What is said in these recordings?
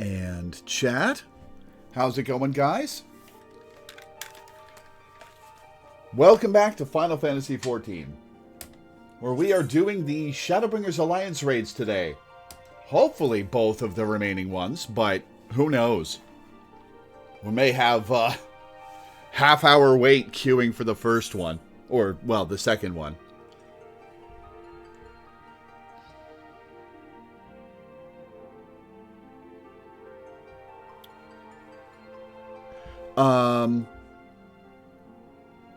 And chat. How's it going, guys? Welcome back to Final Fantasy XIV, where we are doing the Shadowbringers Alliance raids today. Hopefully both of the remaining ones, but who knows? We may have a half-hour wait queuing for the first one. Or, well, the second one.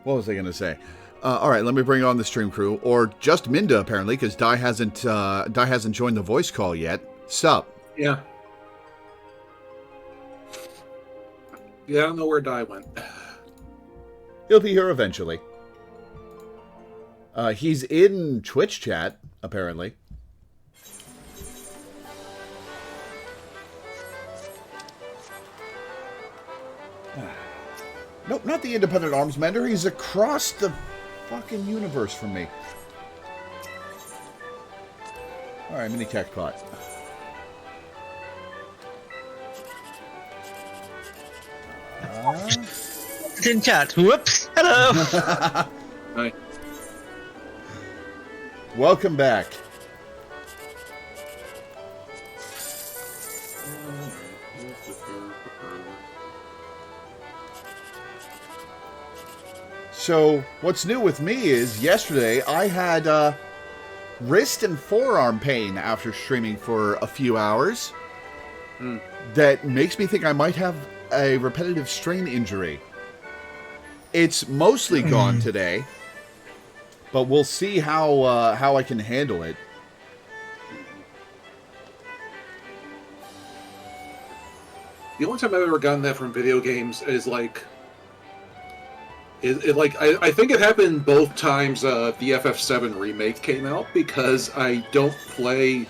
What was I going to say? Alright, let me bring on the stream crew. Or just Minda, apparently, because Dai hasn't joined the voice call yet. Sup? Yeah. Yeah, I don't know where Dai went. He'll be here eventually. He's in Twitch chat, apparently. Nope, not the independent arms mender. He's across the fucking universe from me. Alright, mini cactpot. In chat. Whoops. Hello. Hi. Welcome back. So, what's new with me is, yesterday I had wrist and forearm pain after streaming for a few hours. That makes me think I might have a repetitive strain injury. It's mostly gone today, but we'll see how I can handle it. The only time I've ever gotten that from video games is like... I think it happened both times the FF7 remake came out, because I don't play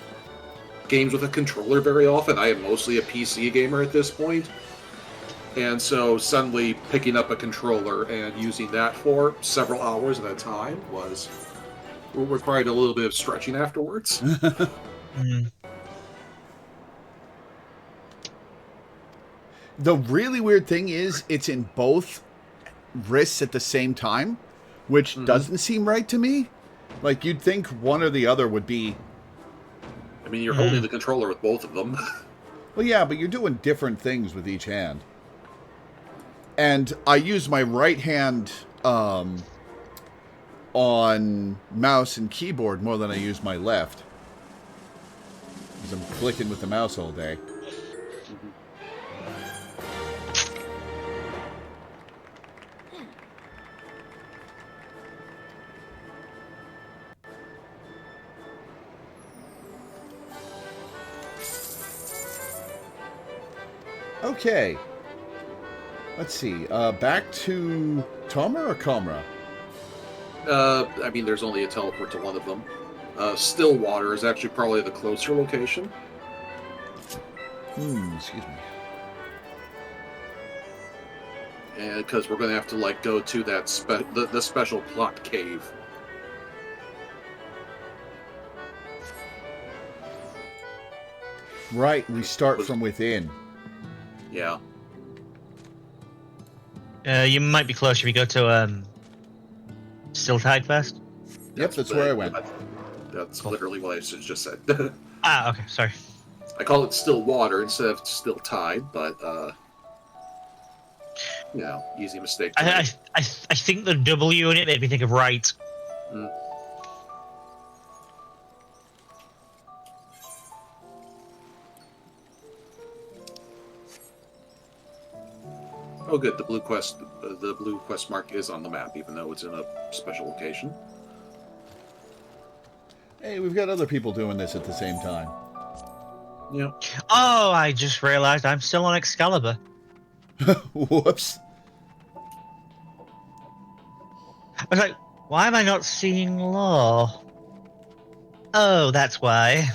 games with a controller very often. I am mostly a PC gamer at this point. And so suddenly picking up a controller and using that for several hours at a time required a little bit of stretching afterwards. The really weird thing is, it's in both wrists at the same time, which doesn't seem right to me. Like, you'd think one or the other would be... I mean, you're holding the controller with both of them. Well, yeah, but you're doing different things with each hand. And I use my right hand on mouse and keyboard more than I use my left. Because I'm clicking with the mouse all day. Okay. Let's see. Back to Tomra or Comra? I mean, there's only a teleport to one of them. Stillwater is actually probably the closer location. Excuse me. And because we're going to have to like go to that the special plot cave. Right, we start from within. Yeah. You might be close if you go to Stilltide first. Yep, that's where I went. That's cool. Literally what I just said. Okay, sorry. I call it still water instead of still tide, but easy mistake. I think the W in it made me think of right. Oh, good. The blue quest mark is on the map, even though it's in a special location. Hey, we've got other people doing this at the same time. Yeah. Oh, I just realized I'm still on Excalibur. Whoops. I was like, why am I not seeing Law? Oh, that's why.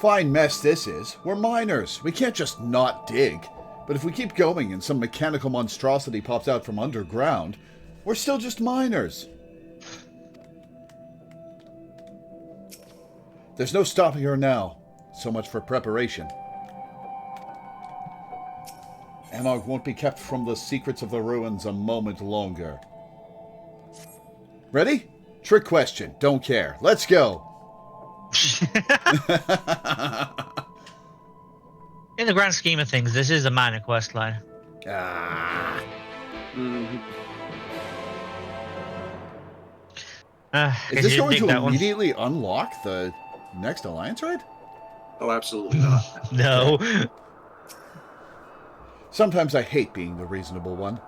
Fine mess this is. We're miners. We can't just not dig. But if we keep going and some mechanical monstrosity pops out from underground, we're still just miners. There's no stopping her now. So much for preparation. Anog won't be kept from the secrets of the ruins a moment longer. Ready? Trick question. Don't care. Let's go. In the grand scheme of things, this is a minor quest line. Ah. Is this going to immediately unlock the next alliance raid? Oh, absolutely not. No. Sometimes I hate being the reasonable one.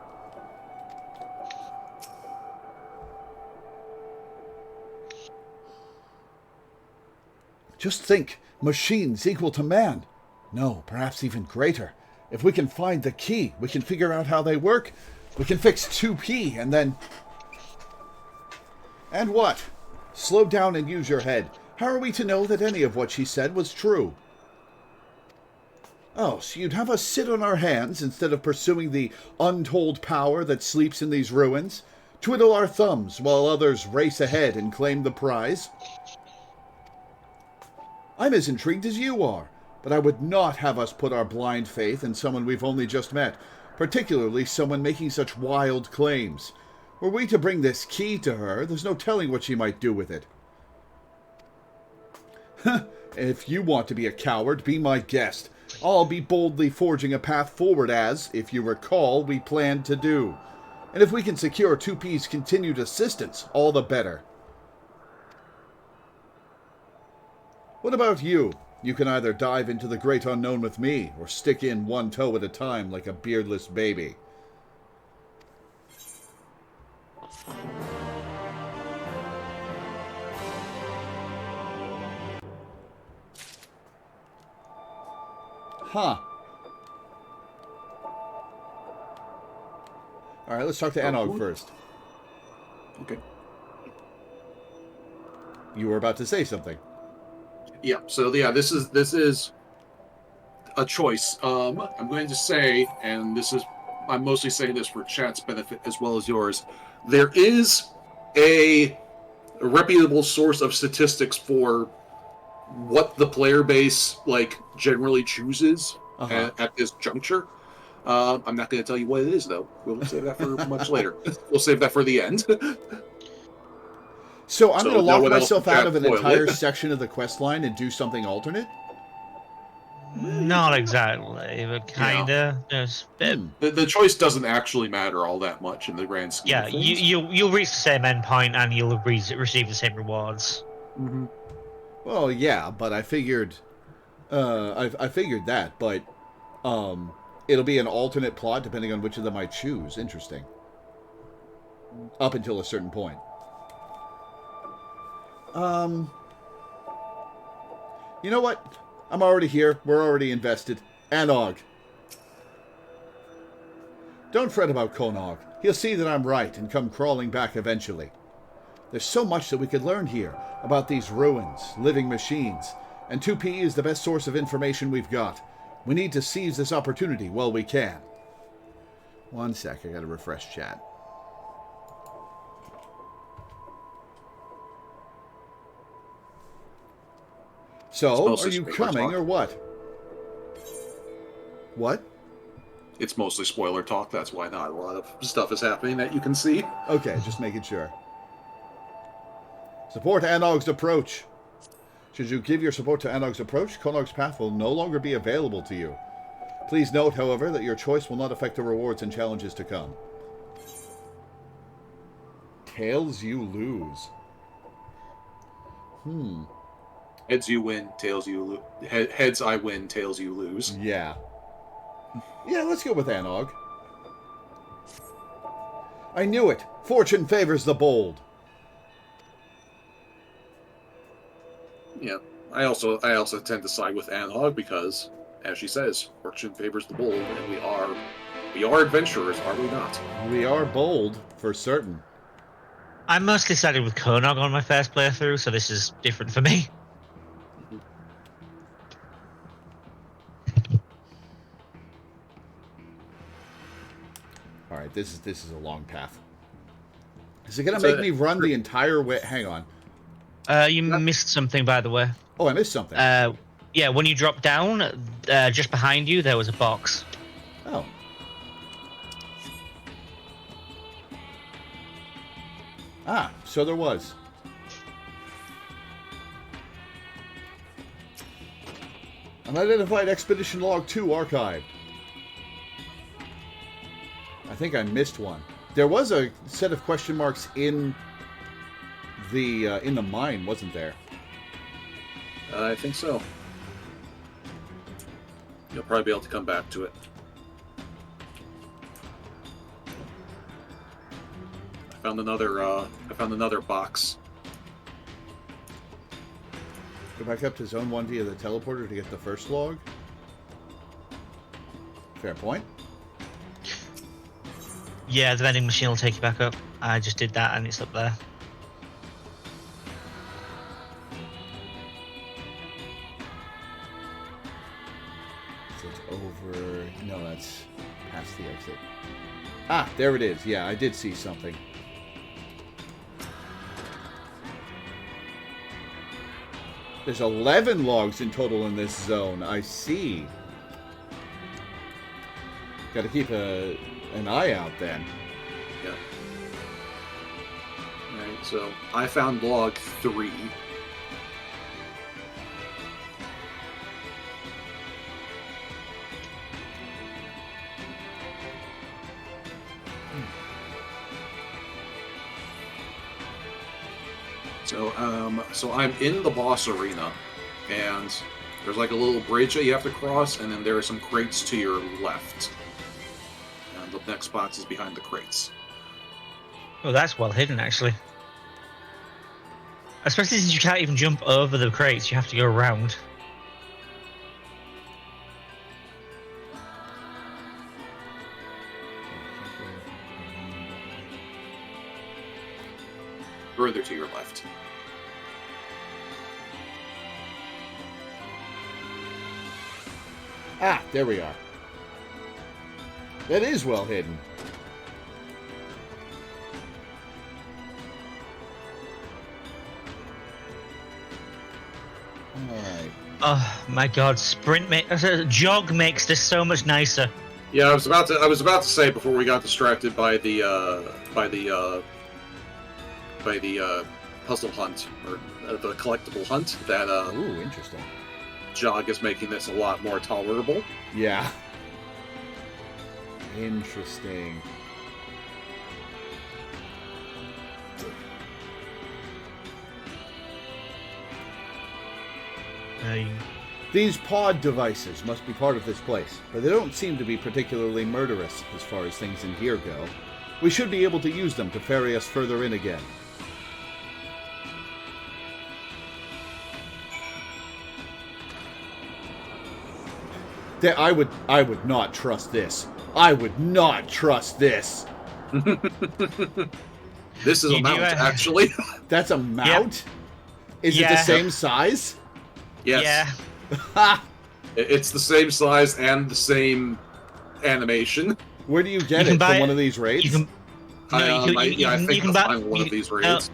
Just think, machines equal to man. No, perhaps even greater. If we can find the key, we can figure out how they work. We can fix 2P and then... And what? Slow down and use your head. How are we to know that any of what she said was true? Oh, so you'd have us sit on our hands instead of pursuing the untold power that sleeps in these ruins? Twiddle our thumbs while others race ahead and claim the prize? I'm as intrigued as you are, but I would not have us put our blind faith in someone we've only just met, particularly someone making such wild claims. Were we to bring this key to her, there's no telling what she might do with it. If you want to be a coward, be my guest. I'll be boldly forging a path forward as, if you recall, we planned to do. And if we can secure 2P's continued assistance, all the better. What about you? You can either dive into the great unknown with me, or stick in one toe at a time like a beardless baby. Huh. Alright, let's talk to Anog first. Okay. You were about to say something. Yeah, so yeah, this is a choice. I'm going to say, and I'm mostly saying this for chat's benefit as well as yours, there is a reputable source of statistics for what the player base generally chooses at this juncture. I'm not going to tell you what it is, though. We'll save that for much later. We'll save that for the end. So I'm going to lock myself out of an entire section of the quest line and do something alternate? Not exactly, but kinda. The choice doesn't actually matter all that much in the grand scheme of things. You'll reach the same endpoint and you'll receive the same rewards. Mm-hmm. Well, yeah, but I figured, I figured that, but it'll be an alternate plot depending on which of them I choose. Interesting. Up until a certain point. You know what? I'm already here. We're already invested. Anog. Don't fret about Konog. He'll see that I'm right and come crawling back eventually. There's so much that we could learn here about these ruins, living machines, and 2P is the best source of information we've got. We need to seize this opportunity while we can. One sec, I gotta refresh chat. So, are you coming or what? What? It's mostly spoiler talk, that's why not a lot of stuff is happening that you can see. Okay, just making sure. Support Anog's approach. Should you give your support to Anog's approach, Konog's path will no longer be available to you. Please note, however, that your choice will not affect the rewards and challenges to come. Tails you lose. Heads you win, tails you lose. Heads I win, tails you lose. Yeah. Yeah, let's go with Anog. I knew it. Fortune favors the bold. Yeah, I also tend to side with Anog because, as she says, fortune favors the bold, and we are adventurers, are we not? We are bold, for certain. I mostly sided with Konog on my first playthrough, so this is different for me. Alright, this is a long path. Is it going to make me run the entire way? Hang on. You missed something, by the way. Oh, I missed something. Yeah, when you drop down, just behind you, there was a box. Oh. Ah, so there was. Unidentified Expedition Log 2 archived. I think I missed one. There was a set of question marks in the mine, wasn't there? I think so. You'll probably be able to come back to it. I found another box. Go back up to Zone 1 via the teleporter to get the first log. Fair point. Yeah, the vending machine will take you back up. I just did that and it's up there. So it's over... No, that's past the exit. Ah, there it is. Yeah, I did see something. There's 11 logs in total in this zone. I see. Got to keep an eye out then. Yeah. Alright, so I found log 3. So I'm in the boss arena, and there's like a little bridge that you have to cross, and then there are some crates to your left. And the next box is behind the crates. Oh, that's well hidden, actually. Especially since you can't even jump over the crates, you have to go around. Further to your left. Ah, there we are. That is well hidden. Alright. Oh my god, jog makes this so much nicer. Yeah, I was about to say before we got distracted by the puzzle hunt or the collectible hunt that Ooh, interesting. jog is making this a lot more tolerable. Yeah. Interesting. These pod devices must be part of this place, but they don't seem to be particularly murderous as far as things in here go. We should be able to use them to ferry us further in again. I would not trust this. I would not trust this. This is a mount, actually. That's a mount? Yep. Is it Yeah. the same size? Yes. Yeah. It's the same size and the same animation. Where do you get it? From one of these raids? You can, I think it's on one of these raids.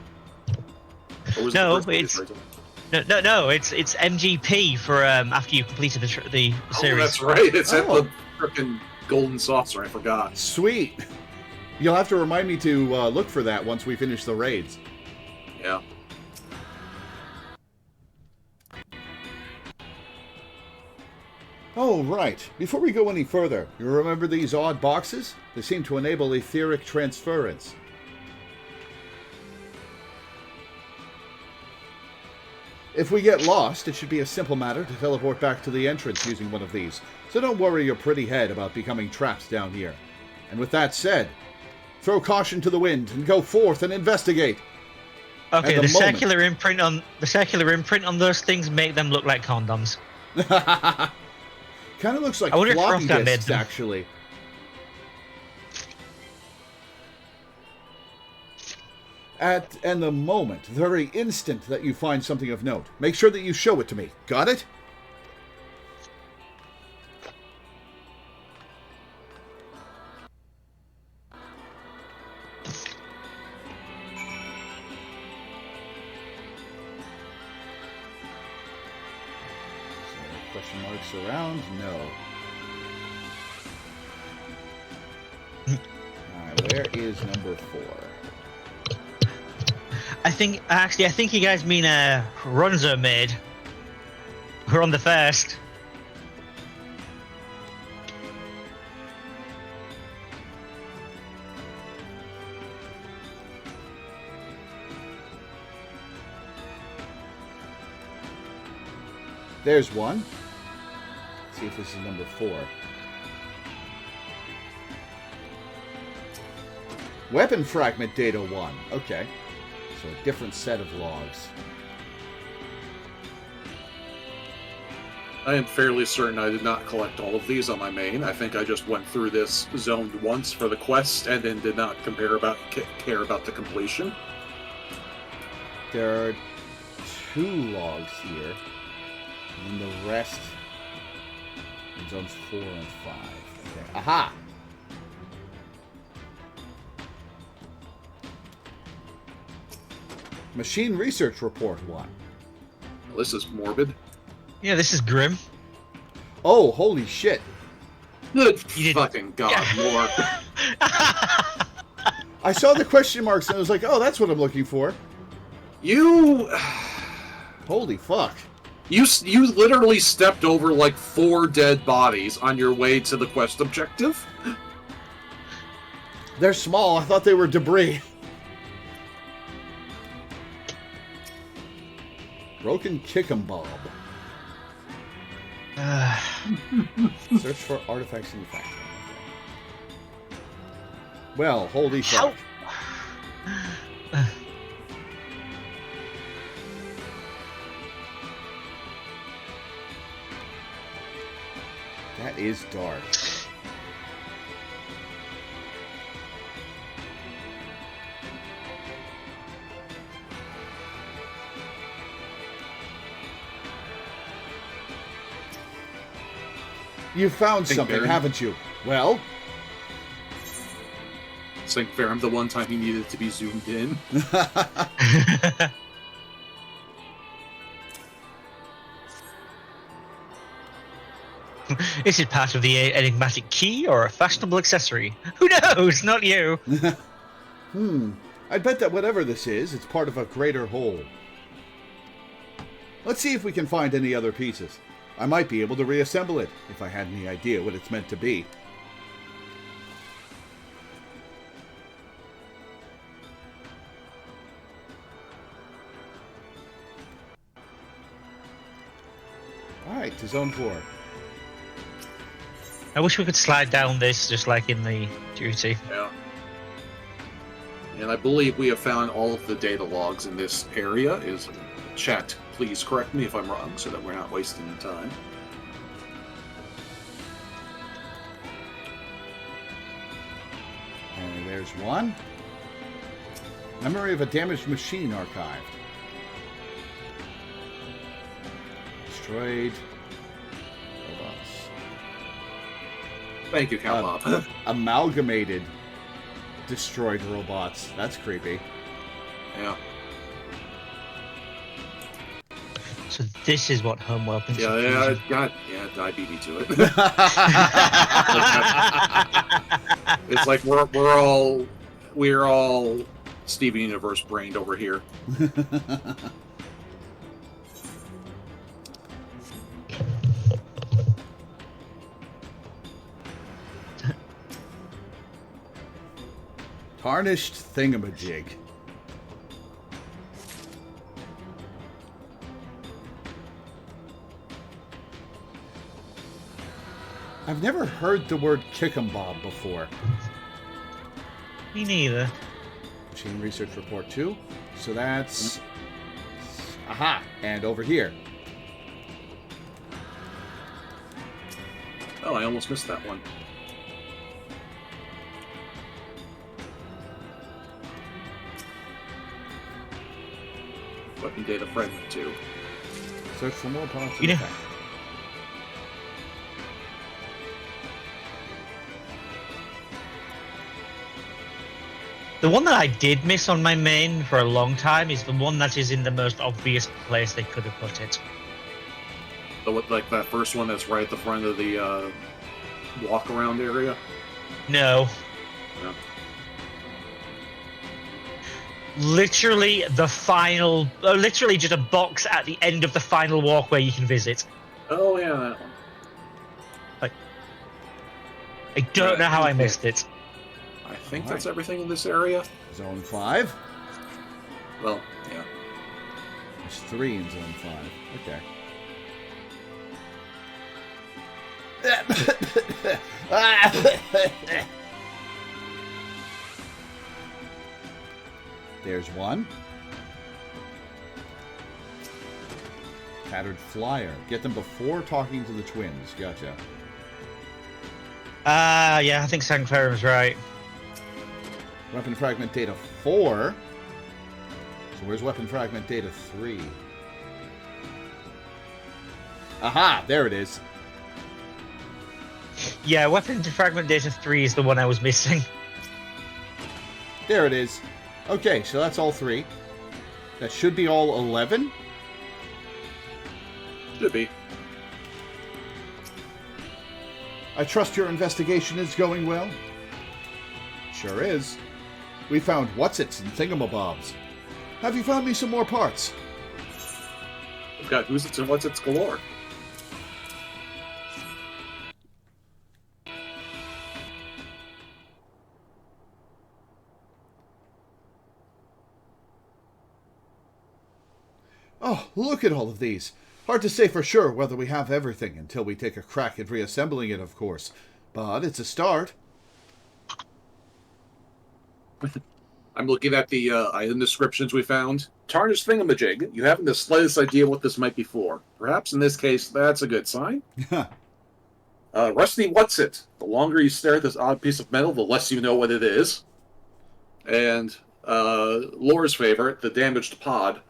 No, it's MGP for after you completed the series. Oh, that's right. It's at the frickin' golden saucer. I forgot. Sweet. You'll have to remind me to look for that once we finish the raids. Yeah. Oh, right. Before we go any further, you remember these odd boxes? They seem to enable etheric transference. If we get lost, it should be a simple matter to teleport back to the entrance using one of these. So don't worry your pretty head about becoming trapped down here. And with that said, throw caution to the wind and go forth and investigate. Okay, the circular imprint on those things make them look like condoms. Kind of looks like floppy disks, actually. And the moment, the very instant that you find something of note, make sure that you show it to me. Got it? Question marks around? No. Alright, where is number 4? I think you guys mean runs are made. We're on the first. There's one. Let's see if this is number 4. Weapon fragment data 1. Okay. So a different set of logs. I am fairly certain I did not collect all of these on my main. I think I just went through this zoned once for the quest and then did not care about the completion. There are 2 logs here. And the rest in zones 4 and 5. Okay. Aha! Machine Research Report 1. Well, this is morbid. Yeah, this is grim. Oh, holy shit. Good fucking god, Lord. I saw the question marks and I was like, oh, that's what I'm looking for. You... Holy fuck. You literally stepped over like 4 dead bodies on your way to the quest objective? They're small. I thought they were debris. Broken Kick'em Bob. Search for artifacts in the factory. Well, holy fuck. That is dark. You found something, haven't you? Well? Sync Ferrum, the one time he needed to be zoomed in. Is it part of the enigmatic key or a fashionable accessory? Who knows? Not you. I'd bet that whatever this is, it's part of a greater whole. Let's see if we can find any other pieces. I might be able to reassemble it, if I had any idea what it's meant to be. Alright, to Zone 4. I wish we could slide down this just like in the duty. Yeah. And I believe we have found all of the data logs in this area. Is chat, please correct me if I'm wrong so that we're not wasting time. And there's one. Memory of a damaged machine archived. Destroyed robots. Thank you, Count Bob. Amalgamated destroyed robots. That's creepy. Yeah. So this is what Homeworld thinks. Yeah, I beat me to it. It's like we're all Steven Universe brained over here. Tarnished thingamajig. I've never heard the word Kick'em Bob before. Me neither. Machine Research Report 2. So that's... Aha! And over here. Oh, I almost missed that one. Weapon data fragment 2. Search for more parts of You the know- factory. The one that I did miss on my main for a long time is the one that is in the most obvious place they could have put it. Like that first one that's right at the front of the walk-around area? No. Yeah. Literally the final, literally just a box at the end of the final walkway you can visit. Oh yeah, that one. Like, I don't know how I missed it. I think that's everything in this area. Zone 5. Well, yeah. There's 3 in Zone 5. Okay. There's one. Tattered Flyer. Get them before talking to the twins. Gotcha. Yeah, I think Sanctorum is right. Weapon Fragment Data 4. So where's Weapon Fragment Data 3? Aha! There it is. Yeah, Weapon Fragment Data 3 is the one I was missing. There it is. Okay, so that's all 3. That should be all 11. Should be. I trust your investigation is going well? Sure is. We found whatsits and thingamabobs. Have you found me some more parts? We've got who's it's and what's it's galore. Oh, look at all of these. Hard to say for sure whether we have everything until we take a crack at reassembling it, of course. But it's a start. I'm looking at the item descriptions we found. Tarnished thingamajig. You haven't the slightest idea what this might be for. Perhaps in this case, that's a good sign. Rusty what's it? The longer you stare at this odd piece of metal, the less you know what it is. And Lore's favorite, the damaged pod.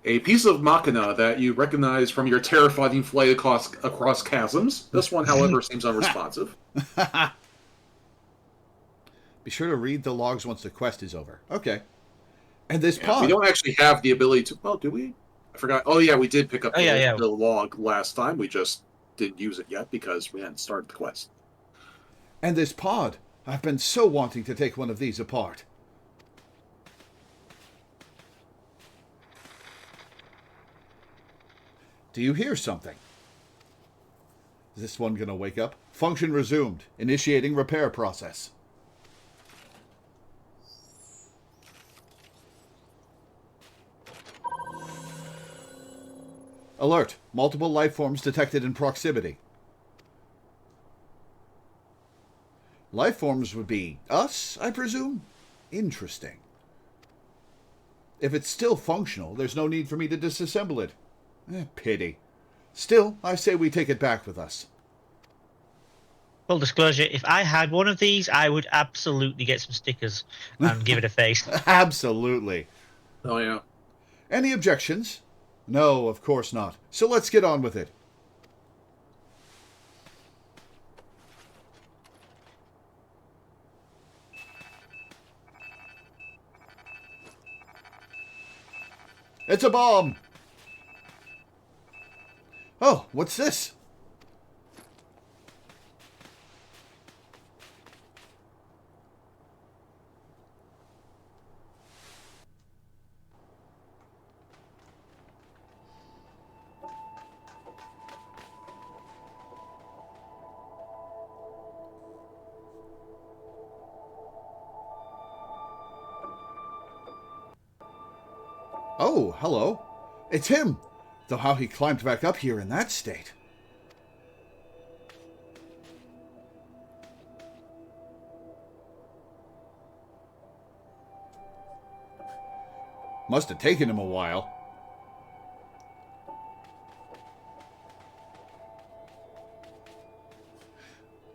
A piece of machina that you recognize from your terrifying flight across chasms. This one, however, seems unresponsive. Be sure to read the logs once the quest is over. Okay. And this pod. We don't actually have the ability to... Well, do we? I forgot. Oh, yeah, we did pick up the log last time. We just didn't use it yet because we hadn't started the quest. And this pod. I've been so wanting to take one of these apart. Do you hear something? Is this one gonna wake up? Function resumed. Initiating repair process. Alert. Multiple life forms detected in proximity. Life forms would be us, I presume? Interesting. If it's still functional, there's no need for me to disassemble it. Pity. Still, I say we take it back with us. Full disclosure, if I had one of these, I would absolutely get some stickers and give it a face. Absolutely. Oh, yeah. Any objections? No, of course not. So let's get on with it. It's a bomb! Oh, what's this? Oh, hello. It's him! Though how he climbed back up here in that state. Must have taken him a while.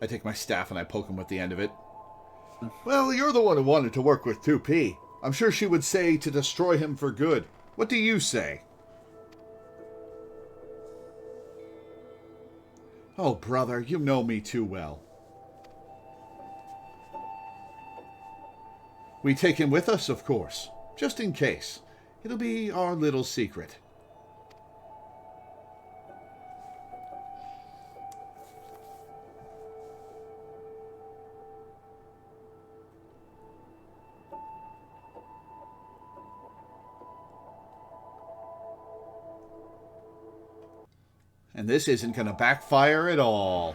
I take my staff and I poke him with the end of it. Well, you're the one who wanted to work with 2P. I'm sure she would say to destroy him for good. What do you say? Oh, brother, you know me too well. We take him with us, of course. Just in case. It'll be our little secret. And this isn't going to backfire at all.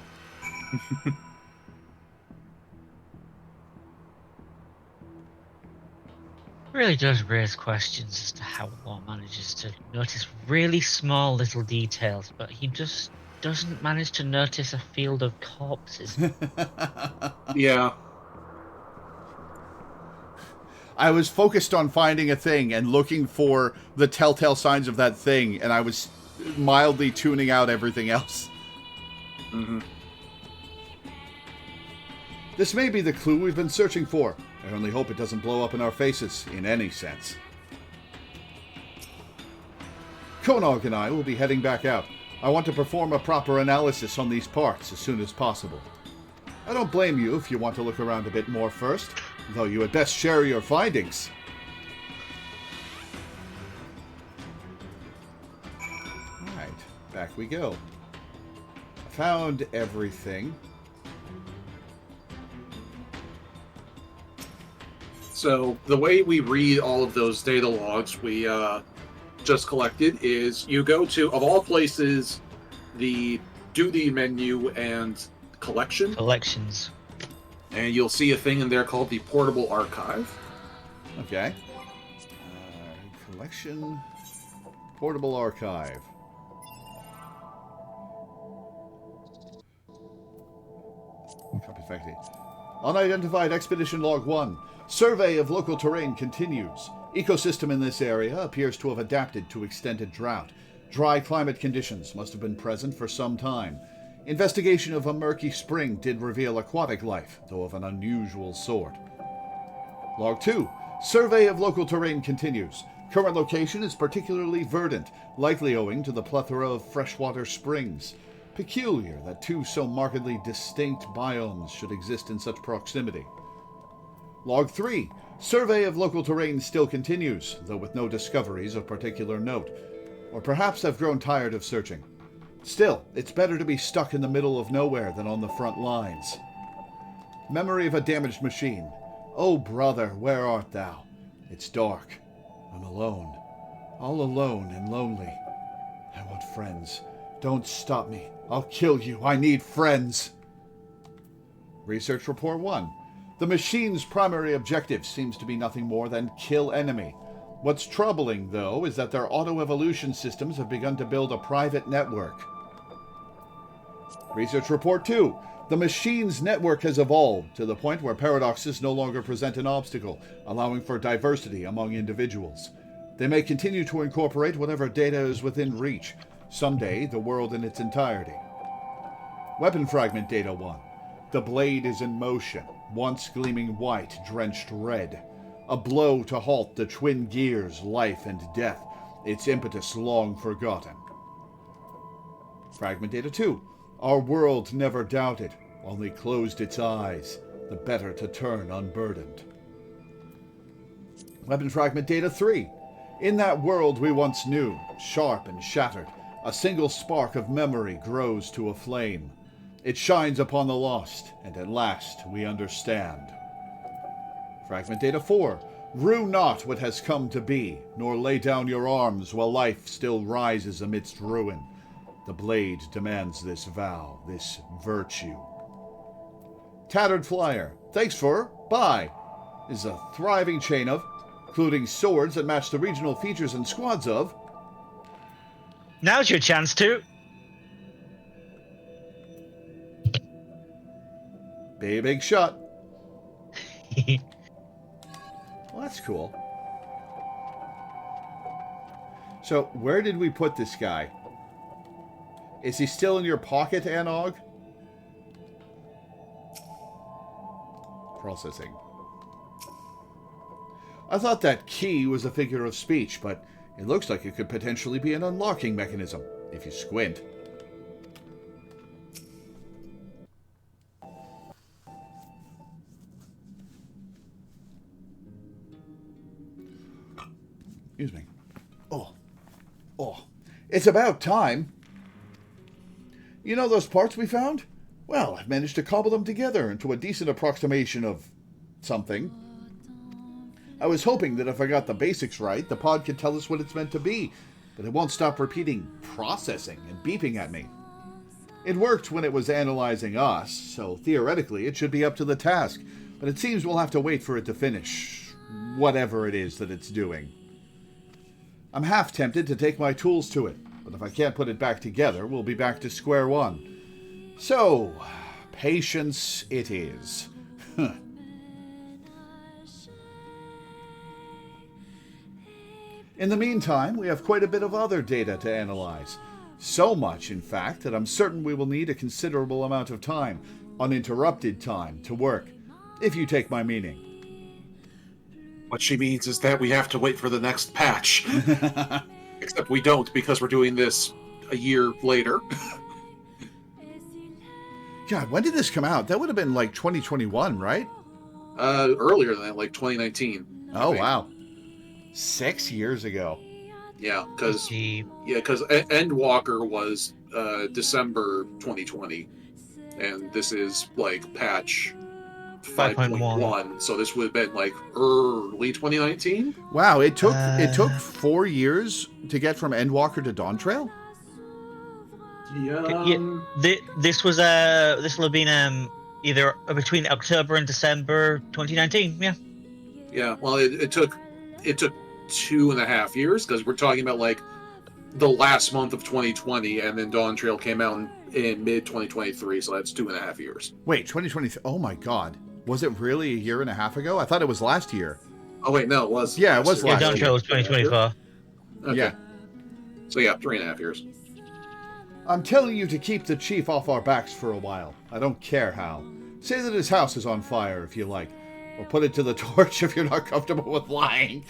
Really does raise questions as to how Law manages to notice really small little details, but he just doesn't manage to notice a field of corpses. Yeah. I was focused on finding a thing and looking for the telltale signs of that thing, and I was mildly tuning out everything else. Mm-hmm. This may be the clue we've been searching for. I only hope it doesn't blow up in our faces, in any sense. Konog and I will be heading back out. I want to perform a proper analysis on these parts as soon as possible. I don't blame you if you want to look around a bit more first, though you had best share your findings. Alright, back we go. I found everything. So the way we read all of those data logs we just collected is you go to, of all places, the duty menu and collection. Collections. And you'll see a thing in there called the Portable Archive. Okay. Collection. Portable Archive. Copy effective. Unidentified Expedition Log 1. Survey of local terrain continues. Ecosystem in this area appears to have adapted to extended drought. Dry climate conditions must have been present for some time. Investigation of a murky spring did reveal aquatic life, though of an unusual sort. Log 2. Survey of local terrain continues. Current location is particularly verdant, likely owing to the plethora of freshwater springs. Peculiar that two so markedly distinct biomes should exist in such proximity. Log 3. Survey of local terrain still continues, though with no discoveries of particular note. Or perhaps I've grown tired of searching. Still, it's better to be stuck in the middle of nowhere than on the front lines. Memory of a damaged machine. Oh, brother, where art thou? It's dark. I'm alone. All alone and lonely. I want friends. Don't stop me. I'll kill you. I need friends. Research Report 1. The machine's primary objective seems to be nothing more than kill enemy. What's troubling, though, is that their auto-evolution systems have begun to build a private network. Research Report 2. The machine's network has evolved to the point where paradoxes no longer present an obstacle, allowing for diversity among individuals. They may continue to incorporate whatever data is within reach, someday the world in its entirety. Weapon Fragment Data 1. The blade is in motion, once gleaming white, drenched red. A blow to halt the twin gears, life and death, its impetus long forgotten. Fragment Data 2. Our world never doubted, only closed its eyes, the better to turn unburdened. Weapon Fragment Data 3. In that world we once knew, sharp and shattered, a single spark of memory grows to a flame. It shines upon the lost, and at last we understand. Fragment Data 4. Rue not what has come to be, nor lay down your arms while life still rises amidst ruin. The blade demands this vow, this virtue. Tattered Flyer. Thanks for, bye. Is a thriving chain of, including swords that match the regional features and squads of. Now's your chance to. Be a big shot. Well, that's cool. So, where did we put this guy? Is he still in your pocket, Anog? Processing. I thought that key was a figure of speech, but it looks like it could potentially be an unlocking mechanism, if you squint. Excuse me. Oh. It's about time. You know those parts we found? Well, I've managed to cobble them together into a decent approximation of something. I was hoping that if I got the basics right, the pod could tell us what it's meant to be, but it won't stop repeating processing and beeping at me. It worked when it was analyzing us, so theoretically it should be up to the task, but it seems we'll have to wait for it to finish whatever it is that it's doing. I'm half tempted to take my tools to it, but if I can't put it back together, we'll be back to square one. So, patience it is. In the meantime, we have quite a bit of other data to analyze. So much, in fact, that I'm certain we will need a considerable amount of time, uninterrupted time, to work, if you take my meaning. What she means is that we have to wait for the next patch. Except we don't, because we're doing this a year later. God, when did this come out? That would have been like 2021, right? Earlier than that, like 2019. Oh, wow. 6 years ago. Yeah, because Endwalker was December 2020, and this is like patch 5.1, so this would have been like early 2019. Wow, it took 4 years to get from Endwalker to Dawntrail? Yeah. This will have been either between October and December 2019. Yeah. Yeah. Well, it took 2.5 years, because we're talking about like the last month of 2020, and then Dawntrail came out in mid 2023, so that's 2.5 years. Wait, 2023? Oh my god. Was it really a year and a half ago? I thought it was last year. Oh wait, no, it was. Yeah, it was last year. Dawntrail was 2024. Okay. Yeah. So yeah, 3.5 years. I'm telling you to keep the chief off our backs for a while. I don't care how. Say that his house is on fire if you like. Or put it to the torch if you're not comfortable with lying.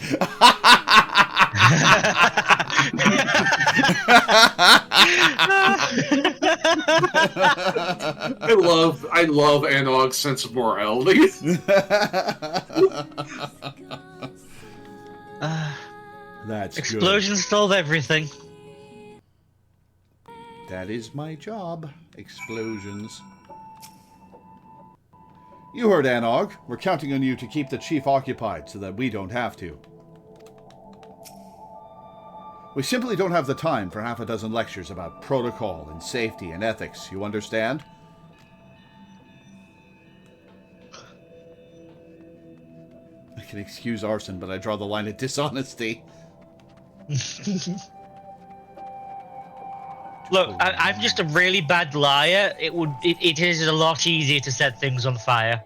I love Anog's sense of morality. That's Explosions solve everything. That is my job. Explosions. You heard Anog. We're counting on you to keep the chief occupied so that we don't have to. We simply don't have the time for half a dozen lectures about protocol and safety and ethics, you understand? I can excuse arson, but I draw the line at dishonesty. Look, I'm just a really bad liar. It is a lot easier to set things on fire.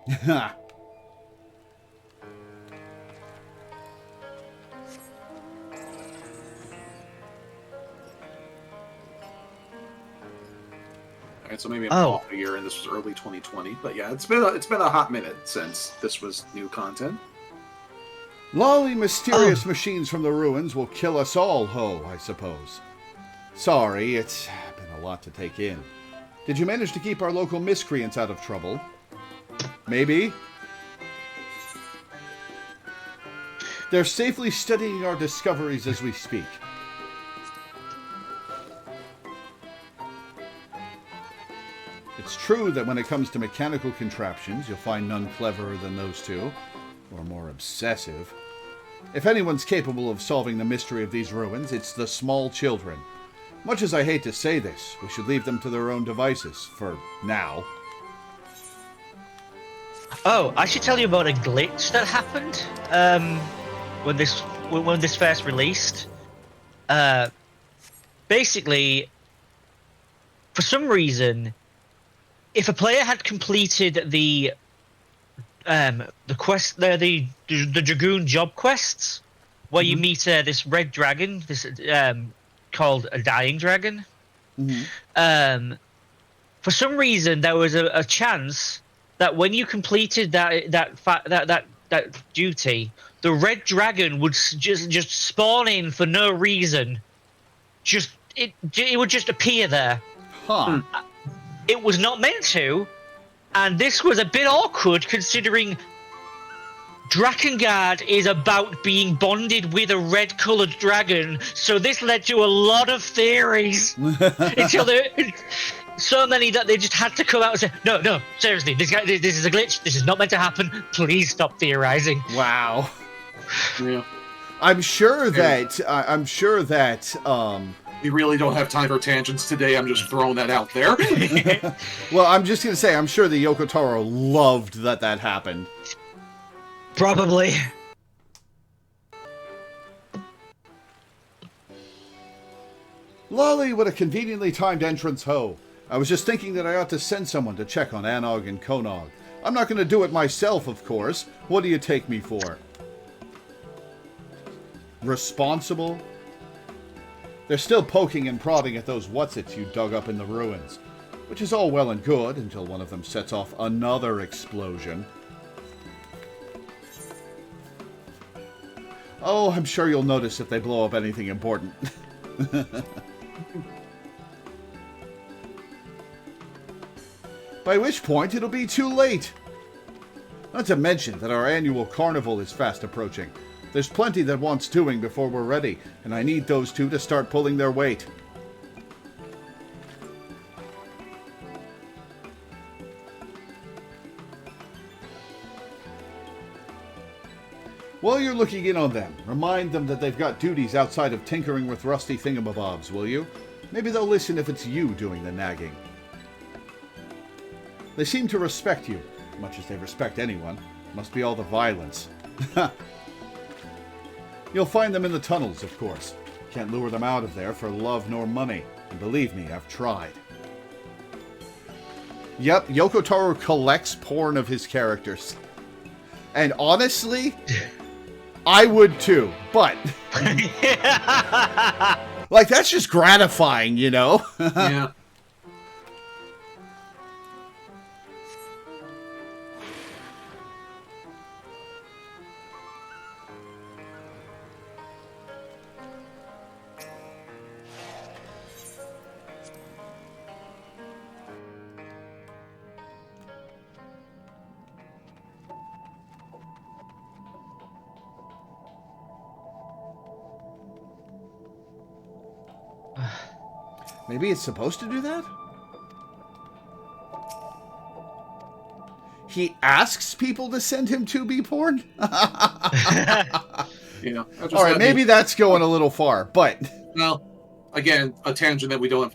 Alright, so maybe I'm off a year, and this was early 2020. But yeah, it's been a hot minute since this was new content. Lolly mysterious machines from the ruins will kill us all, ho, I suppose. Sorry, it's been a lot to take in. Did you manage to keep our local miscreants out of trouble? Maybe? They're safely studying our discoveries as we speak. It's true that when it comes to mechanical contraptions, you'll find none cleverer than those two, or more obsessive. If anyone's capable of solving the mystery of these ruins, it's the small children. Much as I hate to say this, we should leave them to their own devices, for now. Oh, I should tell you about a glitch that happened when this first released. Basically, for some reason, if a player had completed the quest, the Dragoon job quests, where you meet this red dragon, this called a dying dragon. For some reason, there was a chance that when you completed that duty, the red dragon would just spawn in for no reason. It would just appear there. Huh. It was not meant to, and this was a bit awkward considering Drakengard is about being bonded with a red-coloured dragon, so this led to a lot of theories until so many that they just had to come out and say, no, seriously, this is a glitch. This is not meant to happen. Please stop theorizing. Wow. Yeah. I'm sure that we really don't have time for tangents today. I'm just throwing that out there. well, I'm just gonna say I'm sure the Yoko Taro loved that happened. Probably. Lolly, what a conveniently timed entrance, ho! I was just thinking that I ought to send someone to check on Anog and Konog. I'm not going to do it myself, of course. What do you take me for? Responsible? They're still poking and prodding at those whatsits you dug up in the ruins, which is all well and good until one of them sets off another explosion. Oh, I'm sure you'll notice if they blow up anything important. By which point it'll be too late. Not to mention that our annual carnival is fast approaching. There's plenty that wants doing before we're ready, and I need those two to start pulling their weight. While you're looking in on them, remind them that they've got duties outside of tinkering with rusty thingamabobs, will you? Maybe they'll listen if it's you doing the nagging. They seem to respect you, much as they respect anyone. Must be all the violence. You'll find them in the tunnels, of course. Can't lure them out of there for love nor money. And believe me, I've tried. Yep, Yoko Taro collects porn of his characters. And honestly, I would too, but... like, that's just gratifying, you know? Yeah. Maybe it's supposed to do that? He asks people to send him 2B porn? Yeah. Alright, maybe that's going a little far, but... Well, again, a tangent that we don't have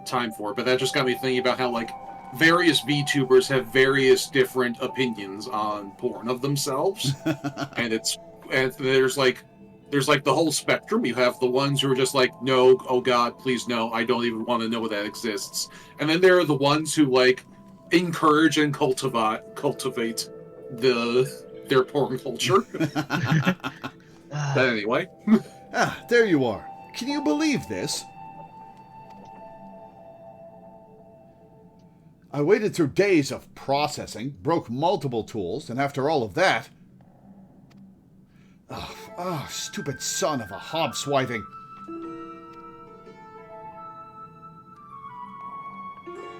time for, but that just got me thinking about how, like, various VTubers have various different opinions on porn of themselves. and there's the whole spectrum. You have the ones who are just like, no, oh god, please no, I don't even want to know that exists. And then there are the ones who, like, encourage and cultivate their porn culture. But anyway. There you are. Can you believe this? I waited through days of processing, broke multiple tools, and after all of that... stupid son of a hobswiving.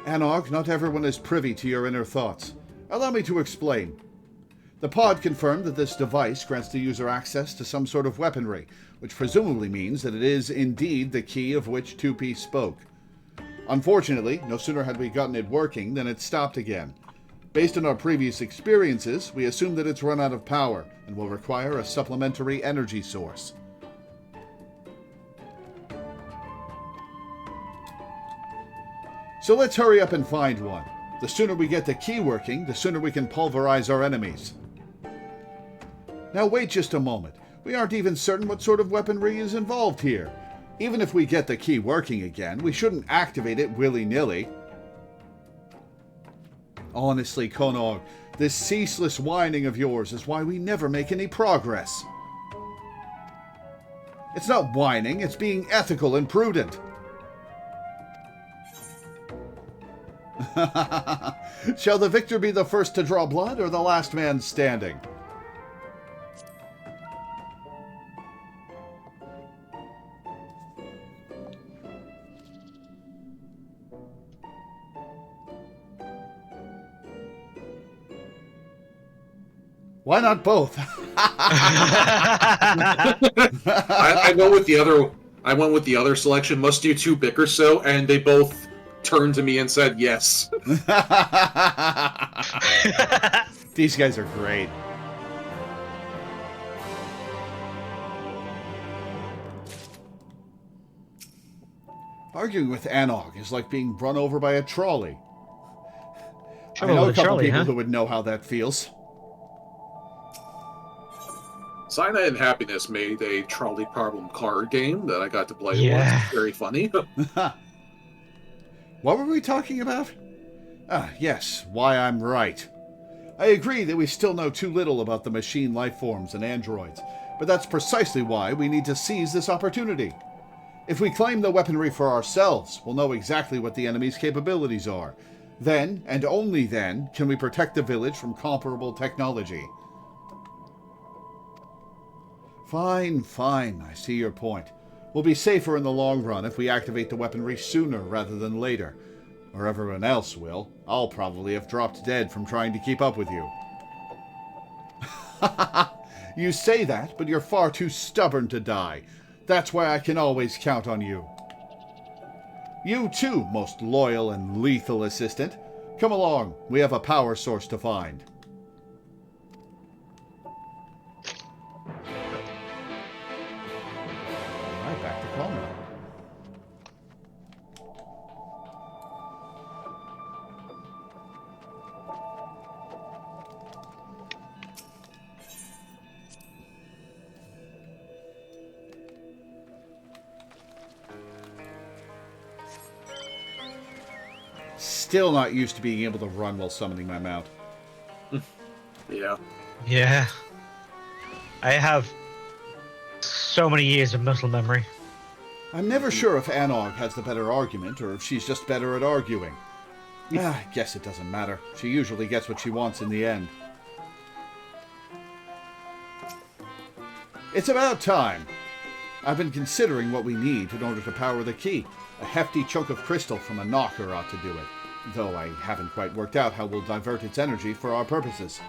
Anog, not everyone is privy to your inner thoughts. Allow me to explain. The pod confirmed that this device grants the user access to some sort of weaponry, which presumably means that it is indeed the key of which 2P spoke. Unfortunately, no sooner had we gotten it working than it stopped again. Based on our previous experiences, we assume that it's run out of power and will require a supplementary energy source. So let's hurry up and find one. The sooner we get the key working, the sooner we can pulverize our enemies. Now wait just a moment. We aren't even certain what sort of weaponry is involved here. Even if we get the key working again, we shouldn't activate it willy-nilly. Honestly, Konog, this ceaseless whining of yours is why we never make any progress. It's not whining, it's being ethical and prudent. Shall the victor be the first to draw blood or the last man standing? Why not both? I went with the other. I went with the other selection. Must you two bicker so? And they both turned to me and said yes. These guys are great. Arguing with Anog is like being run over by a trolley. I Trouble know a with couple trolley, people huh? who would know how that feels. Cyanide and Happiness made a trolley problem card game that I got to play once. Yeah. It's very funny. What were we talking about? Ah, yes, why I'm right. I agree that we still know too little about the machine life forms and androids, but that's precisely why we need to seize this opportunity. If we claim the weaponry for ourselves, we'll know exactly what the enemy's capabilities are. Then, and only then, can we protect the village from comparable technology. Fine, I see your point. We'll be safer in the long run if we activate the weaponry sooner rather than later. Or everyone else will. I'll probably have dropped dead from trying to keep up with you. You say that, but you're far too stubborn to die. That's why I can always count on you. You too, most loyal and lethal assistant. Come along, we have a power source to find. Alright, back to Coma. Still not used to being able to run while summoning my mount. Yeah. Yeah. I have so many years of muscle memory. I'm never sure if Anog has the better argument or if she's just better at arguing. I guess it doesn't matter. She usually gets what she wants in the end. It's about time. I've been considering what we need in order to power the key. A hefty chunk of crystal from a knocker ought to do it, though I haven't quite worked out how we'll divert its energy for our purposes.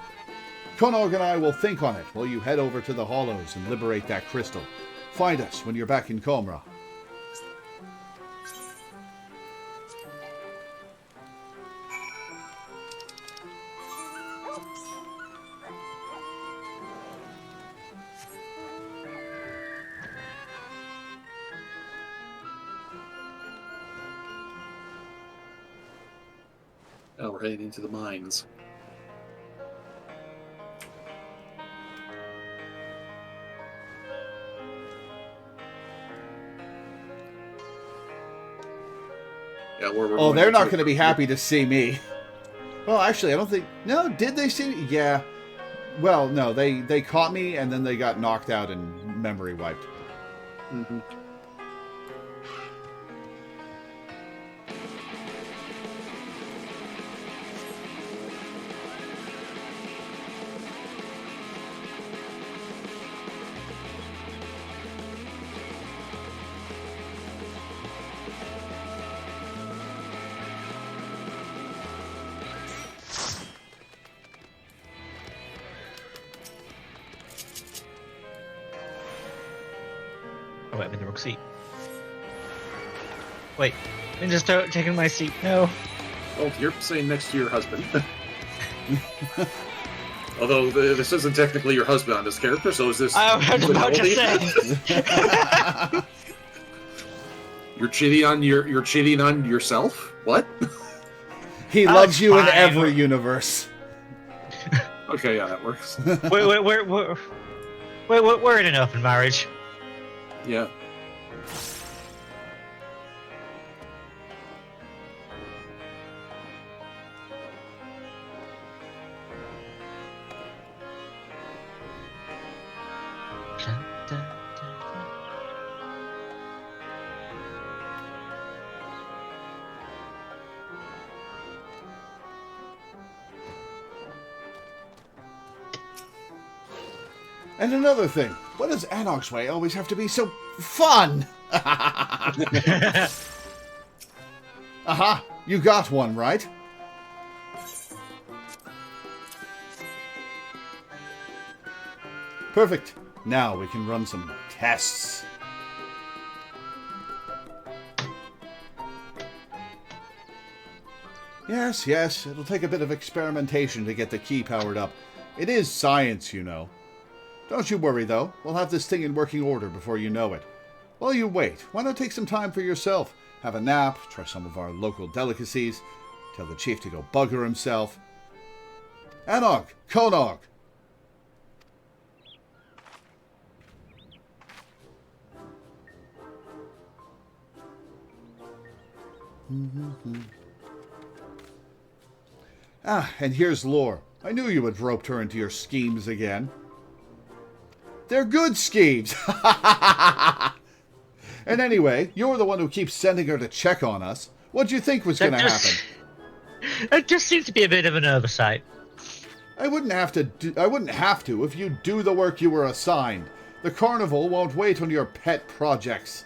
Konog and I will think on it while you head over to the Hollows and liberate that crystal. Find us when you're back in Comra. Now we're heading into the mines. Yeah, Oh, they're not going to be happy to see me. Well, actually, I don't think... No, did they see me? Yeah. Well, no, they caught me and then they got knocked out and memory wiped. Mm-hmm. Oh, I'm in the wrong seat. Wait, I'm just taking my seat. No. Oh, you're sitting next to your husband. Although this isn't technically your husband on this character, so is this... I was about to say. You're cheating on yourself? What? He That's loves you in fine. every universe. Okay, yeah, that works. We're in an open marriage. Yeah. And another thing, why does Anog's Way always have to be so fun? Aha, you got one, right? Perfect. Now we can run some tests. Yes, it'll take a bit of experimentation to get the key powered up. It is science, you know. Don't you worry, though. We'll have this thing in working order before you know it. While you wait, why not take some time for yourself? Have a nap, try some of our local delicacies, tell the chief to go bugger himself. Anog! Konog! Ah, and here's Lore. I knew you had roped her into your schemes again. They're good schemes! And anyway, you're the one who keeps sending her to check on us. What'd you think was going to happen? It just seems to be a bit of an oversight. I wouldn't have to if you do the work you were assigned. The carnival won't wait on your pet projects.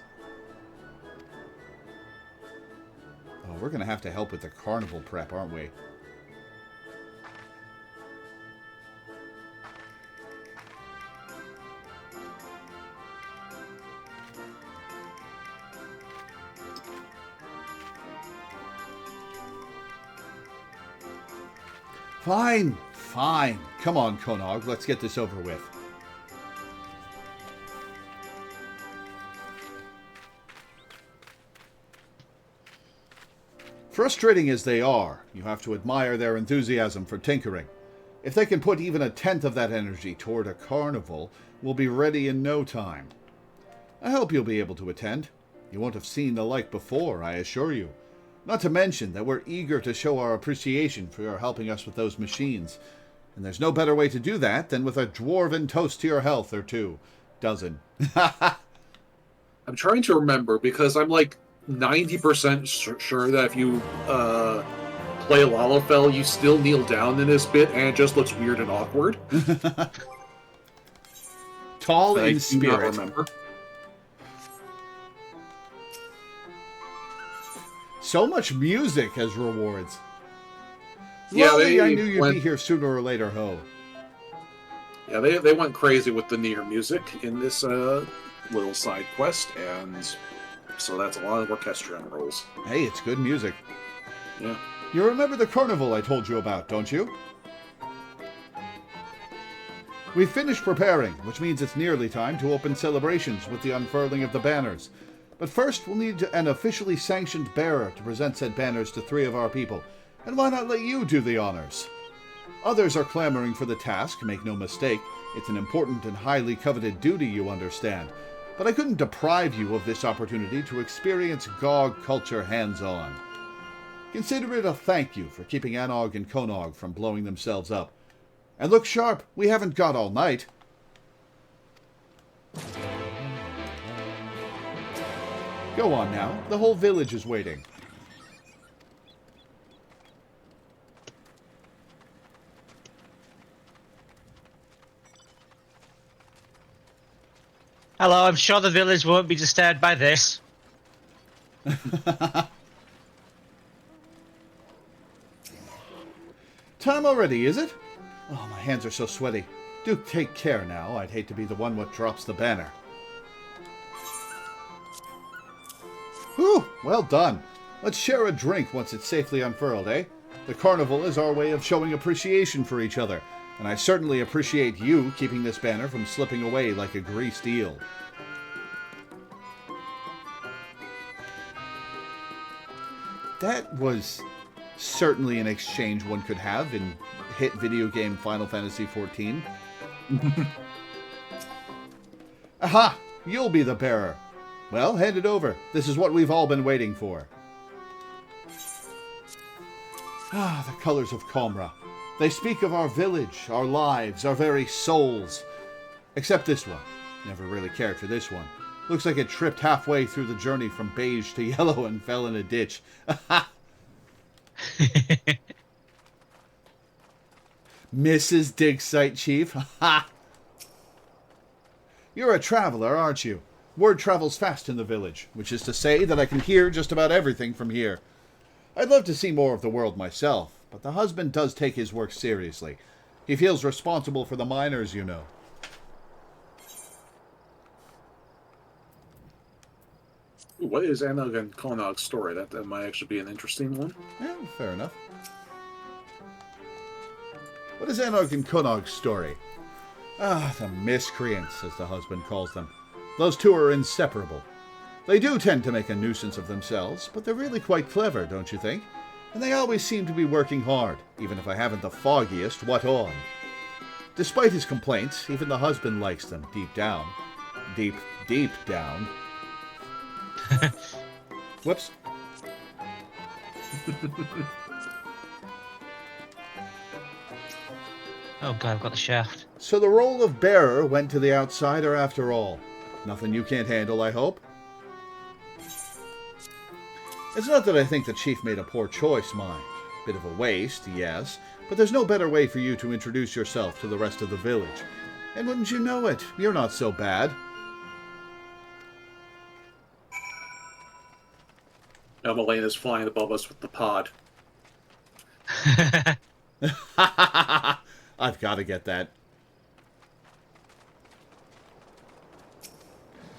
Oh, we're going to have to help with the carnival prep, aren't we? Fine, fine. Come on, Konog, let's get this over with. Frustrating as they are, you have to admire their enthusiasm for tinkering. If they can put even a tenth of that energy toward a carnival, we'll be ready in no time. I hope you'll be able to attend. You won't have seen the like before, I assure you. Not to mention that we're eager to show our appreciation for your helping us with those machines. And there's no better way to do that than with a dwarven toast to your health or two. Dozen. I'm trying to remember because I'm like 90% sure that if you play Lalafell, you still kneel down in this bit and it just looks weird and awkward. Tall in spirit. I do not remember. So much music as rewards. Yeah, I knew you'd be here sooner or later, ho. Yeah, they went crazy with the Nier music in this little side quest, and so that's a lot of orchestrion rolls. Hey, it's good music. Yeah. You remember the carnival I told you about, don't you? We've finished preparing, which means it's nearly time to open celebrations with the unfurling of the banners. But first, we'll need an officially sanctioned bearer to present said banners to 3 of our people. And why not let you do the honors? Others are clamoring for the task, make no mistake. It's an important and highly coveted duty, you understand. But I couldn't deprive you of this opportunity to experience GOG culture hands-on. Consider it a thank you for keeping Anog and Konog from blowing themselves up. And look sharp, we haven't got all night. Go on now, the whole village is waiting. Hello, I'm sure the village won't be disturbed by this. Time already, is it? Oh, my hands are so sweaty. Do take care now. I'd hate to be the one what drops the banner. Whew, well done. Let's share a drink once it's safely unfurled, eh? The carnival is our way of showing appreciation for each other, and I certainly appreciate you keeping this banner from slipping away like a greased eel. That was certainly an exchange one could have in hit video game Final Fantasy XIV. Aha! You'll be the bearer. Well, hand it over. This is what we've all been waiting for. Ah, the colors of Comra. They speak of our village, our lives, our very souls. Except this one. Never really cared for this one. Looks like it tripped halfway through the journey from beige to yellow and fell in a ditch. Mrs. Dig Site Chief. Ha! You're a traveler, aren't you? Word travels fast in the village, which is to say that I can hear just about everything from here. I'd love to see more of the world myself, but the husband does take his work seriously. He feels responsible for the miners, you know. What is Anog and Konog's story? That might actually be an interesting one. Yeah, fair enough. What is Anog and Konog's story? Ah, the miscreants, as the husband calls them. Those two are inseparable. They do tend to make a nuisance of themselves, but they're really quite clever, don't you think? And they always seem to be working hard, even if I haven't the foggiest what on. Despite his complaints, even the husband likes them deep down. Deep, deep down. Whoops. Oh god, I've got the shaft. So the role of bearer went to the outsider after all. Nothing you can't handle, I hope? It's not that I think the chief made a poor choice, mind. Bit of a waste, yes, but there's no better way for you to introduce yourself to the rest of the village. And wouldn't you know it, you're not so bad. Now Melena's flying above us with the pod. I've got to get that.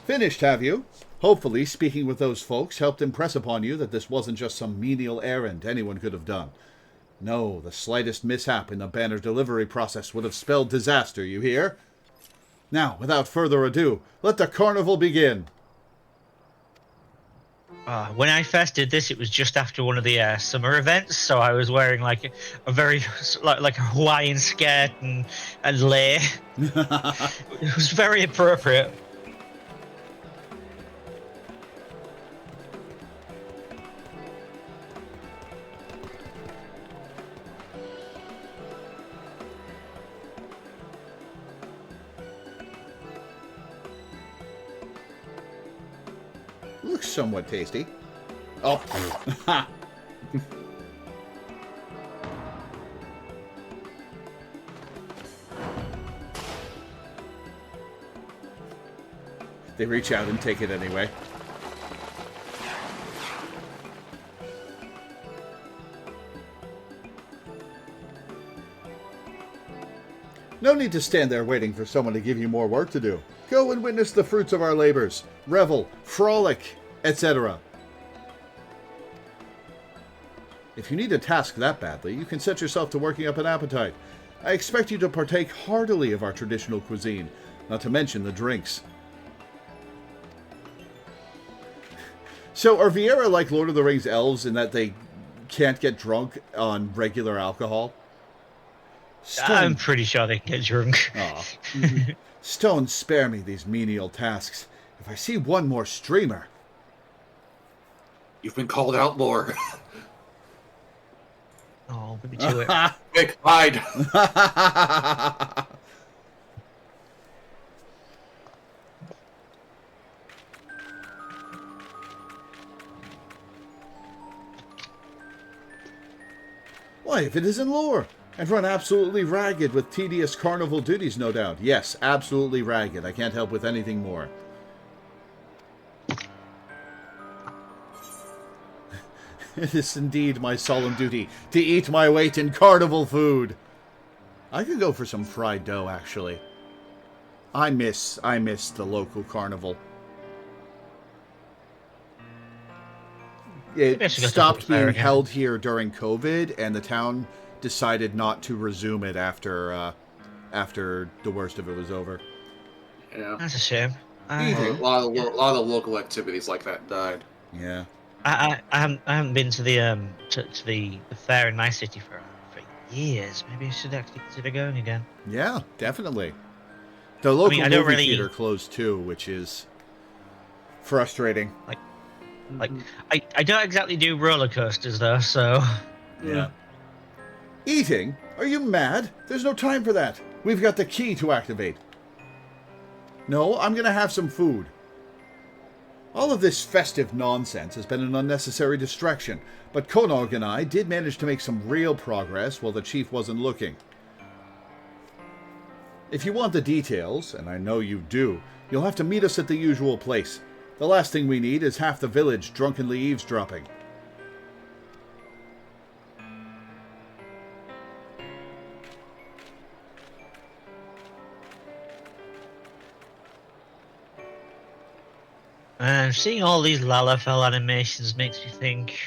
Finished, have you? Hopefully, speaking with those folks helped impress upon you that this wasn't just some menial errand anyone could have done. No, the slightest mishap in the banner delivery process would have spelled disaster, you hear? Now, without further ado, let the carnival begin. When I first did this, it was just after one of the summer events, so I was wearing like a very like a Hawaiian skirt and lei. It was very appropriate. Looks somewhat tasty. Oh. They reach out and take it anyway. No need to stand there waiting for someone to give you more work to do. Go and witness the fruits of our labors. Revel, frolic, etc. If you need a task that badly, you can set yourself to working up an appetite. I expect you to partake heartily of our traditional cuisine, not to mention the drinks. So, are Vieira like Lord of the Rings elves in that they can't get drunk on regular alcohol? I'm pretty sure they can get drunk. Stone, spare me these menial tasks. If I see one more streamer... You've been called out, Lore. Oh, let me do it. Quick, hide! Why, if it isn't Lore! I've run absolutely ragged with tedious carnival duties, no doubt. Yes, absolutely ragged. I can't help with anything more. It is indeed my solemn duty to eat my weight in carnival food. I could go for some fried dough, actually. I miss the local carnival. It stopped being held here during COVID, and the town decided not to resume it after the worst of it was over. Yeah, That's a shame. a lot of local activities like that died. Yeah. I haven't been to the fair in my city for years. Maybe I should actually consider going again. Yeah, definitely. The local movie theater closed too, which is frustrating. I don't exactly do roller coasters though, so yeah. Eating? Are you mad? There's no time for that. We've got the key to activate. No, I'm gonna have some food. All of this festive nonsense has been an unnecessary distraction, but Konog and I did manage to make some real progress while the chief wasn't looking. If you want the details, and I know you do, you'll have to meet us at the usual place. The last thing we need is half the village drunkenly eavesdropping. Seeing all these Lalafell animations makes me think...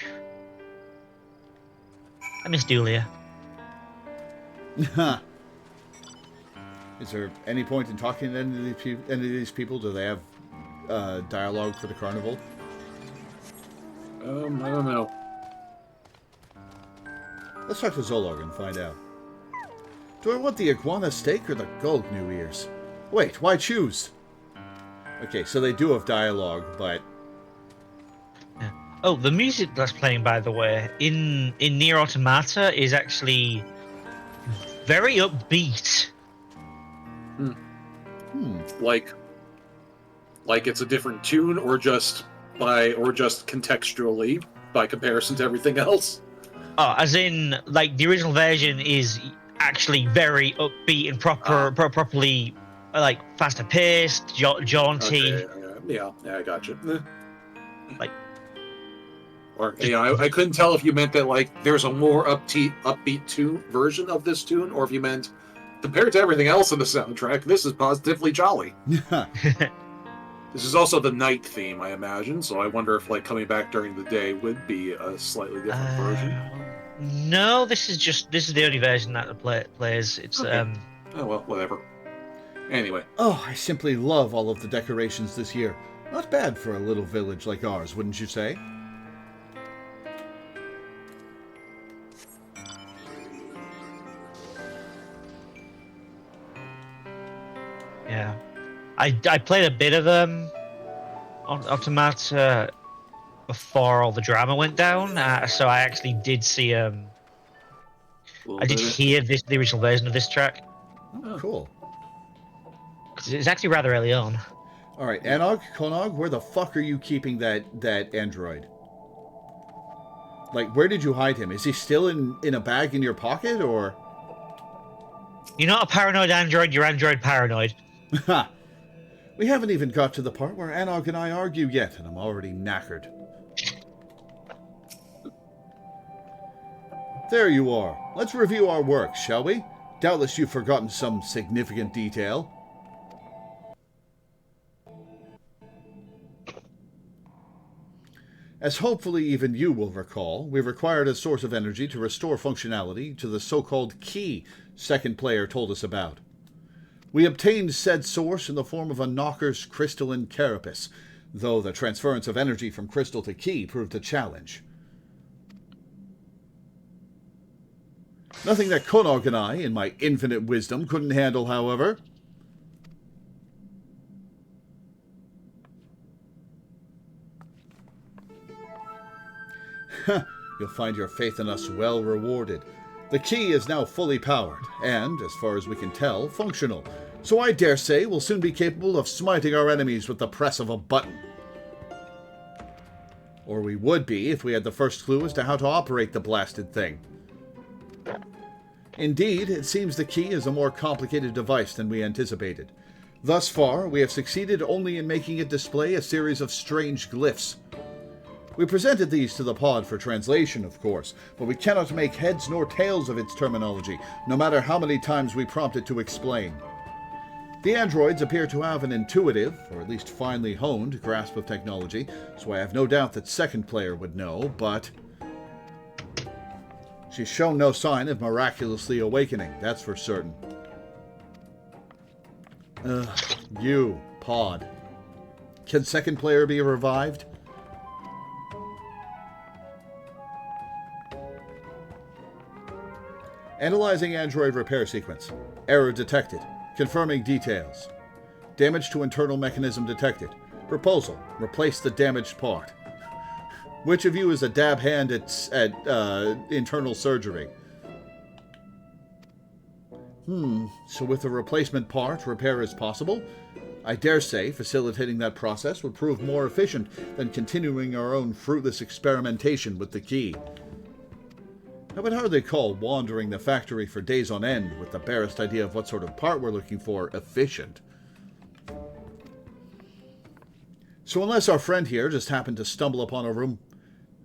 I miss Dulia. Is there any point in talking to any of these people? Do they have dialogue for the carnival? I don't know. Let's talk to Zolog and find out. Do I want the iguana steak or the gold new ears? Wait, why choose? Okay, so they do have dialogue, but... Oh, the music that's playing, by the way, in Nier Automata is actually very upbeat. Like it's a different tune, or just contextually by comparison to everything else. Oh, as in, like, the original version is actually very upbeat and properly, like, faster paced, jaunty. Okay, yeah, I got you. Like, or I couldn't tell if you meant that like there's a more upbeat tune version of this tune, or if you meant compared to everything else in the soundtrack, this is positively jolly. This is also the night theme, I imagine, so I wonder if like coming back during the day would be a slightly different version. No, this is the only version that the plays. It's Okay. Oh well, whatever. Anyway. Oh, I simply love all of the decorations this year. Not bad for a little village like ours, wouldn't you say? Yeah, I played a bit of Automata before all the drama went down, so I actually did see I did hear the original version of this track. Oh, cool. 'Cause it's actually rather early on. All right, Anog, Konog, where the fuck are you keeping that android? Like, where did you hide him? Is he still in a bag in your pocket, or? You're not a paranoid android. You're android paranoid. Ha! We haven't even got to the part where Anog and I argue yet, and I'm already knackered. There you are. Let's review our work, shall we? Doubtless you've forgotten some significant detail. As hopefully even you will recall, we required a source of energy to restore functionality to the so-called key second player told us about. We obtained said source in the form of a Knocker's crystalline carapace, though the transference of energy from crystal to key proved a challenge. Nothing that Konog and I, in my infinite wisdom, couldn't handle, however. You'll find your faith in us well rewarded. The key is now fully powered, and, as far as we can tell, functional. So I dare say we'll soon be capable of smiting our enemies with the press of a button. Or we would be if we had the first clue as to how to operate the blasted thing. Indeed, it seems the key is a more complicated device than we anticipated. Thus far, we have succeeded only in making it display a series of strange glyphs. We presented these to the pod for translation, of course, but we cannot make heads nor tails of its terminology, no matter how many times we prompt it to explain. The androids appear to have an intuitive, or at least finely honed, grasp of technology, so I have no doubt that second player would know, but she's shown no sign of miraculously awakening, that's for certain. You, pod. Can second player be revived? Analyzing android repair sequence. Error detected. Confirming details. Damage to internal mechanism detected. Proposal. Replace the damaged part. Which of you is a dab hand at internal surgery? So with a replacement part, repair is possible? I dare say facilitating that process would prove more efficient than continuing our own fruitless experimentation with the key. I would hardly call wandering the factory for days on end with the barest idea of what sort of part we're looking for efficient. So unless our friend here just happened to stumble upon a room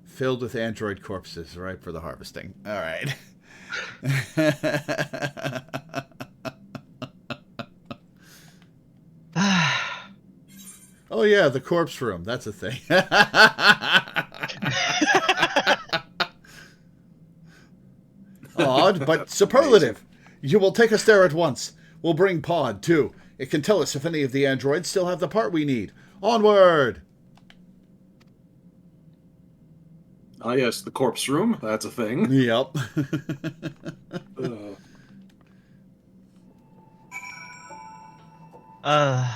filled with android corpses ripe for the harvesting. All right. Oh yeah, the corpse room. That's a thing. Odd, but superlative. You will take us there at once. We'll bring Pod, too. It can tell us if any of the androids still have the part we need. Onward! Ah, yes, the corpse room. That's a thing. Yep. Uh, Uh,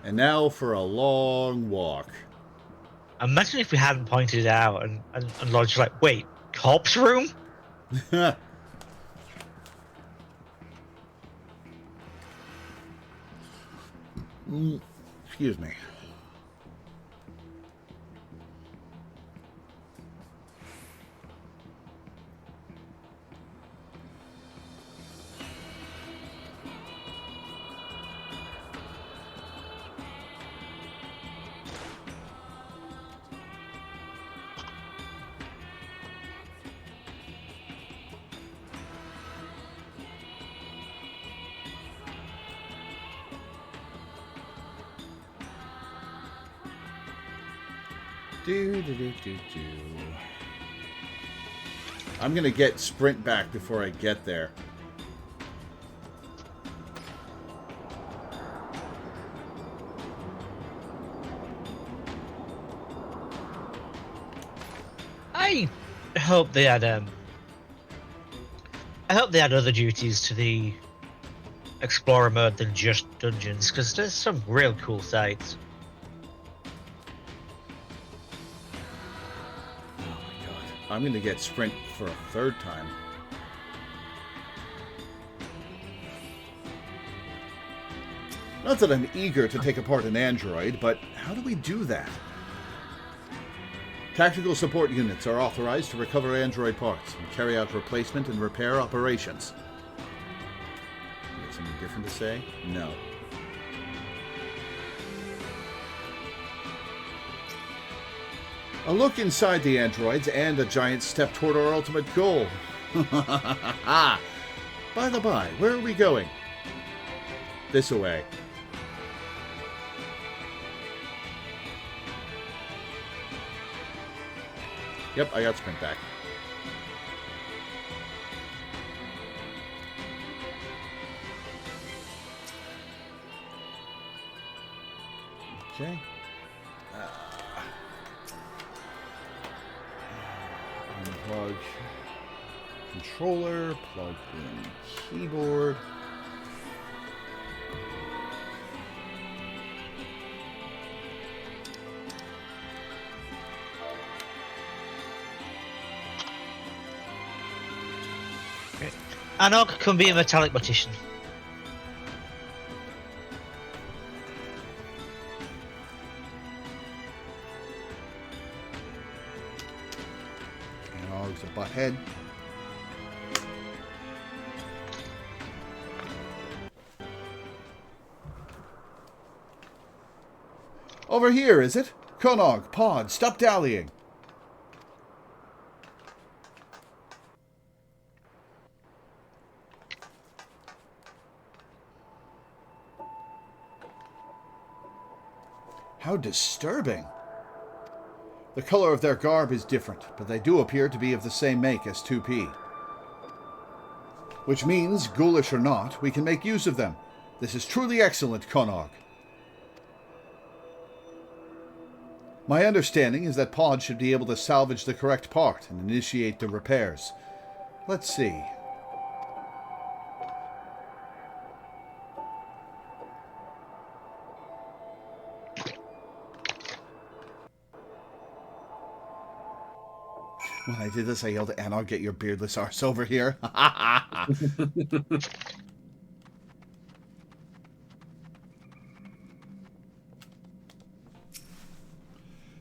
And now for a long walk. imagine if we hadn't pointed it out and Lodge like, wait, corpse room? Excuse me. Do. I'm gonna get sprint back before I get there. I hope they had I hope they had other duties to the explorer mode than just dungeons, because there's some real cool sites. Oh my god. I'm gonna get sprint for a third time. Not that I'm eager to take apart an android, but how do we do that? Tactical support units are authorized to recover android parts and carry out replacement and repair operations. You got something different to say? No. A look inside the androids and a giant step toward our ultimate goal. By the by, where are we going? This way. Yep, I got sprint back. Okay. Unplug controller, plug in keyboard. Anog can be a metallic mortician. Analog's a butthead. Over here, is it? Konog, Pod, stop dallying. How disturbing. The color of their garb is different, but they do appear to be of the same make as 2P. Which means, ghoulish or not, we can make use of them. This is truly excellent, Konog. My understanding is that Pod should be able to salvage the correct part and initiate the repairs. Let's see. When I did this, I yelled at Anog, get your beardless arse over here.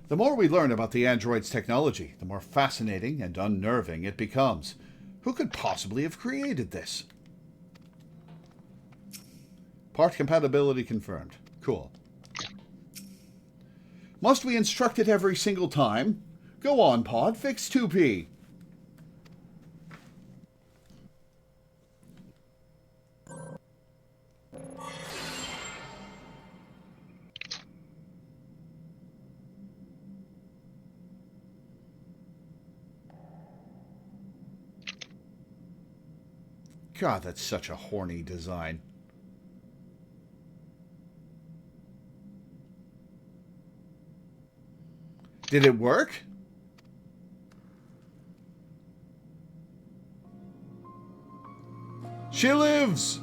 The more we learn about the android's technology, the more fascinating and unnerving it becomes. Who could possibly have created this? Part compatibility confirmed. Cool. Must we instruct it every single time? Go on, Pod, fix 2P. God, that's such a horny design. Did it work? She lives!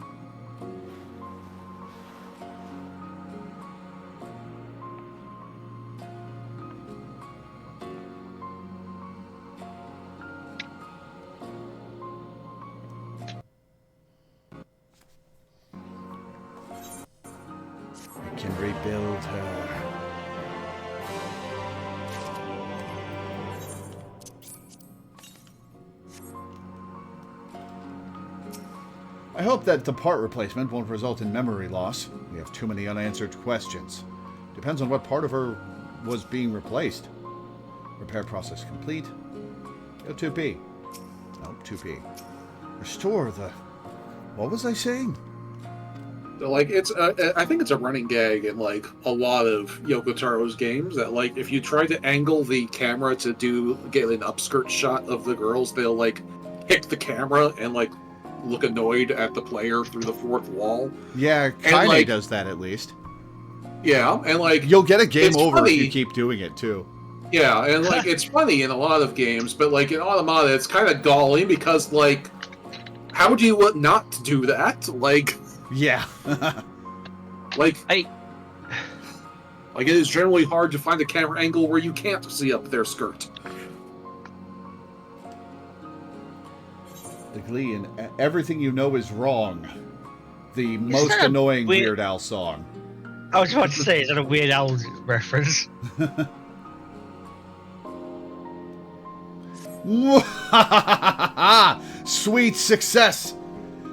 I can rebuild her. I hope that the part replacement won't result in memory loss. We have too many unanswered questions. Depends on what part of her was being replaced. Repair process complete. Go 2P. No, 2P. Restore the... What was I saying? So, like, it's I think it's a running gag in like a lot of Yoko Taro's games that, like, if you try to angle the camera to get an upskirt shot of the girls, they'll like hit the camera and like look annoyed at the player through the fourth wall. Yeah, Kaine like, does that at least. Yeah, and like you'll get a game over funny. If you keep doing it too. Yeah, and like it's funny in a lot of games, but like in Automata, it's kind of galling because like, how would you not do that? Like, yeah, like it is generally hard to find a camera angle where you can't see up their skirt. The Glee and Everything You Know Is Wrong. The most annoying Weird Al song. I was about to say, is that a Weird Al reference? Sweet success!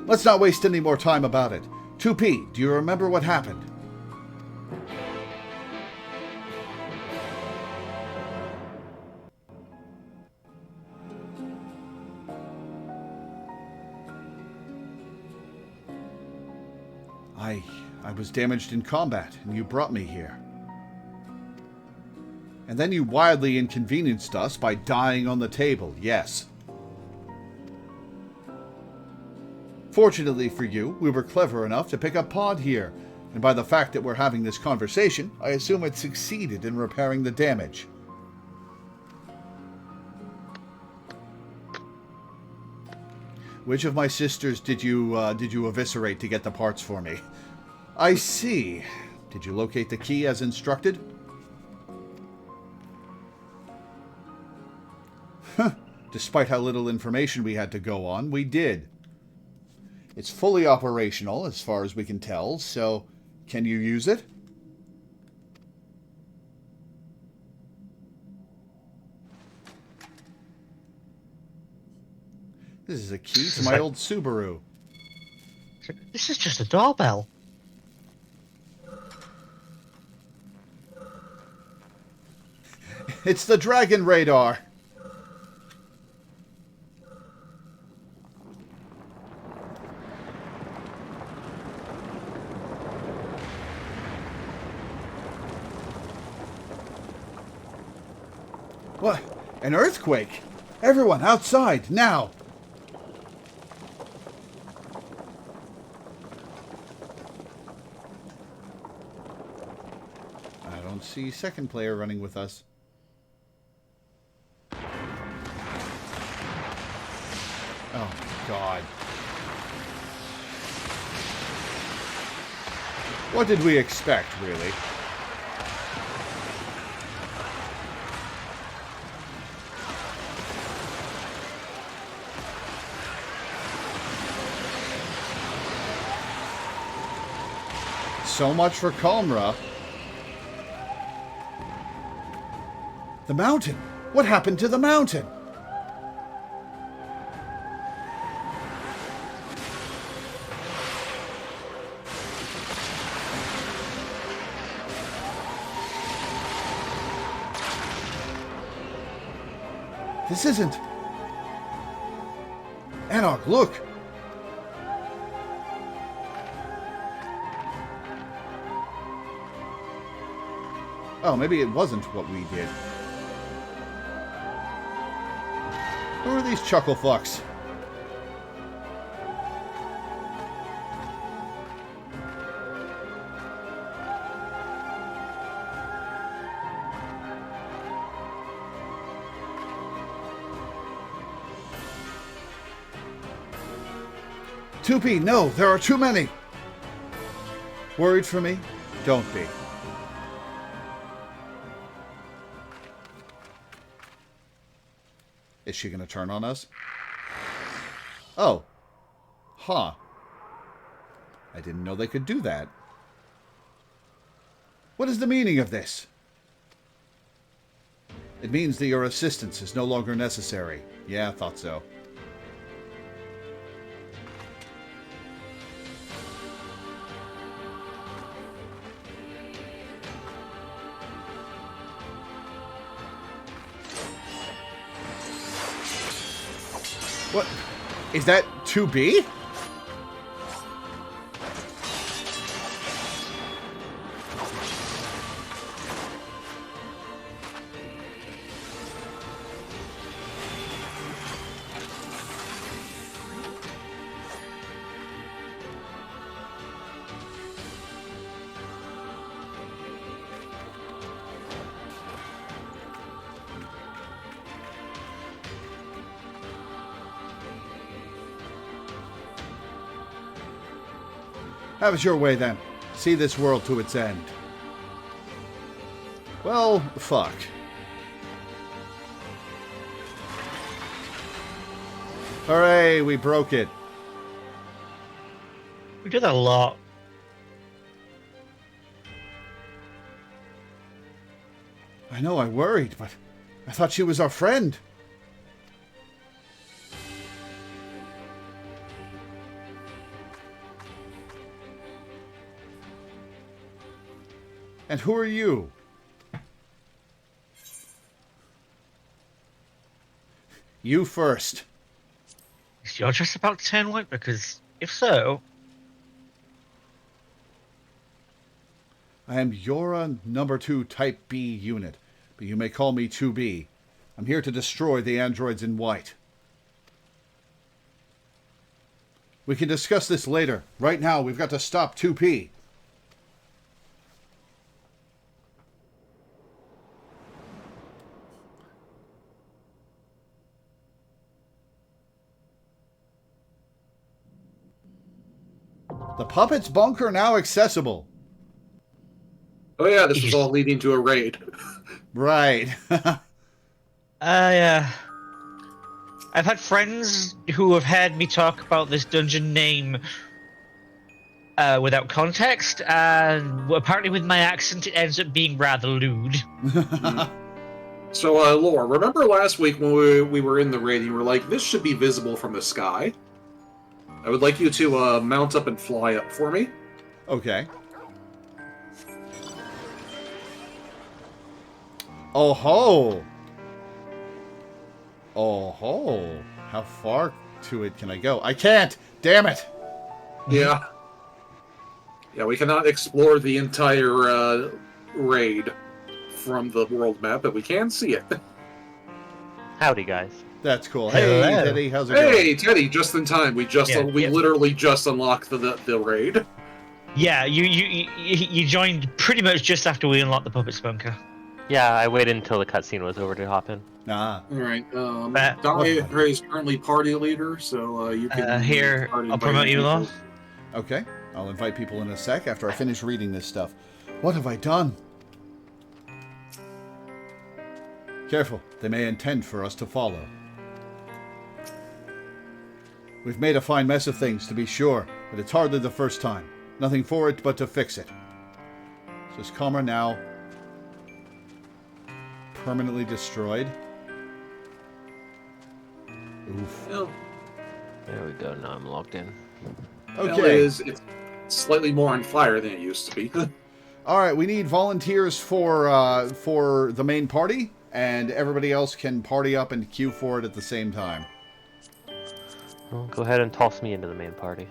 Let's not waste any more time about it. 2P, do you remember what happened? I was damaged in combat, and you brought me here. And then you wildly inconvenienced us by dying on the table, yes. Fortunately for you, we were clever enough to pick up Pod here, and by the fact that we're having this conversation, I assume it succeeded in repairing the damage. Which of my sisters did you eviscerate to get the parts for me? I see. Did you locate the key as instructed? Despite how little information we had to go on, we did. It's fully operational as far as we can tell, so can you use it? This is a key to my old Subaru. This is just a doorbell. It's the Dragon Radar. What? An earthquake? Everyone outside, now! I don't see second player running with us. Oh, God. What did we expect, really? So much for Calmra. The mountain! What happened to the mountain? This isn't... Anarch, look! Oh, maybe it wasn't what we did. Who are these chuckle fucks? 2P, no, there are too many. Worried for me? Don't be. Is she going to turn on us? Oh. Huh. I didn't know they could do that. What is the meaning of this? It means that your assistance is no longer necessary. Yeah, I thought so. What? Is that 2B? Have it your way, then. See this world to its end. Well, fuck. Hooray, we broke it. We did a lot. I know I worried, but I thought she was our friend. And who are you? You first. Is your dress about to turn white? Because if so... I am Yora number 2 Type B unit, but you may call me 2B. I'm here to destroy the androids in white. We can discuss this later. Right now, we've got to stop 2P. The puppet's bunker now accessible. Oh yeah, this was all leading to a raid. Right. I've had friends who have heard me talk about this dungeon name without context, and apparently with my accent it ends up being rather lewd. So, Lore, remember last week when we were in the raid, you were like, this should be visible from the sky? I would like you to mount up and fly up for me. Okay. Oh ho! Oh ho! How far to it can I go? I can't! Damn it! Yeah. Yeah, we cannot explore the entire raid from the world map, but we can see it. Howdy, guys. That's cool. Hey, Hello. Teddy, how's it going? Hey, Teddy, just in time. We literally just unlocked the raid. Yeah, you joined pretty much just after we unlocked the puppet bunker. Yeah, I waited until the cutscene was over to hop in. Ah. Alright, But- Dahlia is currently party leader, so you can... Here, start I'll promote inviting you people. along. Okay. I'll invite people in a sec after I finish reading this stuff. What have I done? Careful. They may intend for us to follow. We've made a fine mess of things, to be sure, but it's hardly the first time. Nothing for it but to fix it. So is Comra now permanently destroyed? Oof. Well, There we go, now I'm logged in. Okay. it's slightly more on fire than it used to be. Alright, we need volunteers for the main party, and everybody else can party up and queue for it at the same time. Well, go ahead and toss me into the main party.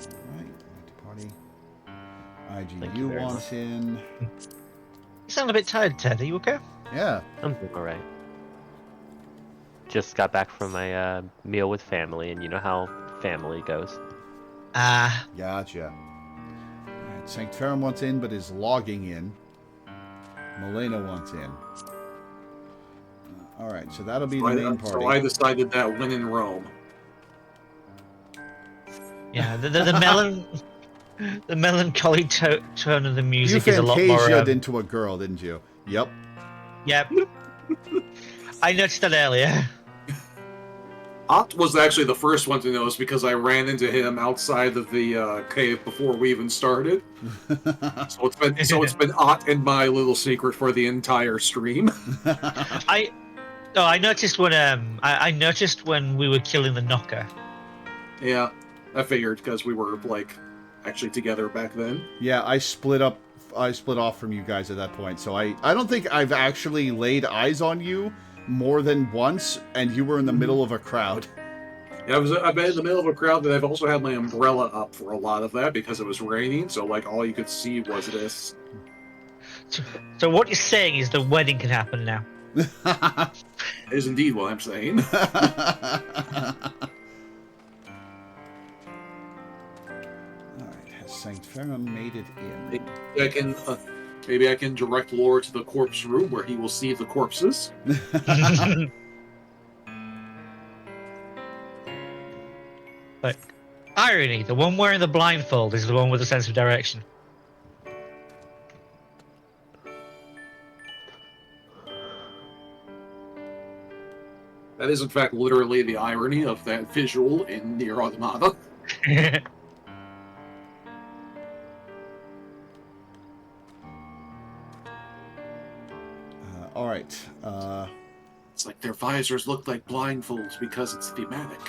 Alright, party. Thank you IGU very wants in. You sound a bit tired, Ted. Are you okay? Yeah. I'm doing alright. Just got back from my meal with family, and you know how family goes. Gotcha. Alright, Sanctorum wants in, but is logging in. Molena wants in. All right, so that'll be the main party. So I decided that when in Rome. Yeah, the melancholy tone of the music is a lot You more. fantasiaed into a girl, didn't you? Yep. Yep. I noticed that earlier. Ott was actually the first one to notice because I ran into him outside of the cave before we even started. So it's been Ott and my little secret for the entire stream. I noticed when I noticed when we were killing the knocker. Yeah, I figured because we were like actually together back then. Yeah, I split off from you guys at that point, so I don't think I've actually laid eyes on you more than once, and you were in the middle of a crowd. Yeah, I've been in the middle of a crowd, and I've also had my umbrella up for a lot of that because it was raining, so like all you could see was this. So what you're saying is the wedding can happen now. Is indeed what I'm saying. Alright, has Saint Ferrum made it in? Maybe I can direct Lore to the corpse room where he will see the corpses. But irony, the one wearing the blindfold is the one with a sense of direction. That is, in fact, literally the irony of that visual in Nier Automata. All right. It's like their visors look like blindfolds because it's thematic.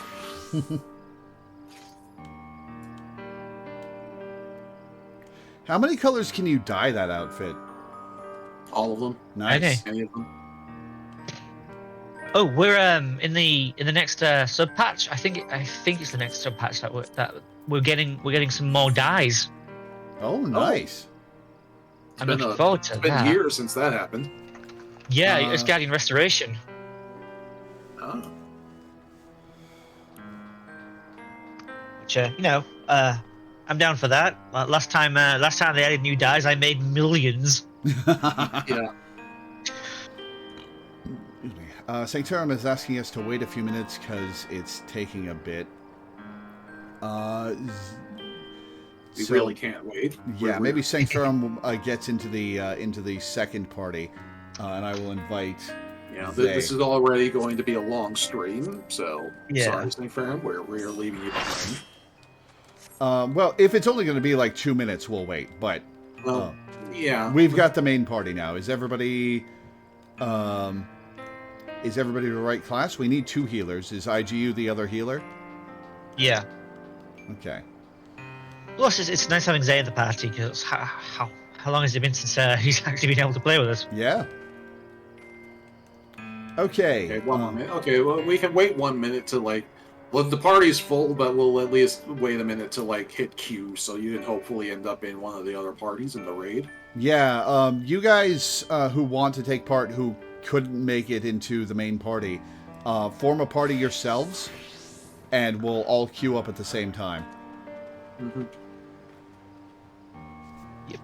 How many colors can you dye that outfit? All of them. Nice. Okay. Any of them. Oh, we're in the next sub patch. I think it's the next sub patch that we're getting some more dyes. Oh, nice. I'm looking forward to that. It's been years since that happened. Yeah, it's Guardian Restoration. Oh. Which I'm down for that. Last time they added new dyes, I made millions. Yeah. Sanctorum is asking us to wait a few minutes because it's taking a bit. We really can't wait. Yeah, maybe Sanctorum gets into the second party, and I will invite. Yeah, this is already going to be a long stream, so sorry, Sanctorum, we're leaving you behind. Well, if it's only going to be like 2 minutes, we'll wait. But yeah, we've got the main party now. Is everybody the right class? We need 2 healers. Is IGU the other healer? Yeah. Okay. Plus, it's nice having Zay in the party because how long has it been since he's actually been able to play with us? Yeah. Okay. 1 minute. Okay, well, we can wait 1 minute to well, the party's full, but we'll at least wait a minute to hit Q, so you can hopefully end up in one of the other parties in the raid. Yeah. You guys who want to take part who couldn't make it into the main party, form a party yourselves, and we'll all queue up at the same time. Mm-hmm. Yep.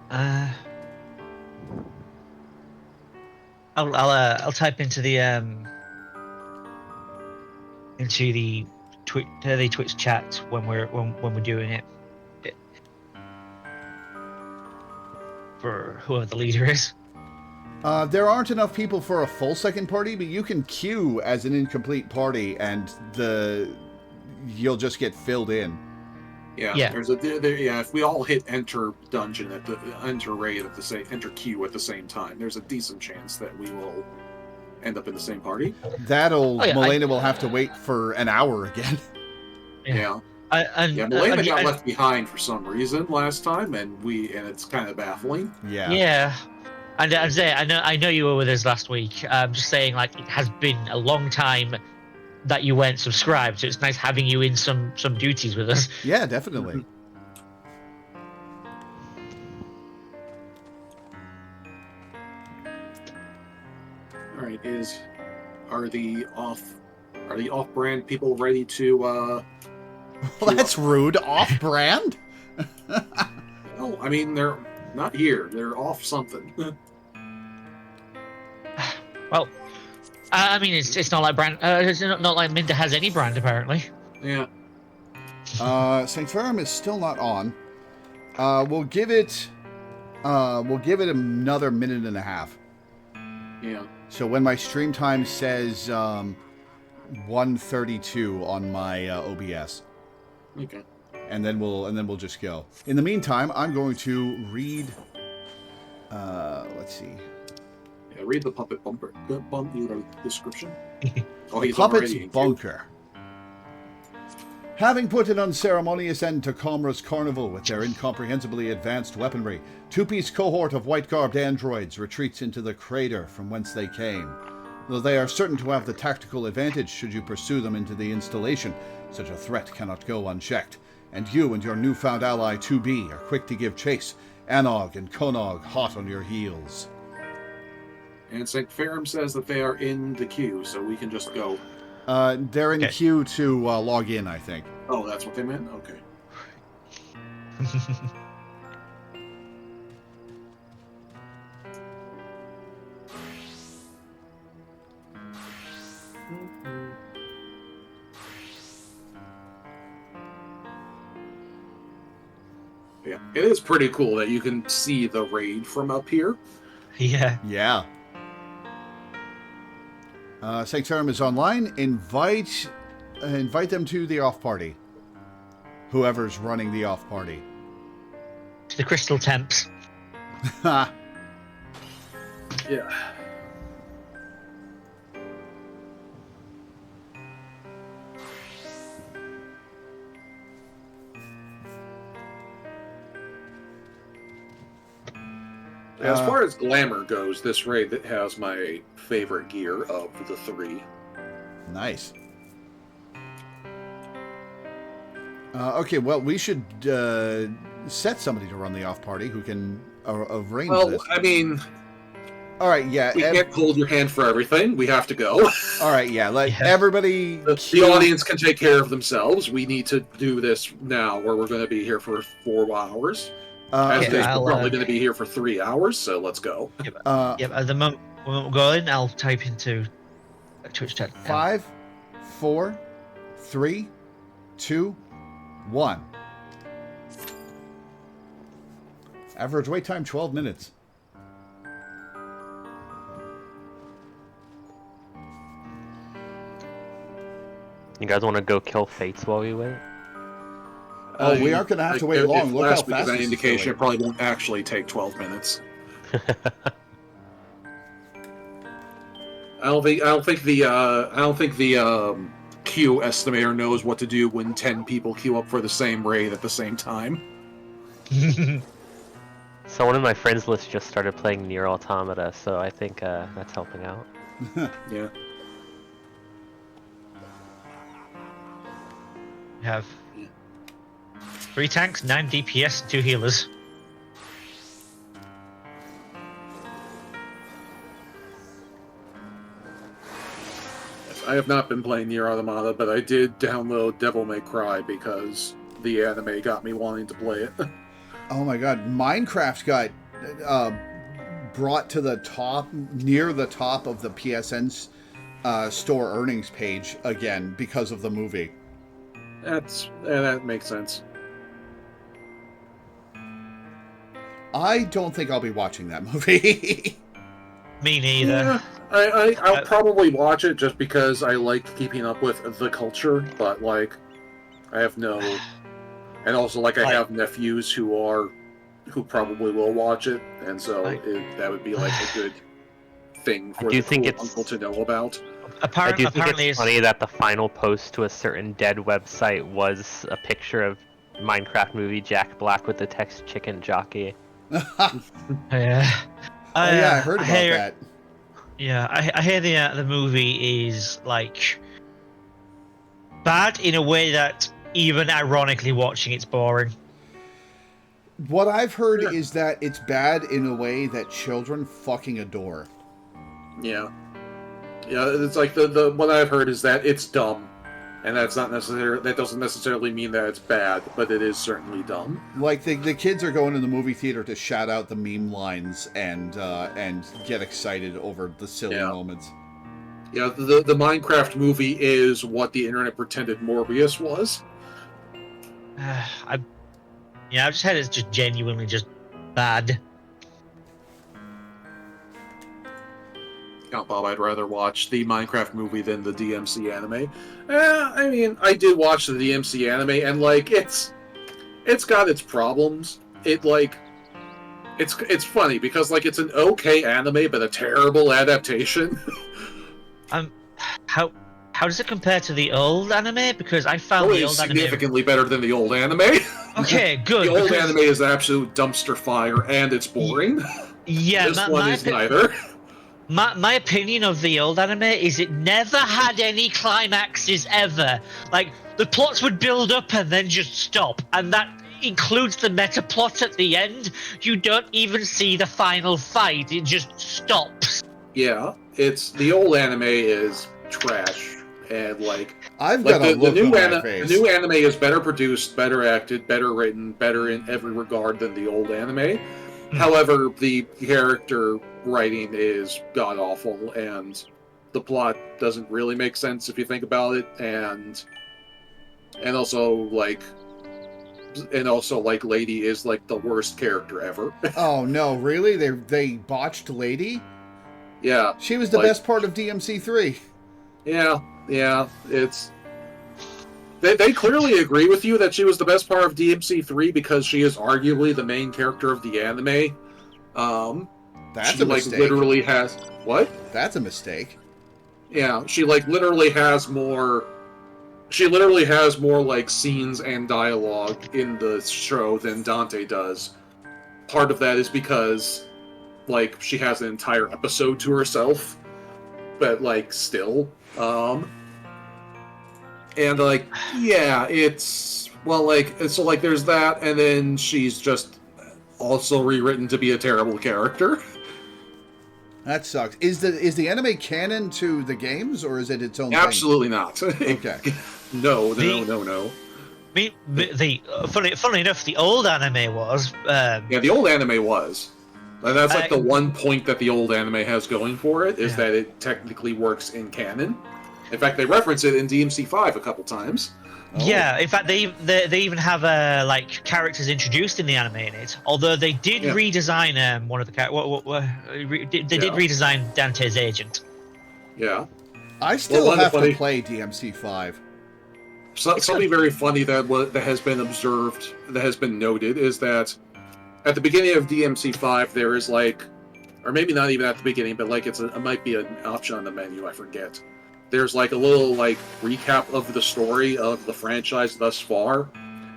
I'll type into the Twitch chat when we're doing it for whoever the leader is. There aren't enough people for a full second party, but you can queue as an incomplete party, and you'll just get filled in. Yeah. There's if we all hit enter dungeon enter raid at the same enter queue at the same time, there's a decent chance that we will end up in the same party. Milena will have to wait for an hour again. Yeah. Milena got left behind for some reason last time, and it's kind of baffling. Yeah. Yeah. And Zay, I know you were with us last week. I'm just saying, it has been a long time that you weren't subscribed, so it's nice having you in some duties with us. Yeah, definitely. All right, are the off-brand people ready to? Well, that's rude. Off-brand? No, I mean they're not here. They're off something. Well, I mean, it's not like brand. It's not like Minda has any brand apparently. Yeah. St. Ferrum is still not on. We'll give it another minute and a half. Yeah. So when my stream time says 1:32 on my OBS, Okay. and then we'll just go. In the meantime, I'm going to read. Let's see. Yeah, read the puppet bumper. The description. Oh, he's Puppet's already in queue. bunker. Having put an unceremonious end to Comra's carnival with their incomprehensibly advanced weaponry, two-piece cohort of white-garbed androids retreats into the crater from whence they came. Though they are certain to have the tactical advantage should you pursue them into the installation, such a threat cannot go unchecked, and you and your newfound ally 2B are quick to give chase, Anog and Konog hot on your heels. And St. Ferrum says that they are in the queue, so we can just go. They're in queue to log in, I think. Oh, that's what they meant? Okay. Yeah, it is pretty cool that you can see the raid from up here. Yeah. Yeah. St. Ferrum is online. Invite them to the off party. Whoever's running the off party. To the Crystal Temps. Ha. Yeah. As far as glamour goes, this raid that has my favorite gear of the three. Nice. Okay, well, we should set somebody to run the off party who can arrange Well, this. I mean, All right, yeah. we can't hold your hand for everything. We have to go. All right, yeah. Let Yeah. everybody. The audience can take care of themselves. We need to do this now, where we're going to be here for 4 hours. As Okay, it is, I'll, we're probably going to be here for 3 hours, so let's go. Yep, at the moment we'll go in, I'll type into Twitch chat. 5, 4, 3, 2, 1. Average wait time 12 minutes. You guys want to go kill Fates while we wait? Oh, we aren't going to have to wait long. Look how last week fast was an this is indication. It going. probably won't actually take 12 minutes. I don't think the queue estimator knows what to do when 10 people queue up for the same raid at the same time. So one of my friends list just started playing Nier Automata, so I think that's helping out. Yeah. We have 3 tanks, 9 DPS, 2 healers. I have not been playing Nier Automata, but I did download Devil May Cry because the anime got me wanting to play it. Oh my god, Minecraft got brought to the top, near the top of the PSN's store earnings page again because of the movie. That makes sense. I don't think I'll be watching that movie. Me neither. Yeah, I'll probably watch it just because I like keeping up with the culture, but like, I have no, and also like I have nephews who probably will watch it, and so that would be like a good thing for the cool uncle to know about. I do think Apparently it's funny that the final post to a certain dead website was a picture of Minecraft movie Jack Black with the text chicken jockey. Yeah. Oh yeah, I heard about that. Yeah, I hear the movie is like bad in a way that even ironically watching it's boring. What I've heard is that it's bad in a way that children fucking adore. Yeah. Yeah, it's like the what I've heard is that it's dumb. And that doesn't necessarily mean that it's bad, but it is certainly dumb. Like the kids are going to the movie theater to shout out the meme lines and get excited over the silly moments. Yeah, the Minecraft movie is what the internet pretended Morbius was. I just had it's just genuinely just bad. Count Bob, I'd rather watch the Minecraft movie than the DMC anime. I mean, I did watch the DMC anime, and like it's got its problems. It's funny because like it's an okay anime, but a terrible adaptation. How does it compare to the old anime? Because I found Probably the old anime significantly better than the old anime. okay, good. The old because- anime is absolute dumpster fire, and it's boring. Yeah, This one is neither. My opinion of the old anime is it never had any climaxes ever. Like, the plots would build up and then just stop, and that includes the meta plot at the end. You don't even see the final fight, it just stops. Yeah, the old anime is trash, and like I've got a look on my face. The new anime is better produced, better acted, better written, better in every regard than the old anime. However, the character writing is god awful, and the plot doesn't really make sense if you think about it, and also like Lady is like the worst character ever. Oh no, really? They botched Lady? Yeah, She was the best part of DMC3. Yeah, it's. They clearly agree with you that she was the best part of DMC3 because she is arguably the main character of the anime. That's she, a mistake. Literally has what? That's a mistake. Yeah, she literally has more. She literally has more like scenes and dialogue in the show than Dante does. Part of that is because, like, she has an entire episode to herself, but like still. And like, yeah, it's so like there's that, and then she's just also rewritten to be a terrible character. That sucks. Is the anime canon to the games, or is it its own Absolutely not. Okay. No. I mean, funnily enough, the old anime was. Yeah, the old anime was. And that's like the one point that the old anime has going for it, is that it technically works in canon. In fact, they reference it in DMC5 a couple times. Oh. Yeah, in fact, they even have like characters introduced in the anime in it. Although they did redesign one of the characters. They did redesign Dante's agent. Yeah. I still have to play DMC5. Something very funny that has been observed, that has been noted, is that at the beginning of DMC5 there is like, or maybe not even at the beginning, but like it might be an option on the menu, I forget. There's like a little like recap of the story of the franchise thus far,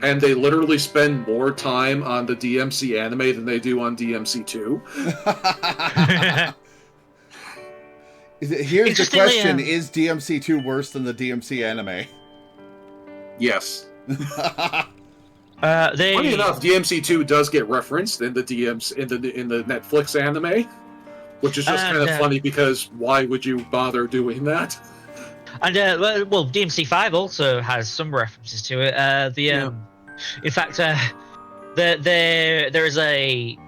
and they literally spend more time on the DMC anime than they do on DMC2. Here's the question, is DMC2 worse than the DMC anime? Yes. Funny enough, DMC2 does get referenced in the in the Netflix anime, which is just kind of funny because why would you bother doing that? And DMC5 also has some references to it. In fact, there is a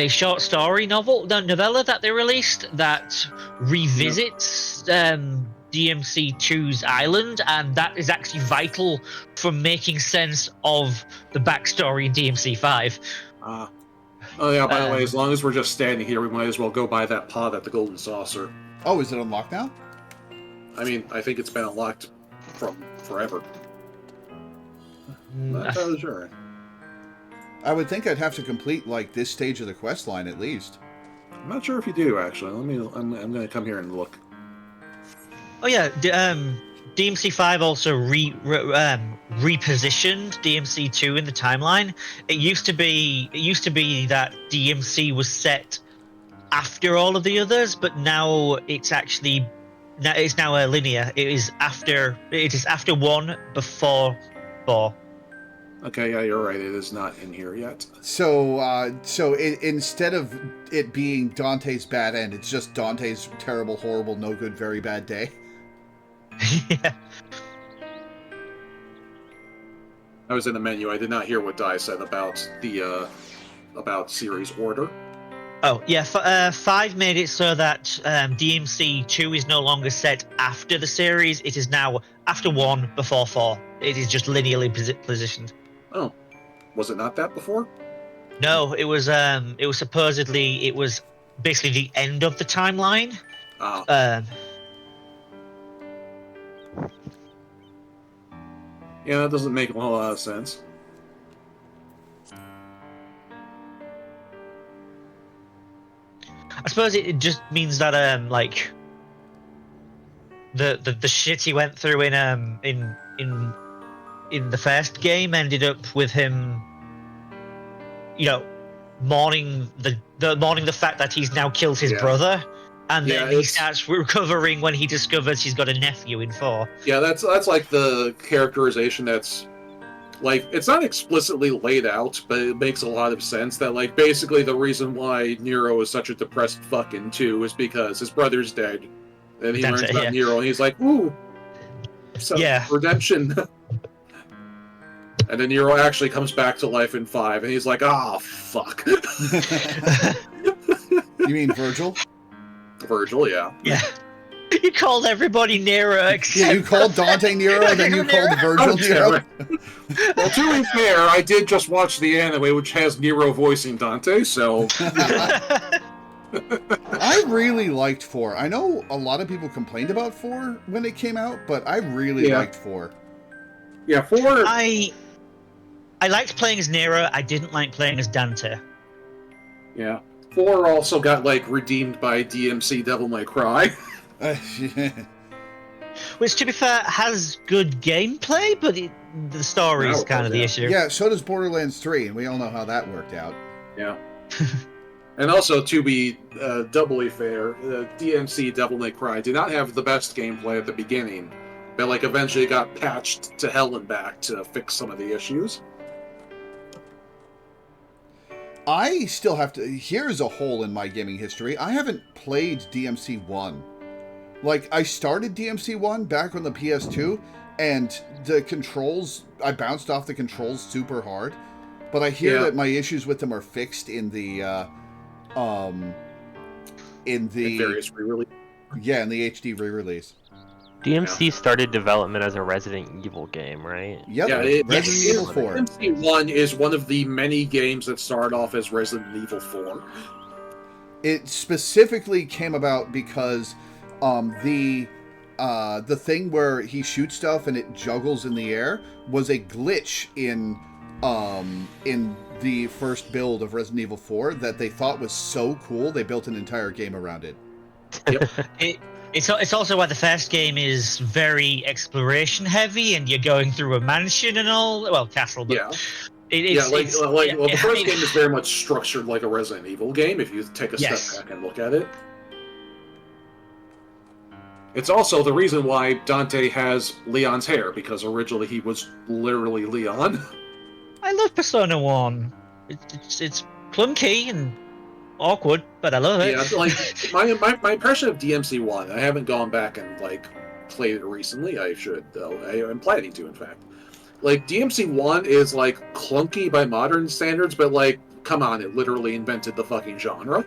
short story novella that they released that revisits DMC2's island, and that is actually vital for making sense of the backstory in DMC5. Oh yeah, by the way, as long as we're just standing here, we might as well go buy that pod at the Golden Saucer. Oh, is it unlocked now? I mean, I think it's been unlocked from forever. Not totally sure. I would think I'd have to complete like this stage of the quest line at least. I'm not sure if you do actually. I'm going to come here and look. Oh yeah, DMC5 also repositioned DMC2 in the timeline. It used to be that DMC was set after all of the others, but now it's now a linear. It is after 1, before 4. Okay, yeah, you're right. It is not in here yet. So, instead of it being Dante's bad end, it's just Dante's terrible, horrible, no good, very bad day. Yeah. I was in the menu. I did not hear what Dai said about the about series order. Oh, yeah, 5 made it so that DMC 2 is no longer set after the series. It is now after 1, before 4. It is just linearly positioned. Oh, was it not that before? No, it was supposedly, it was basically the end of the timeline. Oh. Yeah, that doesn't make a whole lot of sense. I suppose it just means that like the shit he went through in the first game ended up with him, you know, mourning the fact that he's now killed his brother, and then he starts recovering when he discovers he's got a nephew in 4. Yeah, that's like the characterization that's like, it's not explicitly laid out, but it makes a lot of sense that, like, basically the reason why Nero is such a depressed fuck in 2 is because his brother's dead. And he learns about Nero, and he's like, ooh, redemption. And then Nero actually comes back to life in 5, and he's like, ah, fuck. You mean Virgil? Virgil, yeah. Yeah. You called everybody Nero. Yeah, you called Dante Nero, and then you called Virgil Nero. Well, to be fair, I did just watch the anime, which has Nero voicing Dante, so... I really liked 4. I know a lot of people complained about 4 when it came out, but I really liked 4. Yeah, 4... I liked playing as Nero. I didn't like playing as Dante. Yeah. 4 also got, like, redeemed by DMC Devil May Cry. Which, to be fair, has good gameplay, but the story is kind of the issue. Yeah, so does Borderlands 3, and we all know how that worked out. Yeah. And also, to be doubly fair, DMC Devil May Cry did not have the best gameplay at the beginning, but, like, eventually got patched to hell and back to fix some of the issues. I still have to... Here's a hole in my gaming history. I haven't played DMC 1. Like, I started DMC 1 back on the PS2, and the controls... I bounced off the controls super hard. But I hear that my issues with them are fixed in the... in various re-releases. Yeah, in the HD re-release. DMC started development as a Resident Evil game, right? Yep, yeah, Resident Evil 4. DMC 1 is one of the many games that started off as Resident Evil 4. It specifically came about because the thing where he shoots stuff and it juggles in the air was a glitch in the first build of Resident Evil 4 that they thought was so cool they built an entire game around it. Yep. It's also why the first game is very exploration heavy, and you're going through a mansion and all. Well, castle, but the first game is very much structured like a Resident Evil game. If you take a step back and look at it, it's also the reason why Dante has Leon's hair, because originally he was literally Leon. I love Persona 1. It's clunky and awkward, but I love it. Yeah, like my impression of DMC 1, I haven't gone back and like played it recently. I should though. I'm planning to, in fact. Like DMC 1 is like clunky by modern standards, but like, come on, it literally invented the fucking genre.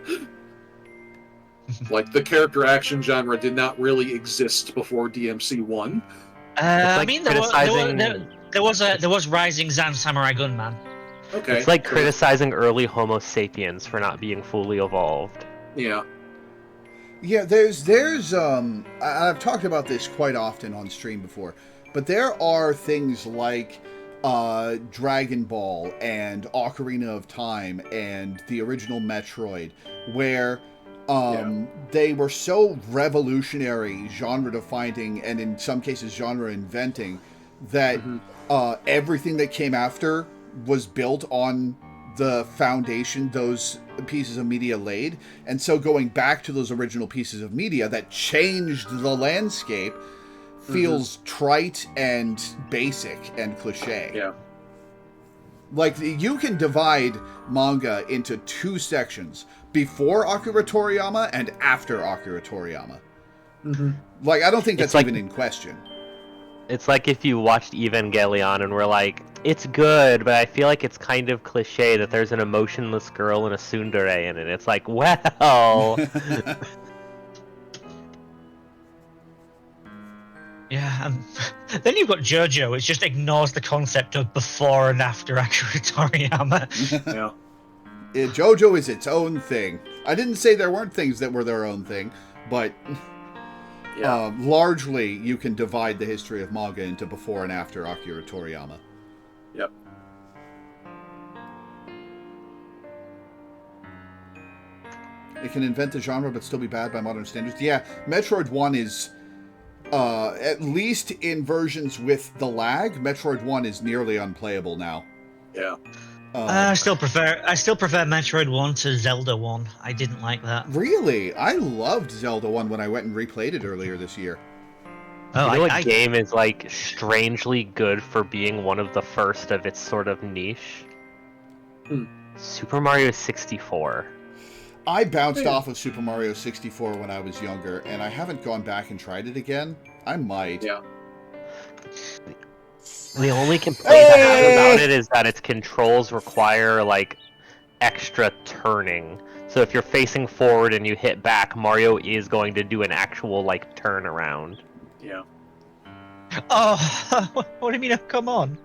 Like the character action genre did not really exist before DMC 1. I mean, there was Rising Zan Samurai Gunman. Okay. It's like criticizing early Homo sapiens for not being fully evolved. Yeah. Yeah, there's I've talked about this quite often on stream before, but there are things like Dragon Ball and Ocarina of Time and the original Metroid, where they were so revolutionary, genre defining, and in some cases genre inventing, that everything that came after was built on the foundation those pieces of media laid. And so going back to those original pieces of media that changed the landscape feels trite and basic and cliche. Yeah. Like, you can divide manga into 2 sections: before Akira Toriyama and after Akira Toriyama. Like, I don't think that's even in question. It's like if you watched Evangelion and were like, It's good, but I feel like it's kind of cliche that there's an emotionless girl and a tsundere in it. It's like, well, Yeah, then you've got JoJo, which just ignores the concept of before and after Akira Toriyama. Yeah. JoJo is its own thing. I didn't say there weren't things that were their own thing, but Yeah. largely you can divide the history of manga into before and after Akira Toriyama. Yep. It can invent a genre but still be bad by modern standards. Yeah, Metroid 1 is, at least in versions with the lag, Metroid 1 is nearly unplayable now. Yeah. I still prefer Metroid 1 to Zelda 1. I didn't like that. Really? I loved Zelda 1 when I went and replayed it earlier this year. Oh, you know what game is like strangely good for being one of the first of its sort of niche? Super Mario 64. I bounced off of Super Mario 64 when I was younger, and I haven't gone back and tried it again. I might. Yeah. The only complaint I have about it is that its controls require, like, extra turning. So if you're facing forward and you hit back, Mario is going to do an actual, like, turn around. Yeah. Oh, what do you mean? Oh, come on.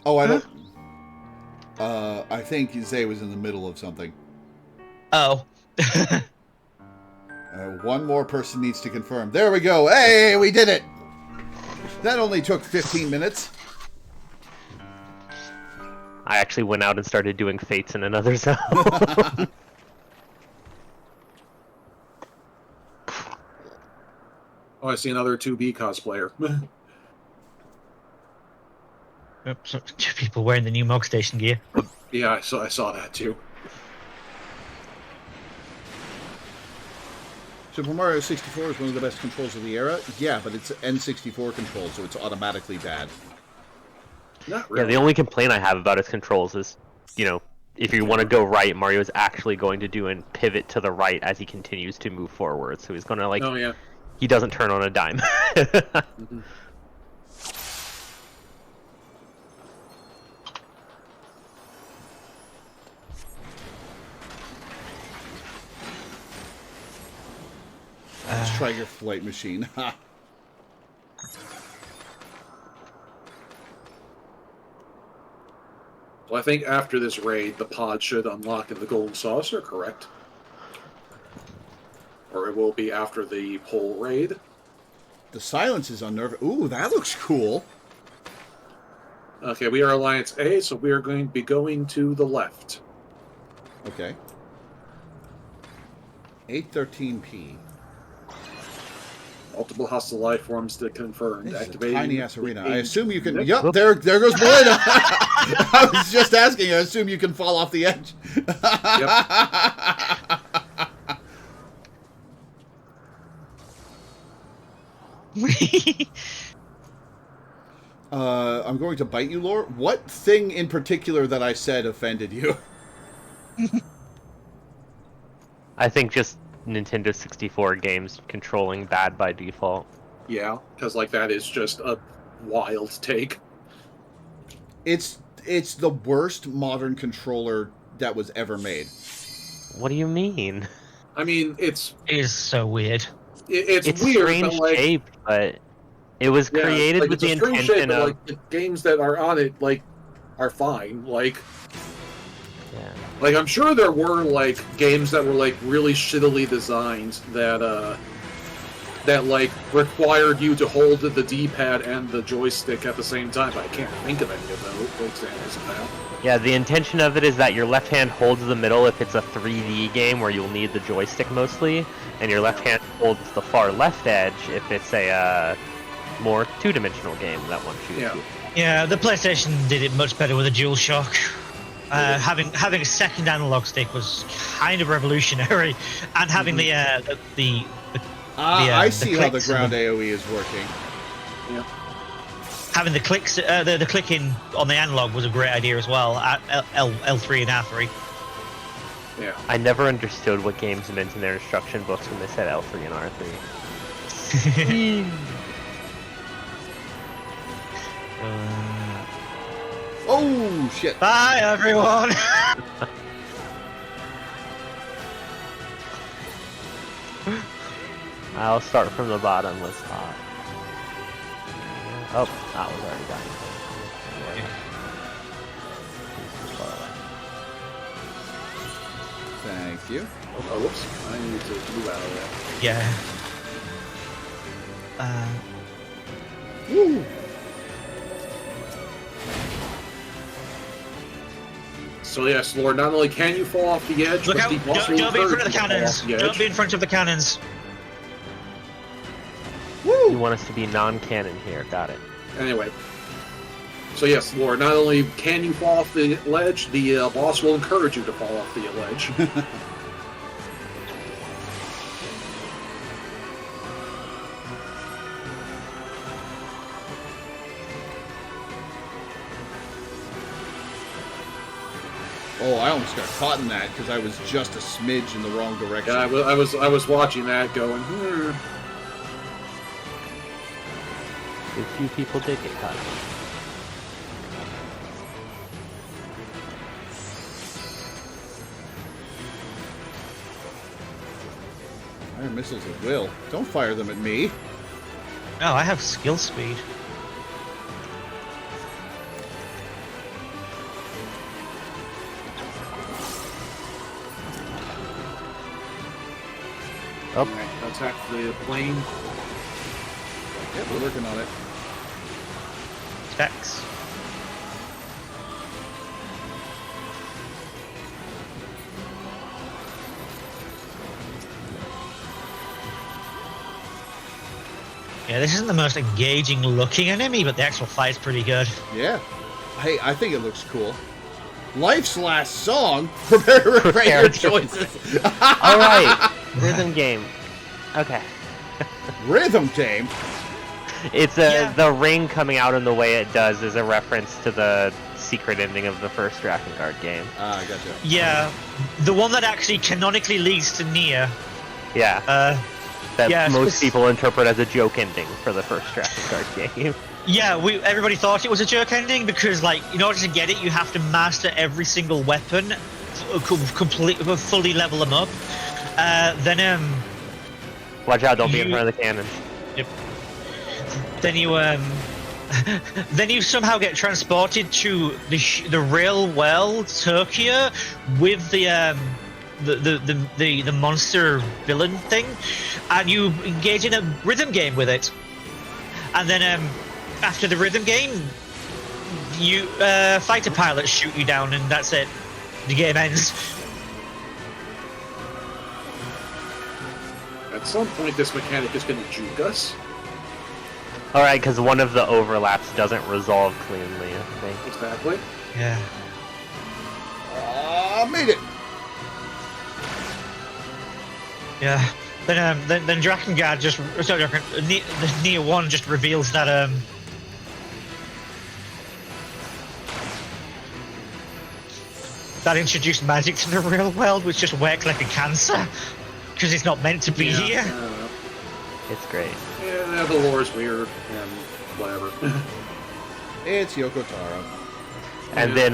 Oh, I don't... I think Zay was in the middle of something. Oh. One more person needs to confirm. There we go. Hey, we did it! That only took 15 minutes. I actually went out and started doing fates in another zone. Oh, I see another 2B cosplayer. Oops, two people wearing the new Mog Station gear. Yeah, I saw that too. Super Mario 64 is one of the best controls of the era. Yeah, but it's N64 controls, so it's automatically bad. Not Yeah, really. the only complaint I have about its controls is, you know, if you want to go right, Mario is actually going to do and pivot to the right as he continues to move forward. So he's going to, like, Oh, yeah. he doesn't turn on a dime. Mhm. Let's try your flight machine. Ha! Well, I think after this raid, the pod should unlock in the Golden Saucer, correct? Or it will be after the pole raid. The silence is unnerving. Ooh, that looks cool. Okay, we are Alliance A, so we are going to be going to the left. Okay. 813p. Multiple hostile life forms to confirm. This is a Activating tiny-ass arena. I assume you can... Yep. Yep, there goes Melina. I was just asking. I assume you can fall off the edge. I'm going to bite you, Lore. What thing in particular that I said offended you? I think just Nintendo 64 games controlling bad by default. Yeah, because like that is just a wild take. It's the worst modern controller that was ever made. What do you mean? I mean, it's It is so weird. it's weird, strange but like shaped, but it was yeah, created like, with it's the a strange intention shape, but, of. like the games that are on it like are fine. Yeah. Like I'm sure there were like games that were like really shittily designed that that like required you to hold the D-pad and the joystick at the same time. But I can't think of any of those examples of that. Yeah, the intention of it is that your left hand holds the middle if it's a 3D game where you'll need the joystick mostly, and your left hand holds the far left edge if it's a more two-dimensional game that wants you Yeah. to. Yeah, the PlayStation did it much better with a DualShock. Having a second analog stick was kind of revolutionary, and having I see how the clicks ground and AoE is working. Yeah. having the clicks, the clicking on the analog was a great idea as well. At L3 and R3. Yeah. I never understood what games meant in their instruction books when they said L3 and R3. Oh! shit. Bye, everyone. I'll start from the bottom with spot. Oh, that was already done. Thank you. Oh, whoops. I need to move out of that. Yeah. Woo! So yes, Lord, not only can you fall off the edge, Look but out! the boss Don't will be in front encourage of the you to fall cannons. off the Don't edge. be in front of the cannons. You want us to be non-canon here, got it. Anyway. So yes, Lord, not only can you fall off the ledge, the boss will encourage you to fall off the ledge. Oh, I almost got caught in that because I was just a smidge in the wrong direction. Yeah, I was watching that going, A few people did get caught. Fire missiles at will. Don't fire them at me. No, I have skill speed. Oh. Alright, attack the plane. Yep, we're working on it. Specs. Yeah, this isn't the most engaging looking enemy, but the actual fight's pretty good. Yeah. Hey, I think it looks cool. Life's last song. Prepare your choices. Alright, rhythm game. Okay. Rhythm game. It's Yeah. the ring coming out in the way it does is a reference to the secret ending of the first Drakengard game. Ah, gotcha. Yeah, the one that actually canonically leads to Nier. Yeah, that yeah, most spec- people interpret as a joke ending for the first Drakengard game. Yeah, everybody thought it was a jerk ending because, like, in order to get it, you have to master every single weapon, fully level them up. Then Watch out, don't be in You- front of the cannons. then you then you somehow get transported to the real world, Turkey, with the monster villain thing, and you engage in a rhythm game with it. And then after the rhythm game, you fighter pilots shoot you down, and that's it. The game ends. At some point, this mechanic is going to juke us. Alright, because one of the overlaps doesn't resolve cleanly, I think. Exactly. Yeah. Made it. Yeah. Then Drakengard just the Nier 1 just reveals that that introduced magic to the real world, which just works like a cancer because it's not meant to be here. It's great. Yeah, the lore is weird and whatever. It's Yoko Taro. And then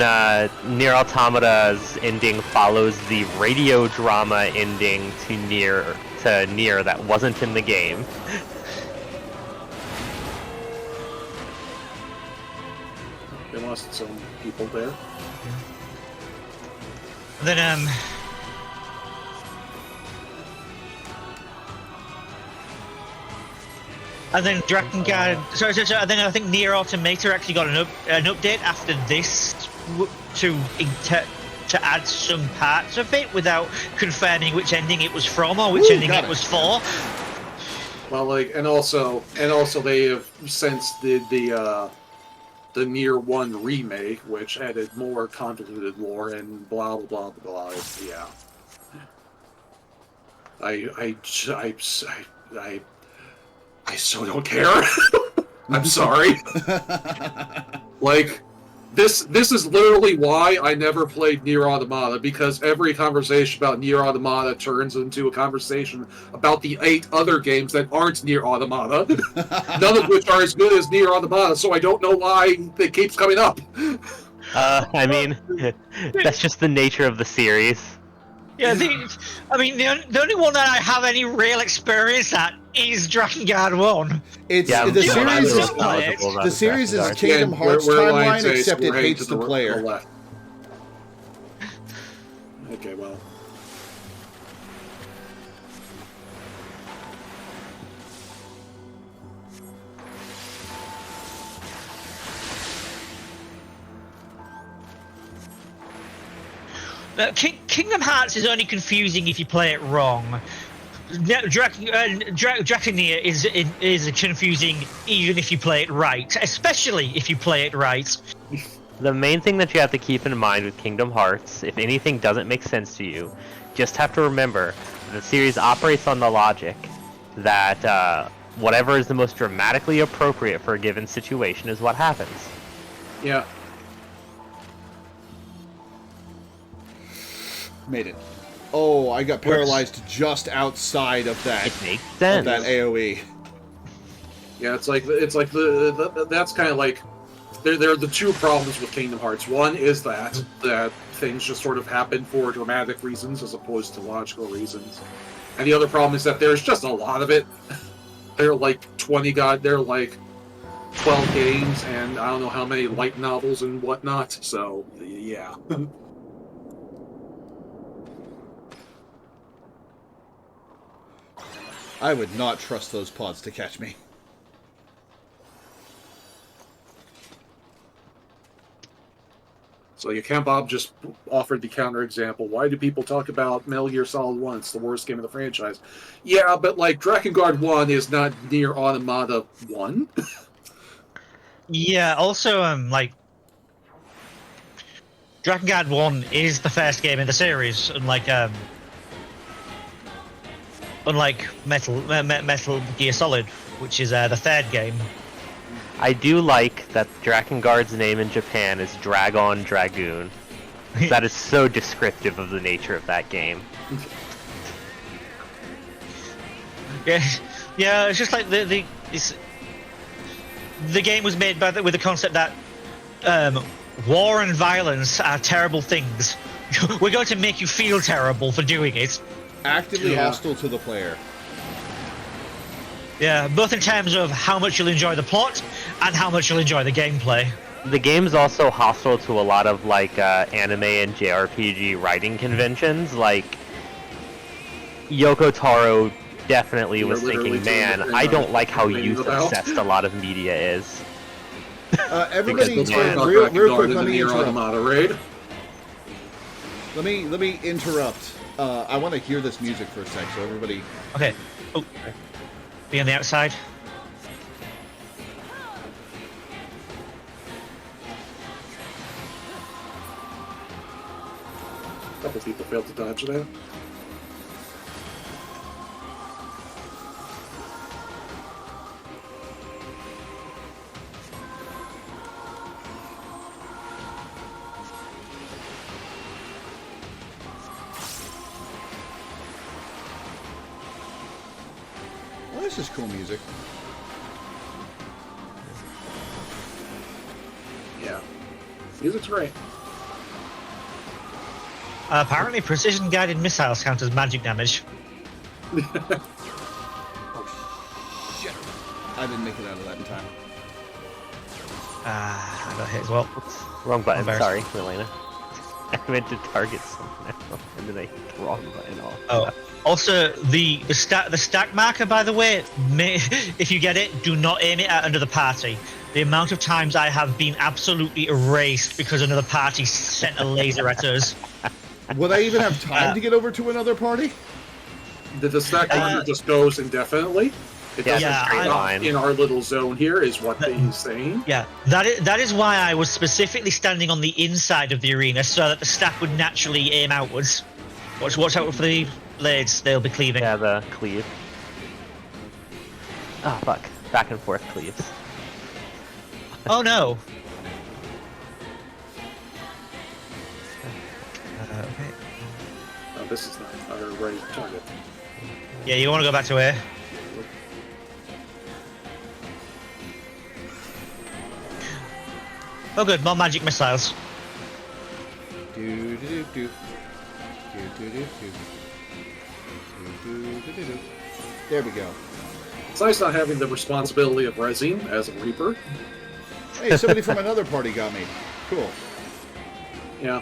Nier Automata's ending follows the radio drama ending to Nier that wasn't in the game. They lost some people there. Then and then Drakengard. So then I think Nier Automata actually got an update after this to add some parts of it without confirming which ending it was from or which ending it was for. Well, like, and also they have since the Nier 1 remake, which added more convoluted lore and blah blah blah blah. Yeah. I so don't care. I'm sorry. Like, this is literally why I never played Nier Automata, because every conversation about Nier Automata turns into a conversation about the 8 other games that aren't Nier Automata, none of which are as good as Nier Automata, so I don't know why it keeps coming up. I mean, that's just the nature of the series. Yeah, the only one that I have any real experience at is Drakengard 1. It's Yeah, the Yeah, series I'm is so knowledgeable about the the series is Drakengard. Kingdom Again, Hearts we're timeline, Lions Ace, except we're it heading hates to the player. left. Okay, well. Kingdom Hearts is only confusing if you play it wrong. Nier is confusing even if you play it right, especially if you play it right. The main thing that you have to keep in mind with Kingdom Hearts, if anything doesn't make sense to you, just have to remember the series operates on the logic that whatever is the most dramatically appropriate for a given situation is what happens. Yeah. Made it. Oh, I got paralyzed just outside of that. It makes sense. Of that AOE. Yeah, it's like the that's kind of like there are the two problems with Kingdom Hearts. One is that things just sort of happen for dramatic reasons as opposed to logical reasons, and the other problem is that there's just a lot of it. There are like 12 games, and I don't know how many light novels and whatnot. So yeah. I would not trust those pods to catch me. So Camp Bob just offered the counterexample. Why do people talk about Metal Gear Solid 1? It's the worst game of the franchise. Yeah, but like Drakengard 1 is not Nier Automata 1. Yeah, also, Drakengard 1 is the first game in the series, unlike Metal Gear Solid, which is the third game. I do like that Drakengard's name in Japan is Dragon Dragoon. That is so descriptive of the nature of that game. Yeah, it's just like the game was made with the concept that war and violence are terrible things. We're going to make you feel terrible for doing it. Actively hostile to the player. Yeah, both in terms of how much you'll enjoy the plot and how much you'll enjoy the gameplay. The game's also hostile to a lot of anime and JRPG writing conventions. Like Yoko Taro definitely was thinking, man, I don't like how youth obsessed a lot of media is. Everybody, real quick, let me interrupt. Let me interrupt. I want to hear this music for a sec, so everybody... Okay. Oh. Be on the outside. A couple people failed to dodge that. Well, this is cool music. Yeah. Music's great. Apparently, precision-guided missiles count as magic damage. Oh, shit. I didn't make it out of that in time. I got hit as well. Oops, wrong button, sorry, Embarrassing. Milena. I meant to target someone else, and then I hit the wrong button off. Oh. Also, the stack marker, by the way, if you get it, do not aim it at another party. The amount of times I have been absolutely erased because another party sent a laser at us. Would I even have time to get over to another party? The stack marker just goes indefinitely. It doesn't stop in our little zone here, is what he's saying. Yeah, that is why I was specifically standing on the inside of the arena, so that the stack would naturally aim outwards. Watch out for the blades, they'll be cleaving. Yeah, the cleave. Oh, fuck. Back and forth cleaves. Oh no! Okay. No, this is not our right target. Yeah, you want to go back to A? Oh good, more magic missiles. Do do do do. Do do do do. Do do do do. There we go. It's nice not having the responsibility of resing as a Reaper. Hey, somebody from another party got me. Cool. Yeah.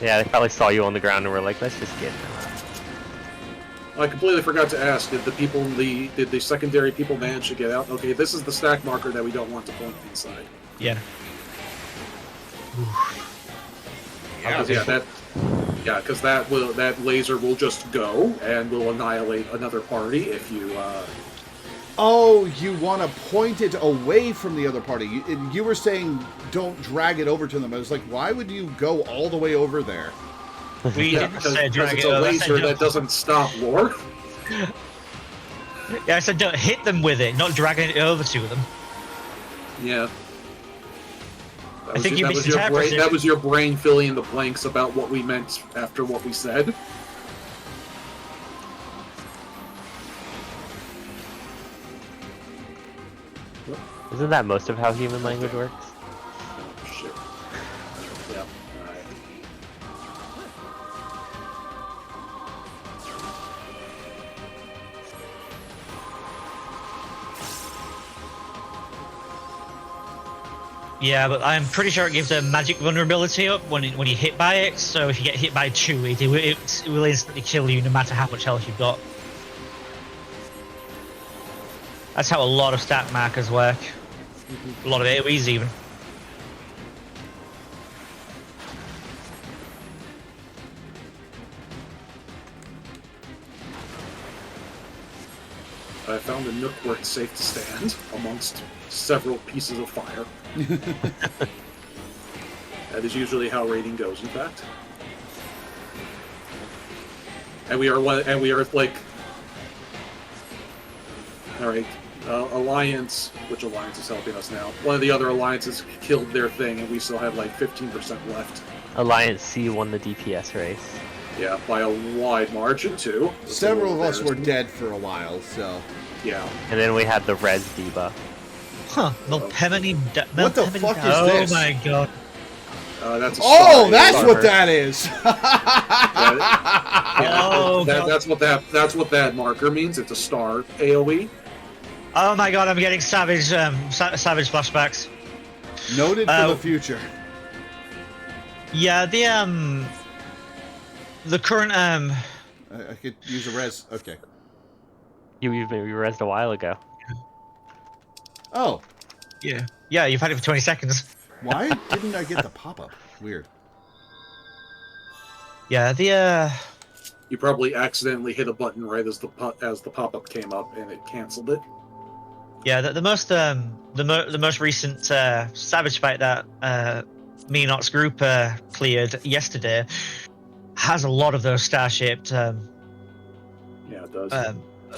Yeah, they probably saw you on the ground and were like, let's just get him. I completely forgot to ask, did the secondary people manage to get out? Okay, this is the stack marker that we don't want to point inside. Yeah. Because that laser will just go and will annihilate another party if you. Oh, you want to point it away from the other party. You were saying don't drag it over to them. I was like, why would you go all the way over there? We didn't say Because drag it's it a over. laser that doesn't stop lore. Yeah, I said don't hit them with it, not dragging it over to them. Yeah. I think you misinterpreted. That was your brain filling in the blanks about what we meant after what we said. Isn't that most of how human language works? Oh, shit. Yeah. Alright. Yeah, but I'm pretty sure it gives a magic vulnerability up when you hit by it. So if you get hit by 2, it will instantly kill you no matter how much health you've got. That's how a lot of stat markers work. A lot of AoEs even. I found a nook where it's safe to stand amongst several pieces of fire. That is usually how raiding goes, in fact. And we are like, all right, Alliance. Which alliance is helping us now? One of the other alliances killed their thing, and we still have like 15% left. Alliance C won the DPS race. Yeah, by a wide margin too. Several of us were dead for a while, so. Yeah. And then we had the res debuff. Huh? Melpemene. What the fuck is this? Oh my god. That's a Oh, star. that's Star. what that is. Oh, that's what that marker means. It's a star AOE. Oh my god, I'm getting savage flashbacks. Noted for the future. Yeah, the current I could use a res. Okay. You resed a while ago. Oh, yeah, you've had it for 20 seconds. why didn't I get the pop-up? Weird. Yeah, You probably accidentally hit a button right as the pop-up came up, and it canceled it. yeah, the most recent savage fight that me and Ox group cleared yesterday has a lot of those star-shaped Yeah, it does.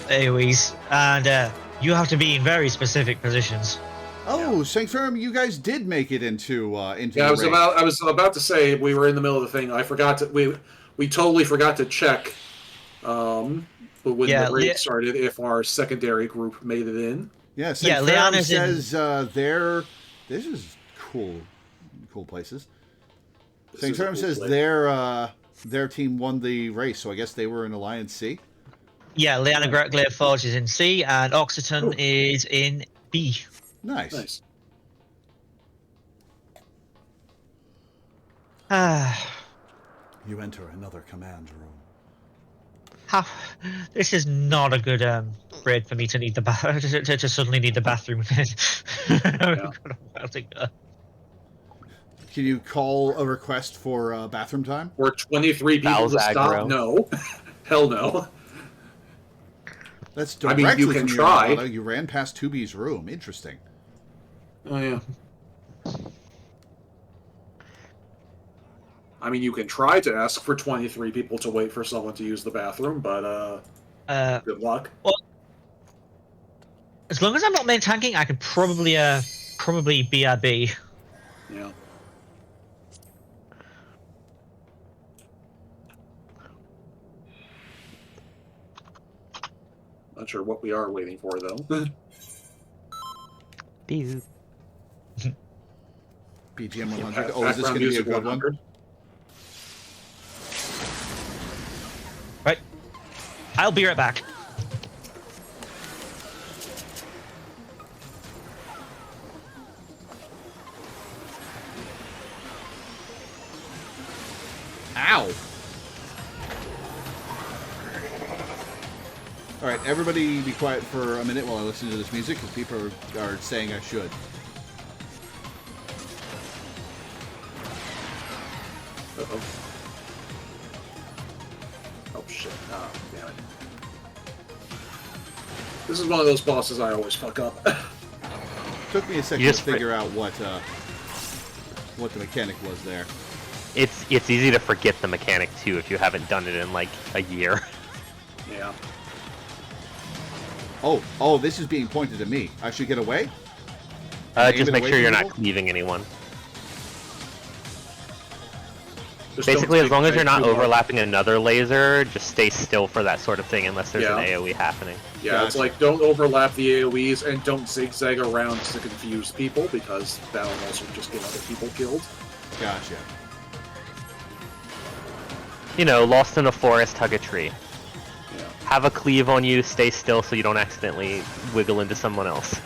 AoEs, and you have to be in very specific positions. Oh, Sanctorum, you guys did make it into Yeah, the I was raid. about to say we were in the middle of the thing. I forgot to we totally forgot to check when the raid started if our secondary group made it in. Yeah, Yeah, Sanctorum Leon says this is cool places. Sanctorum says their team won the race, so I guess they were in Alliance C. Yeah, Leanna Glaive Forge is in C, and Oxyton is in B. Nice. You enter another command room. This is not a good raid for me to need the to suddenly need the bathroom. We've got a while to go. Can you call a request for bathroom time? Or 23 people Bowels to stop? aggro. No. Hell no. That's I directly mean, you can from your try. motto. You ran past 2B's room. Interesting. Oh, yeah. I mean, you can try to ask for 23 people to wait for someone to use the bathroom, but, good luck. Well, as long as I'm not main tanking, I could probably BRB. Yeah. Not sure what we are waiting for, though. These. BGM 100. Oh, is this going to be a good one? I'll be right back. Ow! Alright, everybody be quiet for a minute while I listen to this music, because people are saying I should. Uh-oh. Oh, shit. Oh, damn it. This is one of those bosses I always fuck up. Took me a second to figure out what the mechanic was there. It's easy to forget the mechanic too if you haven't done it in like a year. Yeah. Oh, this is being pointed at me. I should get away? Just make sure you're not cleaving anyone. Just Basically, don't as long as take you're not too long. overlapping another laser, just stay still for that sort of thing unless there's Yeah. an AoE happening. Yeah, Gotcha. it's like, don't overlap the AoEs and don't zigzag around to confuse people, because that'll also just get other people killed. Gotcha. You know, lost in a forest, hug a tree. Yeah. Have a cleave on you, stay still so you don't accidentally wiggle into someone else.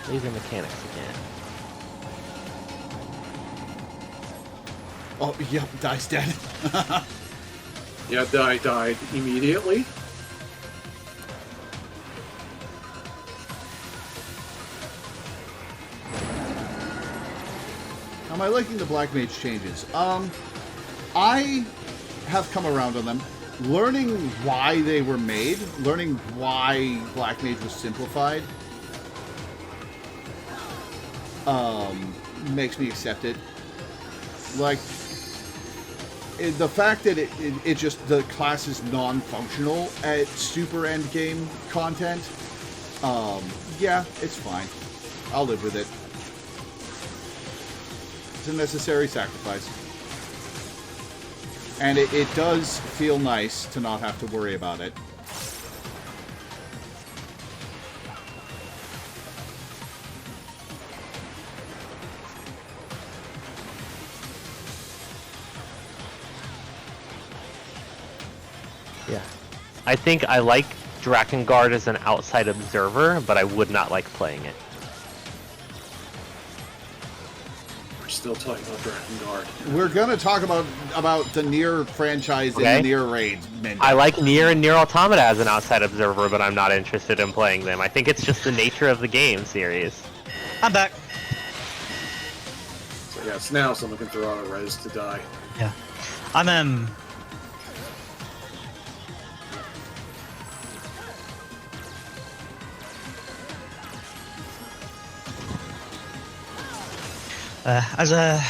Laser mechanics again. Oh, yep, Die's dead. Yeah, I died immediately. Am I liking the Black Mage changes? I have come around on them. Learning why they were made, learning why Black Mage was simplified, makes me accept it. Like, the fact that it just, the class is non-functional at super endgame content, yeah, it's fine. I'll live with it. It's a necessary sacrifice. And it does feel nice to not have to worry about it. Yeah. I think I like Drakengard as an outside observer, but I would not like playing it. We're still talking about Drakengard. We're gonna talk about the Nier franchise Okay. and the Nier raids, Mindy. I like Nier and Nier Automata as an outside observer, but I'm not interested in playing them. I think it's just the nature of the game series. I'm back. So yes, now someone can throw out a res to die. Yeah. I'm as a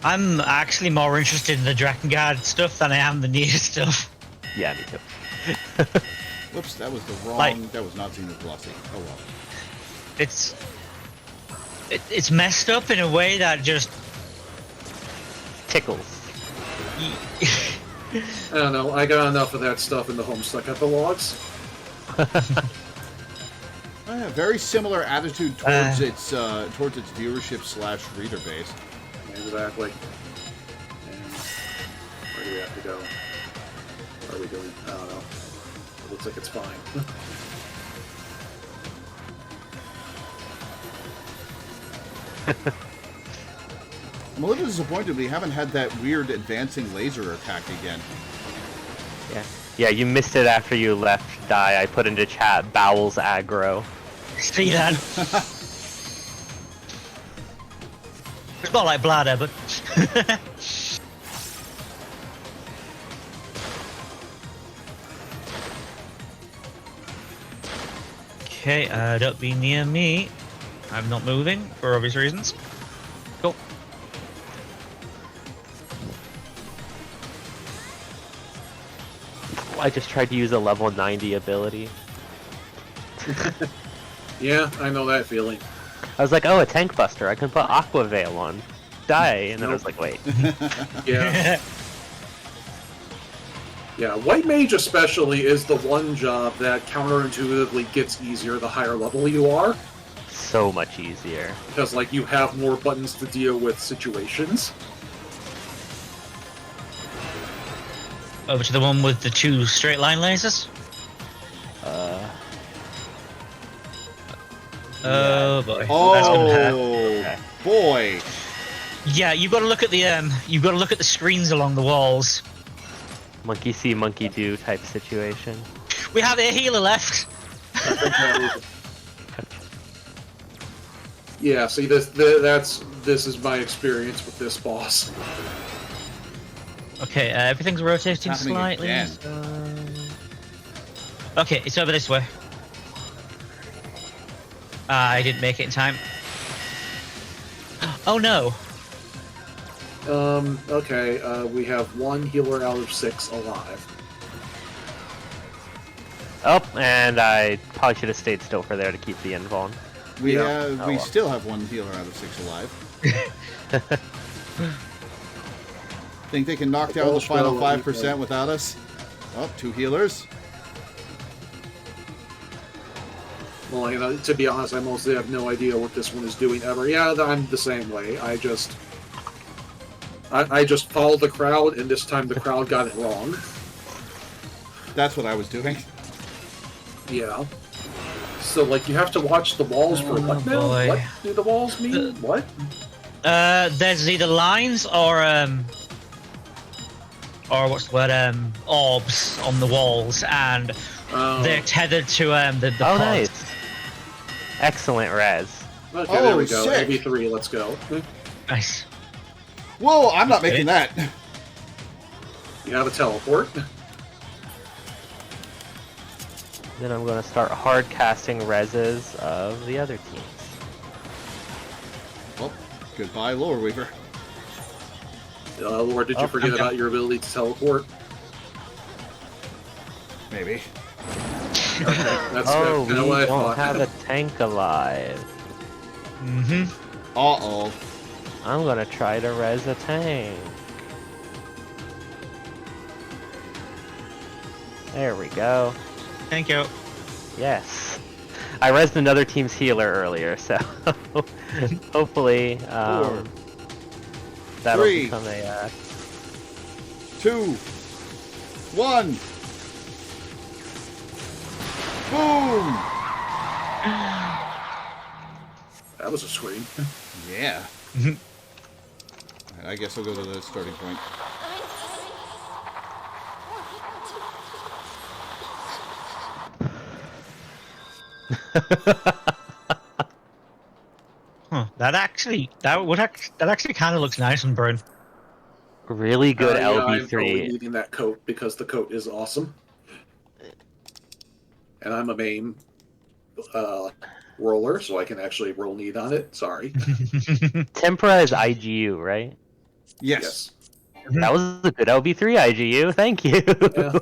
I'm actually more interested in the Drakengard stuff than I am the Nier stuff. Yeah, me too. Whoops, that was the wrong. Like- that was not Zenith Glossy. Oh well. It's messed up in a way that just Tickles. I don't know, I got enough of that stuff in the Homestuck epilogues. Yeah, very similar attitude towards its viewership / reader base. Exactly. And where do we have to go? What are we doing? I don't know. It looks like it's fine. I'm a little disappointed we haven't had that weird advancing laser attack again. Yeah. Yeah, you missed it after you left, Die. I put into chat bowels aggro. see that. It's more like bladder, but okay, don't be near me. I'm not moving for obvious reasons. Cool. I just tried to use a level 90 ability. Yeah, I know that feeling. I was like, oh, a tank buster. I can put Aqua Veil on. Die. And then I was like, wait. Yeah. Yeah, White Mage especially is the one job that counterintuitively gets easier the higher level you are. So much easier. Because, like, you have more buttons to deal with situations. Over to the one with the 2 straight line lasers. Oh boy. That's gonna hurt. Oh boy. Yeah, you've got to look at the screens along the walls. Monkey see, monkey do type situation. We have a healer left. Yeah, see, this is my experience with this boss. Okay, everything's rotating Happening slightly. again. Okay, it's over this way. I didn't make it in time. Oh no! Okay, we have 1 healer out of 6 alive. Oh, and I probably should have stayed still for there to keep the invuln. We Yeah. still have 1 healer out of 6 alive. Think they can knock down the final 5% without us? Oh, 2 healers. Well, you know, to be honest, I mostly have no idea what this one is doing ever. Yeah, I'm the same way. I just followed the crowd, and this time the crowd got it wrong. That's what I was doing. Yeah. So, like, you have to watch the walls for what now? boy. What do the walls mean? What? There's either lines or what's the word? Orbs on the walls, and they're tethered to the Oh, pod. nice. Excellent res. Okay, there we Oh, go. sick. AB3, let's go. Nice. Whoa, I'm not making that. You have a teleport. Then I'm going to start hard casting reses of the other teams. Well, goodbye, Loreweaver. Or did you forget okay. about your ability to teleport? Maybe. That's Oh, we kind of what I don't thought. have a tank alive. Mm-hmm. Uh-oh. I'm going to try to res a tank. There we go. Thank you. Yes. I resed another team's healer earlier, so hopefully that'll 3, become a 2, 1. Boom! That was a scream. Yeah. I guess I'll go to the starting point. Huh. That actually kind of looks nice on Bryn. really good Yeah, I'm LB3. totally needing that coat because the coat is awesome. And I'm a main roller, so I can actually roll need on it. Sorry. Tempera is IGU, right? Yes. That was a good LB3 IGU. Thank you. Yeah.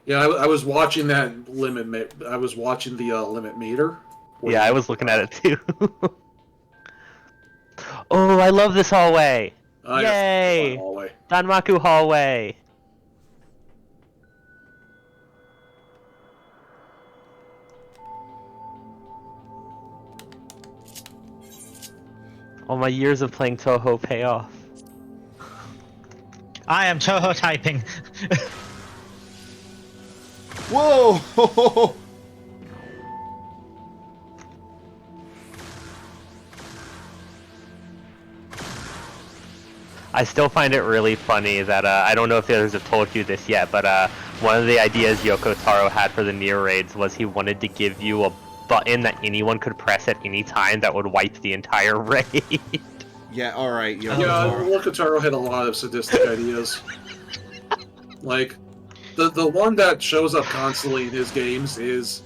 Yeah, I was watching that limit. I was watching the limit meter. Yeah, I was looking at it too. Oh, I love this hallway. Yay! Hallway. Danmaku hallway. All my years of playing Toho pay off. I am Toho typing. Whoa! I still find it really funny that I don't know if others have told you this yet, but one of the ideas Yoko Taro had for the Nier raids was he wanted to give you a button that anyone could press at any time that would wipe the entire raid. Yeah, alright. Yeah, Lokotaro had a lot of sadistic ideas. Like, the one that shows up constantly in his games is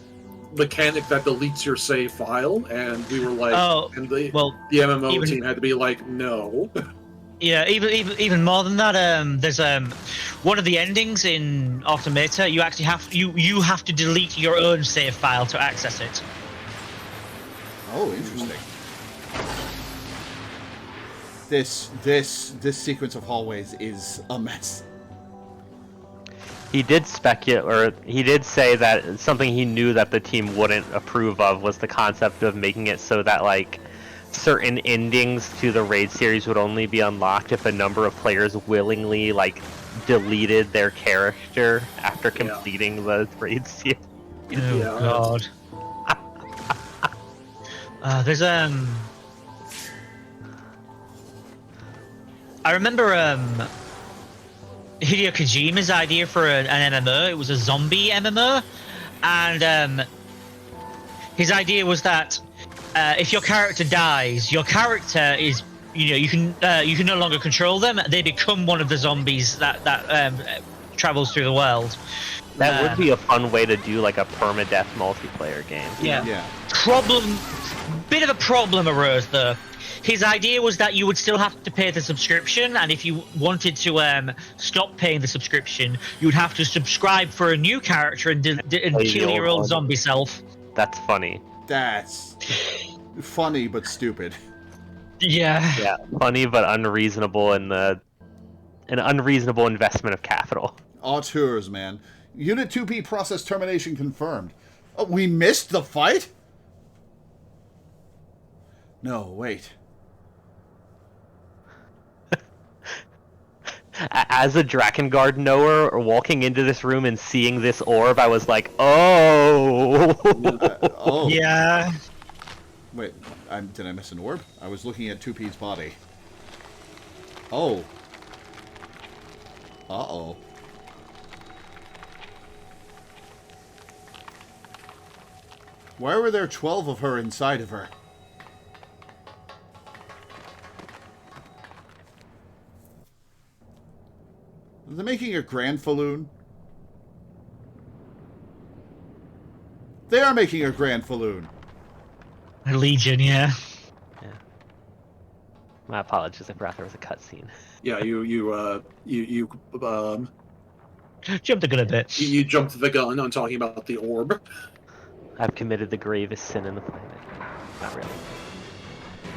mechanic that deletes your save file, and we were like, Oh, and the well, MMO even- team had to be like, no. Yeah, even more than that. There's one of the endings in Automata. You actually have to delete your own save file to access it. Oh, interesting. This sequence of hallways is a mess. He did speculate, or he did say that something he knew that the team wouldn't approve of was the concept of making it so that like certain endings to the raid series would only be unlocked if a number of players willingly like deleted their character after completing the raid series. Oh God. There's I remember Hideo Kojima's idea for an MMO. It was a zombie MMO, and his idea was that if your character dies, your character is, you can no longer control them. They become one of the zombies that travels through the world. That would be a fun way to do like a permadeath multiplayer game. Yeah. Bit of a problem arose though. His idea was that you would still have to pay the subscription, and if you wanted to stop paying the subscription, you would have to subscribe for a new character and kill your old zombie self. That's funny. That's funny but stupid. Yeah. Yeah, funny but unreasonable, and an unreasonable investment of capital. Auteurs, man. Unit 2P process termination confirmed. Oh, we missed the fight? No, wait. As a Drakengard knower, walking into this room and seeing this orb, I was like, oh! Oh. Yeah. Wait, did I miss an orb? I was looking at 2P's body. Oh. Uh-oh. Why were there 12 of her inside of her? Are they making a Grand Falloon? They are making a Grand Falloon. A Legion, yeah. My apologies, I forgot there was a cutscene. Yeah, you Jumped the gun a bit. you jumped the gun on talking about the orb. I've committed the gravest sin in the planet. Not really.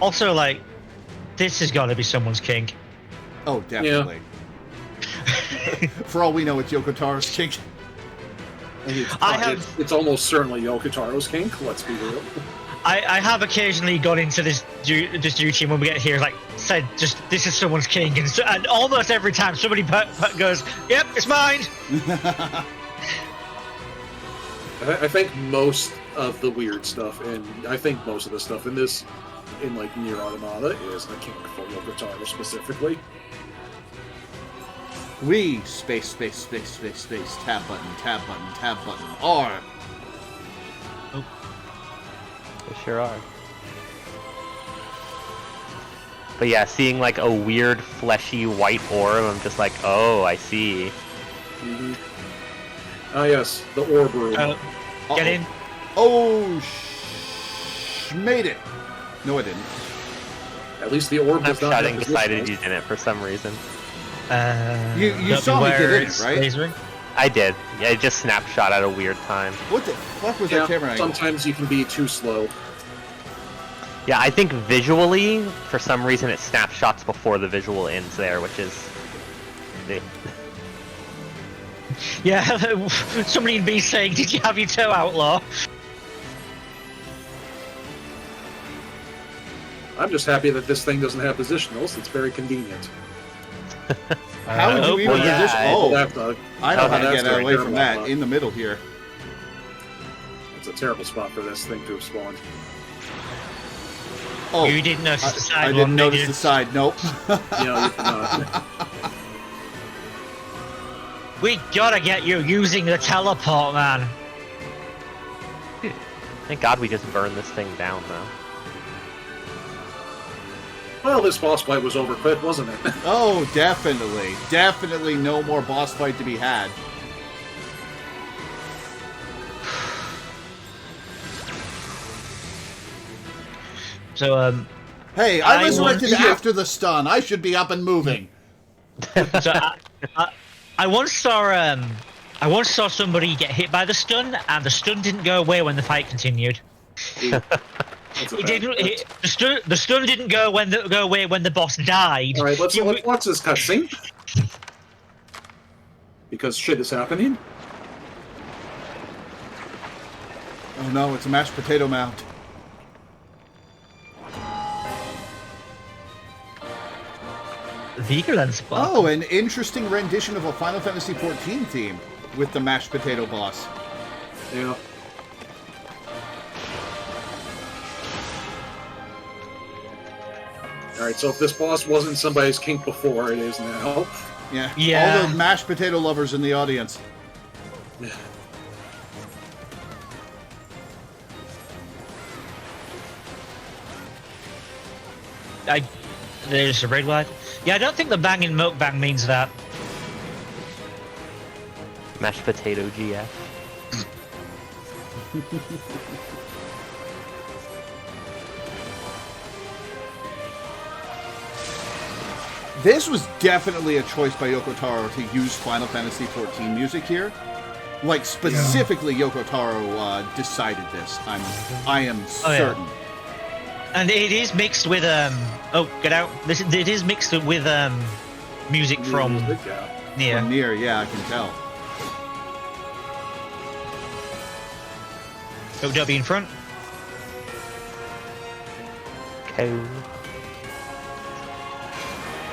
Also, like, this has got to be someone's kink. Oh, definitely. For all we know, it's Yoko Taro's kink. It's almost certainly Yoko Taro's kink, let's be real. I have occasionally gone into this duty when we get here, like, said, just, this is someone's kink, and almost every time somebody goes, yep, it's mine! I think most of the weird stuff, and I think most of the stuff in this, in like Nier Automata, is the kink for Yoko Taro specifically. We space, tab button, R. Oh. They sure are. But yeah, seeing like a weird fleshy white orb, I'm just like, oh, I see. Mm-hmm. Ah yes, the orb room. Get in. Oh, made it. No, I didn't. At least the orb does not Snapshotting decided you didn't for some reason. You saw me get in it, right? Lasering? I did. Yeah, I just snapshot at a weird time. What the fuck was that camera angle? Sometimes you can be too slow. Yeah, I think visually, for some reason, it snapshots before the visual ends there, which is... Yeah, somebody would be saying, did you have your toe, Outlaw? I'm just happy that this thing doesn't have positionals. It's very convenient. How would you even position? Oh, I know how to get away from that. Spot. In the middle here. It's a terrible spot for this thing to have spawned. Oh, you didn't notice the side. I didn't notice the side. Nope. Yeah, you cannot. We gotta get you using the teleport, man. Thank God we just burned this thing down, though. Well, this boss fight was over quick, wasn't it? Oh, definitely. Definitely no more boss fight to be had. So, Hey, I I resurrected want- after the stun. I should be up and moving. So I once saw somebody get hit by the stun, and the stun didn't go away when the fight continued. That's a It bad didn't. bet. The stun didn't go away when the boss died. All right, let's You- watch this cutscene. Because shit is happening. Oh no, it's a mashed potato mount. Vigilant spot. Oh, an interesting rendition of a Final Fantasy XIV theme with the mashed potato boss. Yeah. Alright, so if this boss wasn't somebody's kink before, it is now. Yeah. Yeah. All the mashed potato lovers in the audience. There's a red light. Yeah, I don't think the banging mukbang means that. Mashed potato GF. This was definitely a choice by Yoko Taro to use Final Fantasy XIV music here. Like, specifically, Yoko Taro decided this. I am Oh, yeah. certain. And it is mixed with oh, get out. It is mixed with music from Yeah. Nier. From Nier, yeah, I can tell. Oh, don't be in front. Cool.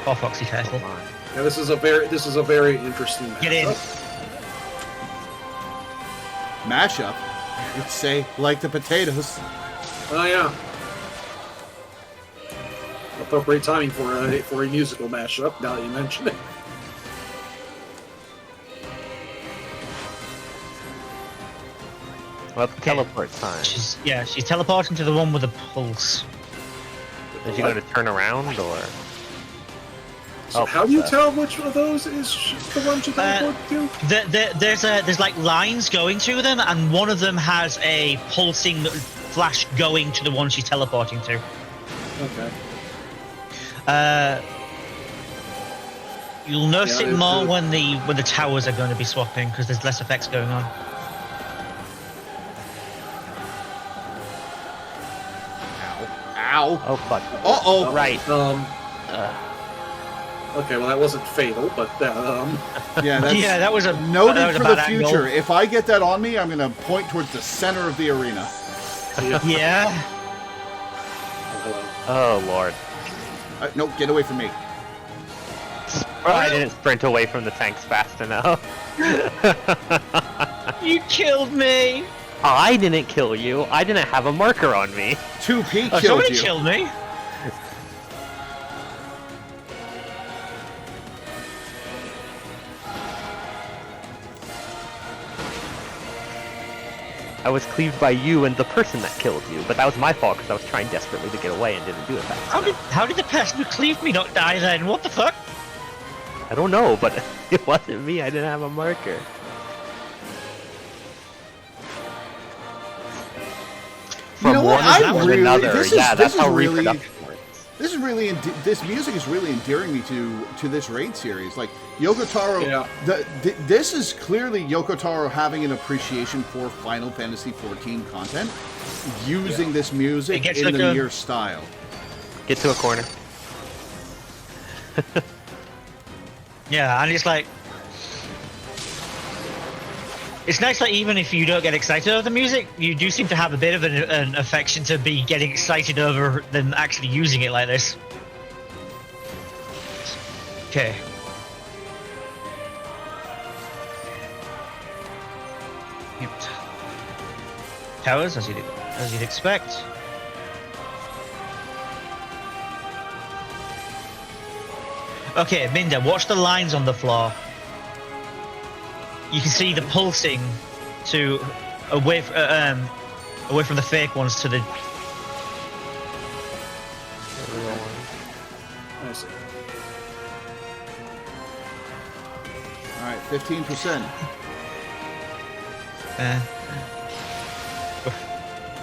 Oh, Foxy, careful. Yeah, this is a very interesting matchup. Get in. Mashup? You'd say, like the potatoes. Oh yeah. Appropriate timing for a musical mashup, now that you mention it. Well, teleport time. She's teleporting to the one with the pulse. Is she going to turn around or? So Oh, how do you uh, tell which of those is the one to teleport to? There's like lines going to them, and one of them has a pulsing flash going to the one she's teleporting to. Okay. You'll notice Yeah, it more it's when the towers are going to be swapping because there's less effects going on. Ow. Oh fuck. Uh-oh. Right. Okay, well that wasn't fatal, but Yeah, that's Yeah, that was a noted that was a for the bad angle. future. If I get that on me, I'm going to point towards the center of the arena. Yeah. Oh lord. No, get away from me. I didn't sprint away from the tanks fast enough. You killed me. I didn't kill you. I didn't have a marker on me. 2P Oh, killed somebody you. killed me. I was cleaved by you and the person that killed you, but that was my fault because I was trying desperately to get away and didn't do it fast enough. How did the person who cleaved me not die then? What the fuck? I don't know, but it wasn't me. I didn't have a marker. From know what? one I to really- another. this is- Yeah, this that's how is really- reproduction works. This is really this music is really endearing me to this raid series. Like Yoko Taro, Yeah. this is clearly Yoko Taro having an appreciation for Final Fantasy XIV content, using this music It gets in like the a- Nier style. Get to a corner. Yeah, and it's like... It's nice that even if you don't get excited over the music, you do seem to have a bit of an affection to be getting excited over them actually using it like this. Okay. Yep. Towers, as you'd expect. Okay, Minda, watch the lines on the floor. You can see the pulsing to away from the fake ones to the. I see. All right, 15%.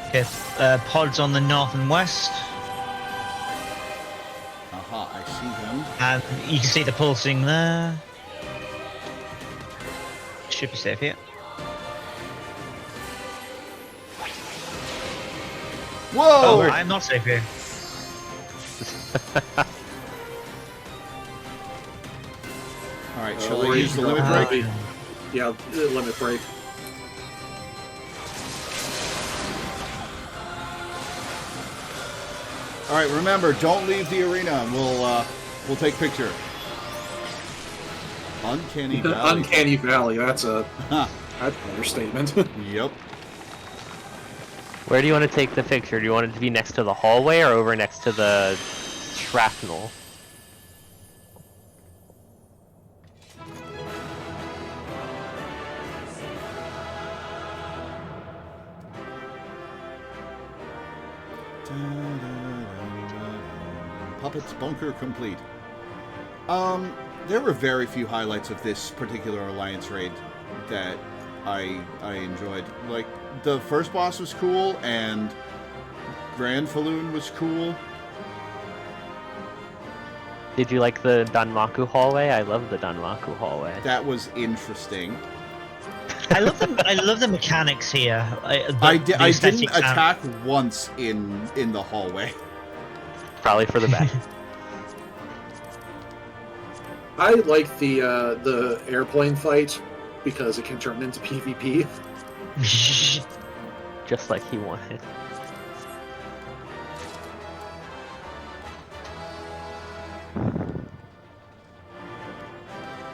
Okay, pods on the north and west. see them. And you can see the pulsing there. Should be safe here. Whoa! Oh, I'm not safe here. Alright, shall I use the limit break? Yeah, limit break. Alright, remember, don't leave the arena. We'll take picture. Uncanny Valley. Uncanny Valley, that's an Huh. understatement. Yep. Where do you want to take the picture? Do you want it to be next to the hallway or over next to the shrapnel? Puppets bunker complete. There were very few highlights of this particular Alliance raid that I enjoyed. Like, the first boss was cool, and Grand Falloon was cool. Did you like the Danmaku hallway? I love the Danmaku hallway. That was interesting. I love the mechanics here. I didn't attack once in the hallway. Probably for the best. I like the airplane fight because it can turn into PvP. Just like he wanted.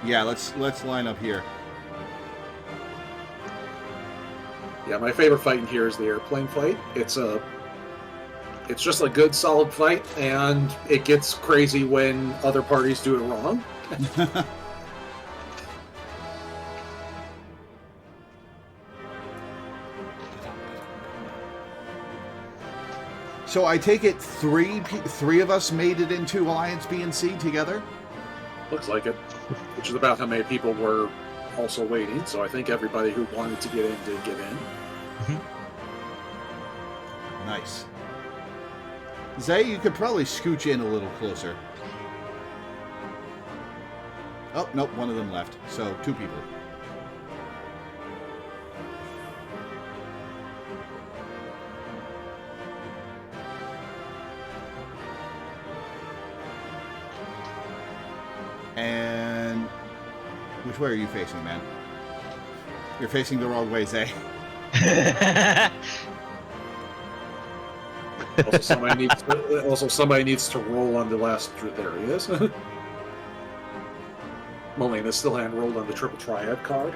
Yeah, let's line up here. Yeah, my favorite fight in here is the airplane fight. It's just a good, solid fight, and it gets crazy when other parties do it wrong. So I take it three of us made it into Alliance B and C together? Looks like it. Which is about how many people were also waiting, so I think everybody who wanted to get in did get in. Nice. Zay, you could probably scooch in a little closer. Oh, nope, one of them left. So, 2 people. And which way are you facing, man? You're facing the wrong way, Zay. Also, somebody needs to roll on the last. There he is. Molina still hadn't rolled on the triple triad card.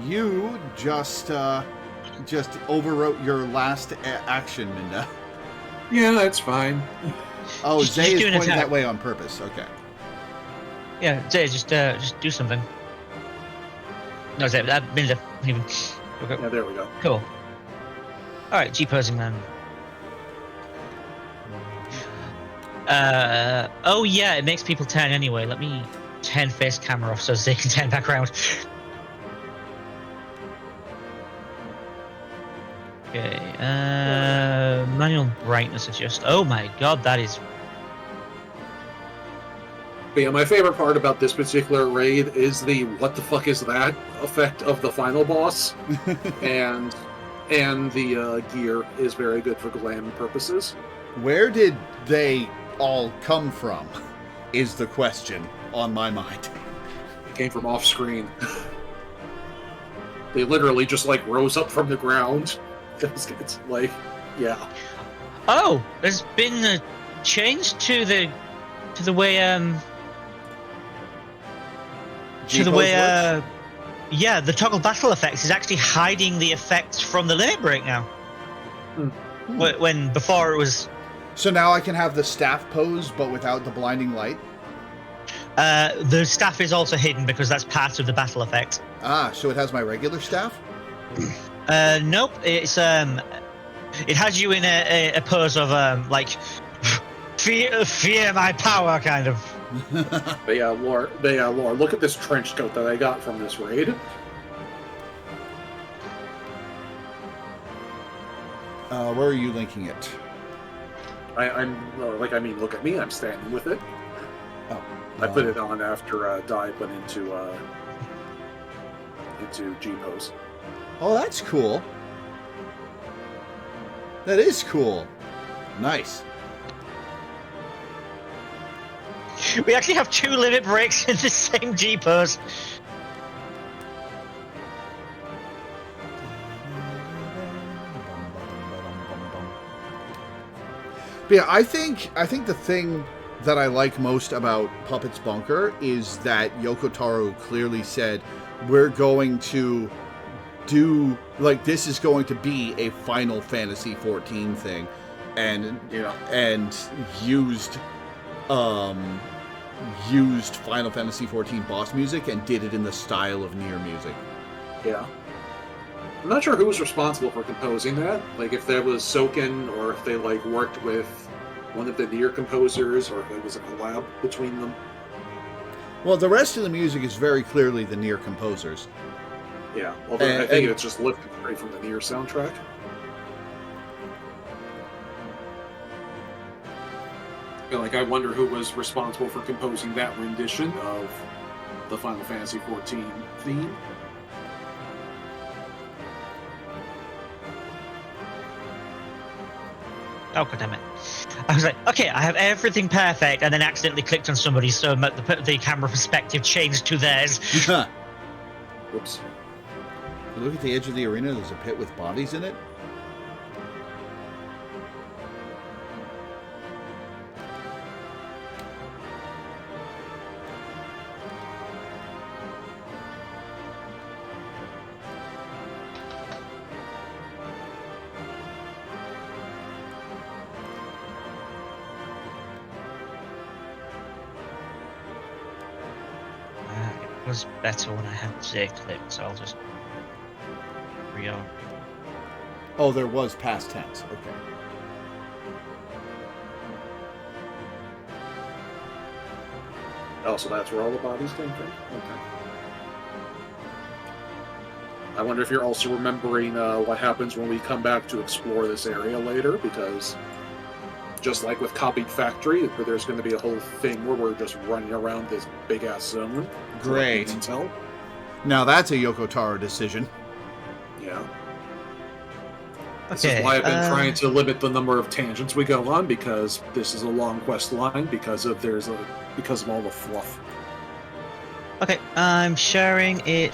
You just overwrote your last action, Minda. Yeah, that's fine. Oh, Just Zay is do an pointing attack. that way on purpose. Okay. Yeah, Zay, just do something. No, Zay, that Minda. Even. Okay. Yeah, there we go. Cool. All right, G-posing then. Oh yeah, it makes people turn anyway. Let me turn face camera off so they can turn back around. Okay. Manual brightness adjust. Oh my god, that is. But yeah, my favorite part about this particular raid is the "what the fuck is that" effect of the final boss, and the gear is very good for glam purposes. Where did they all come from? Is the question on my mind. It came from off screen. They literally just like rose up from the ground. It's like, yeah. Oh, there's been a change to the way yeah, the toggle battle effects is actually hiding the effects from the limit break now. When before it was. So now I can have the staff pose, but without the blinding light? The staff is also hidden because that's part of the battle effect. Ah, so it has my regular staff? Nope. It's it has you in a pose of like fear my power kind of. But yeah, Lore, look at this trench coat that I got from this raid. Where are you linking it? I mean, look at me. I'm standing with it. Oh, I put it on after Dai went into G pose. Oh, that's cool. That is cool. Nice. We actually have 2 limit breaks in the same G pose. But yeah, I think the thing that I like most about Puppet's Bunker is that Yoko Taro clearly said, we're going to do, like, this is going to be a Final Fantasy XIV thing, and and used Final Fantasy XIV boss music and did it in the style of Nier music. Yeah. I'm not sure who was responsible for composing that. Like, if that was Soken, or if they, like, worked with one of the Nier composers, or if it was a collab between them. Well, the rest of the music is very clearly the Nier composers. Yeah, although I think it's just lifted straight from the Nier soundtrack. Like, I wonder who was responsible for composing that rendition of the Final Fantasy XIV theme. Oh, god damn it. I was like, okay, I have everything perfect, and then accidentally clicked on somebody, so the camera perspective changed to theirs. Whoops. Look at the edge of the arena, there's a pit with bodies in it. It was better when I had Z clipped, so I'll just re-on. Oh, there was past tense. Okay. Oh, so that's where all the bodies came from? Okay. I wonder if you're also remembering what happens when we come back to explore this area later, because just like with Copied Factory, there's going to be a whole thing where we're just running around this big-ass zone. Great. Intel. Now that's a Yoko Taro decision. Yeah. This is why I've been trying to limit the number of tangents we go on, because this is a long quest line, because of all the fluff. Okay, I'm sharing it.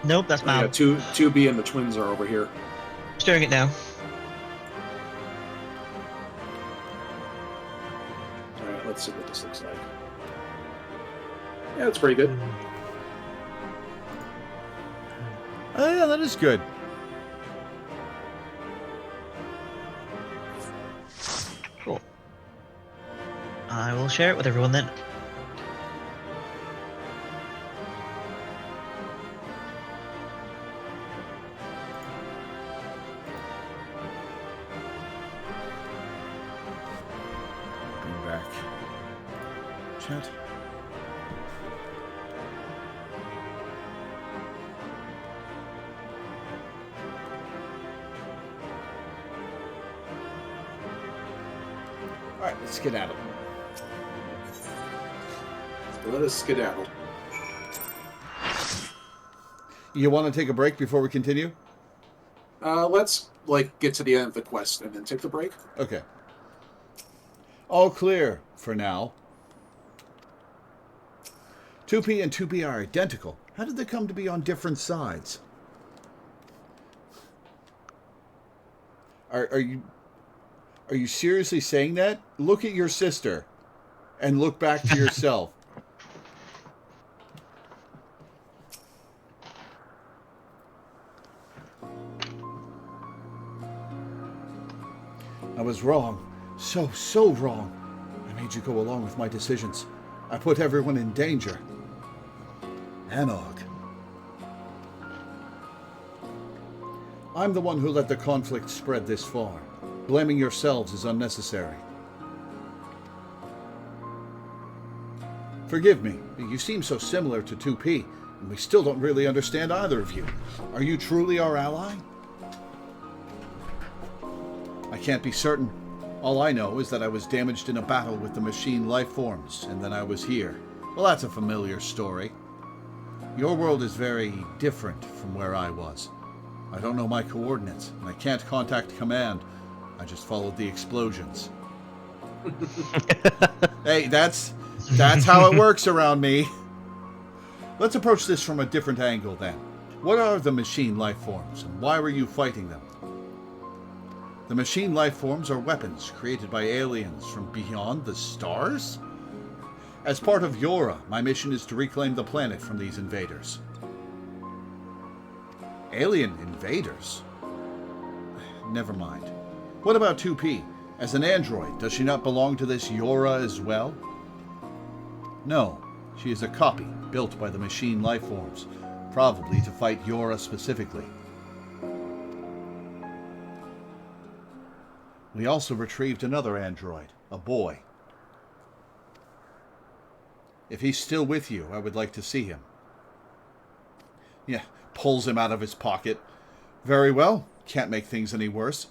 Nope, that's Yeah, Mal. 2B and the twins are over here. Sharing it now. Alright, let's see what this looks like. Yeah, it's pretty good. Oh yeah, that is good. Cool. I will share it with everyone then. Bring back chat. All right, let's skedaddle. Let us skedaddle. You want to take a break before we continue? Let's get to the end of the quest and then take the break. Okay. All clear for now. 2P and 2B are identical. How did they come to be on different sides? Are you seriously saying that? Look at your sister and look back to yourself. I was wrong. So wrong. I made you go along with my decisions. I put everyone in danger. Anog. I'm the one who let the conflict spread this far. Blaming yourselves is unnecessary. Forgive me, but you seem so similar to 2P, and we still don't really understand either of you. Are you truly our ally? I can't be certain. All I know is that I was damaged in a battle with the machine life forms, and then I was here. Well, that's a familiar story. Your world is very different from where I was. I don't know my coordinates, and I can't contact command. I just followed the explosions. Hey, that's how it works around me. Let's approach this from a different angle then. What are the machine life forms, and why were you fighting them? The machine life forms are weapons created by aliens from beyond the stars? As part of Yora, my mission is to reclaim the planet from these invaders. Alien invaders? Never mind. What about 2P? As an android, does she not belong to this Yora as well? No, she is a copy built by the machine life forms, probably to fight Yora specifically. We also retrieved another android, a boy. If he's still with you, I would like to see him. Yeah, pulls him out of his pocket. Very well, can't make things any worse.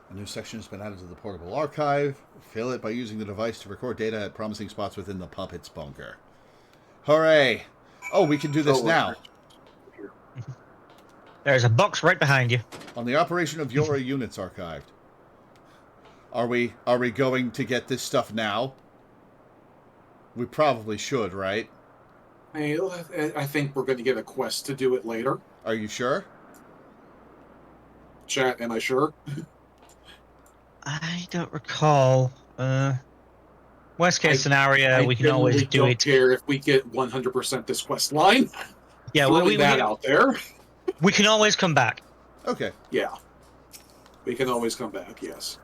A new section has been added to the portable archive. Fill it by using the device to record data at promising spots within the puppet's bunker. Hooray! Oh, we can do this now. There's a box right behind you. On the operation of Yora units archived. Are we going to get this stuff now? We probably should, right? I think we're going to get a quest to do it later. Are you sure? Chat, am I sure? I don't recall. Worst case scenario, we can always do it. I don't care if we get 100% this quest line. Yeah, we that out there. We can always come back. Okay. Yeah. We can always come back, yes.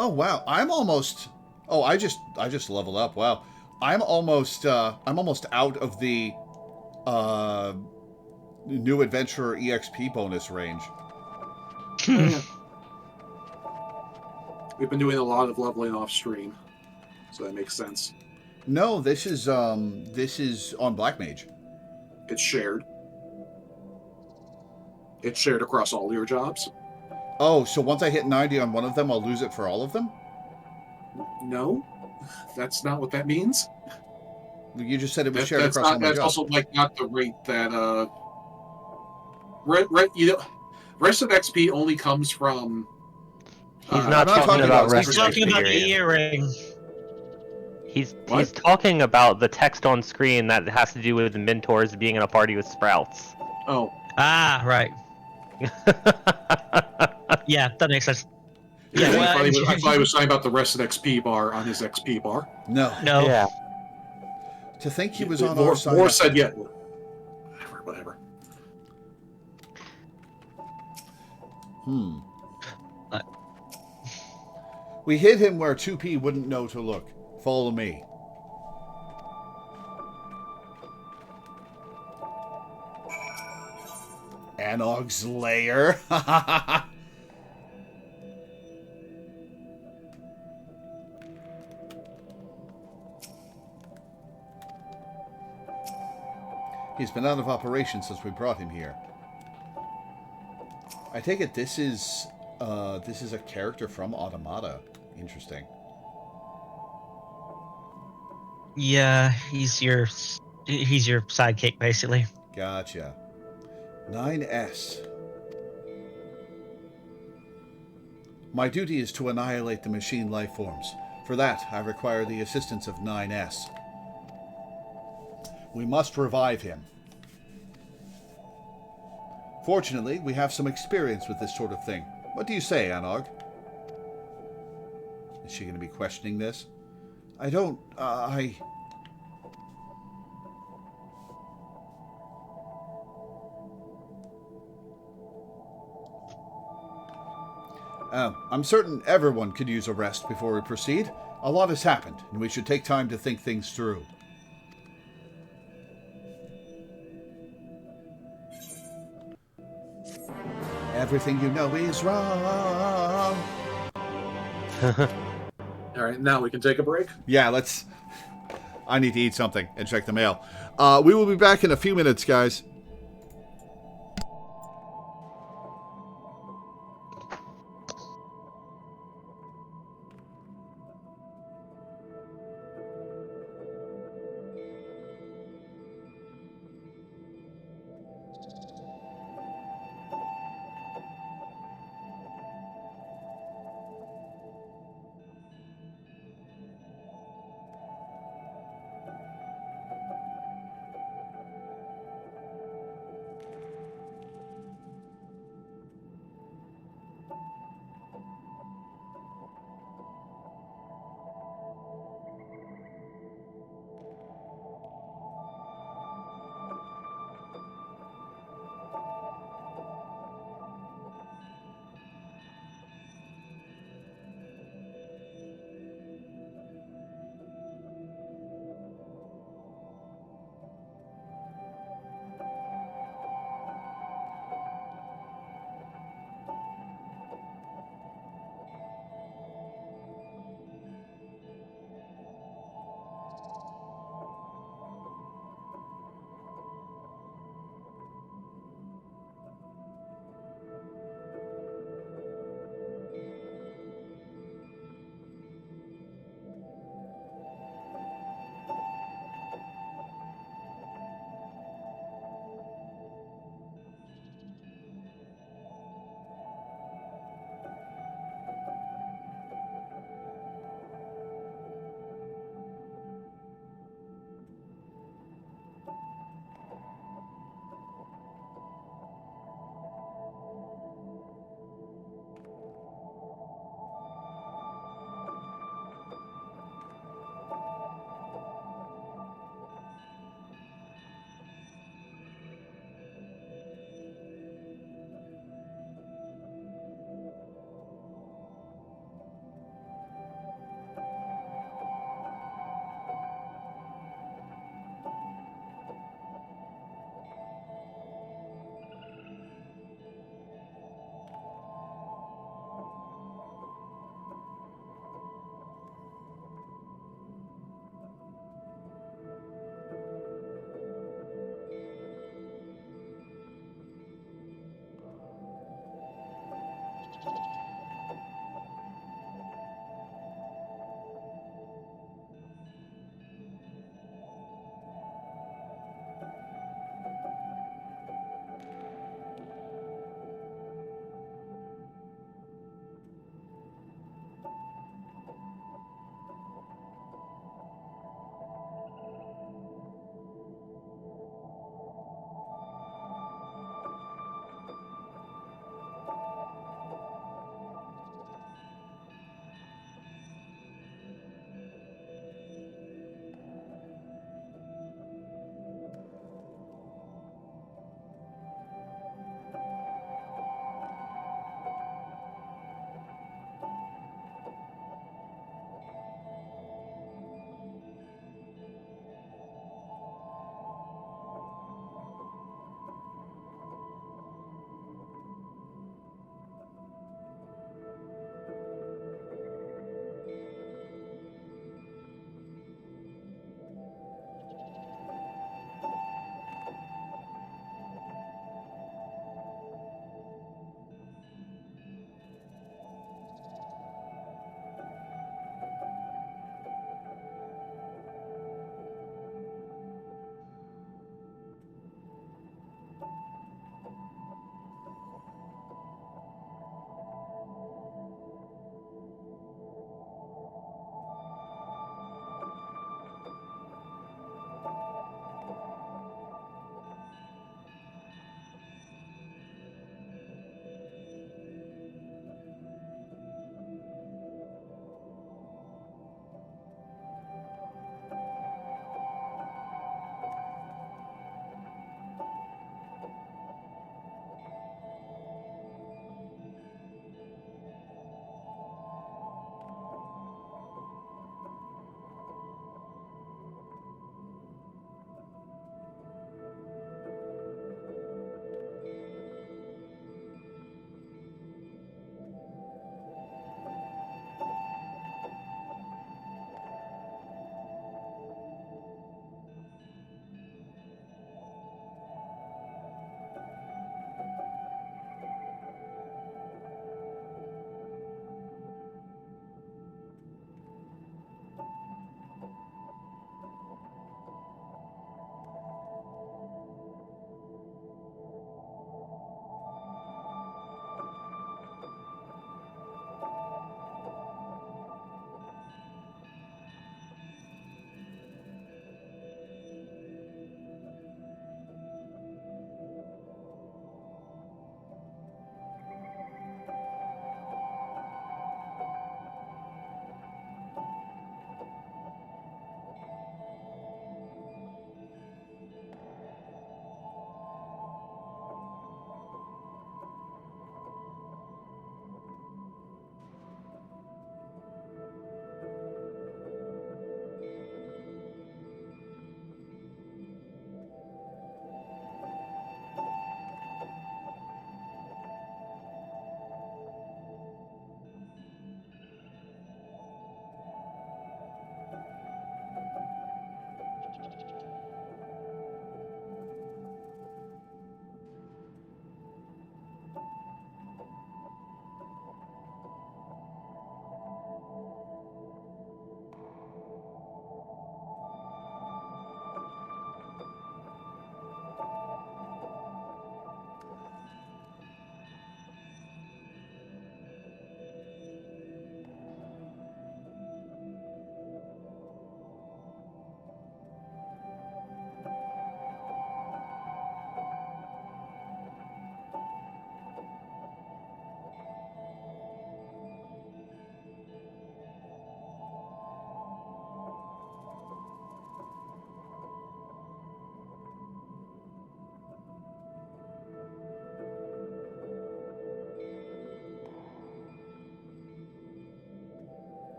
Oh wow, I'm almost. Oh, I just leveled up. Wow, I'm almost out of the new adventurer EXP bonus range. We've been doing a lot of leveling off stream, so that makes sense. No, this is on Black Mage. It's shared. It's shared across all your jobs. Oh, so once I hit 90 on one of them, I'll lose it for all of them? No, that's not what that means. You just said it was shared across all my jobs. That's also not the rate that rest of XP only comes from. He's not talking about rest. He's talking about the earring. He's talking about the text on screen that has to do with the mentors being in a party with Sprouts. Oh. Ah, right. Yeah, that makes sense. Yeah, I thought he was talking about the rest of XP bar on his XP bar. No. Yeah. To think he was on our side. More said yet. Whatever. We hid him where 2P wouldn't know to look. Follow me. Anog's lair. He's been out of operation since we brought him here. I take it this is a character from Automata. Interesting. Yeah, he's your sidekick basically. Gotcha. 9S. My duty is to annihilate the machine life forms. For that, I require the assistance of 9S. We must revive him. Fortunately, we have some experience with this sort of thing. What do you say, Anog? Is she going to be questioning this? I don't. I. I'm certain everyone could use a rest before we proceed. A lot has happened, and we should take time to think things through. Everything you know is wrong. All right, now we can take a break. Yeah, let's. I need to eat something and check the mail. We will be back in a few minutes, guys.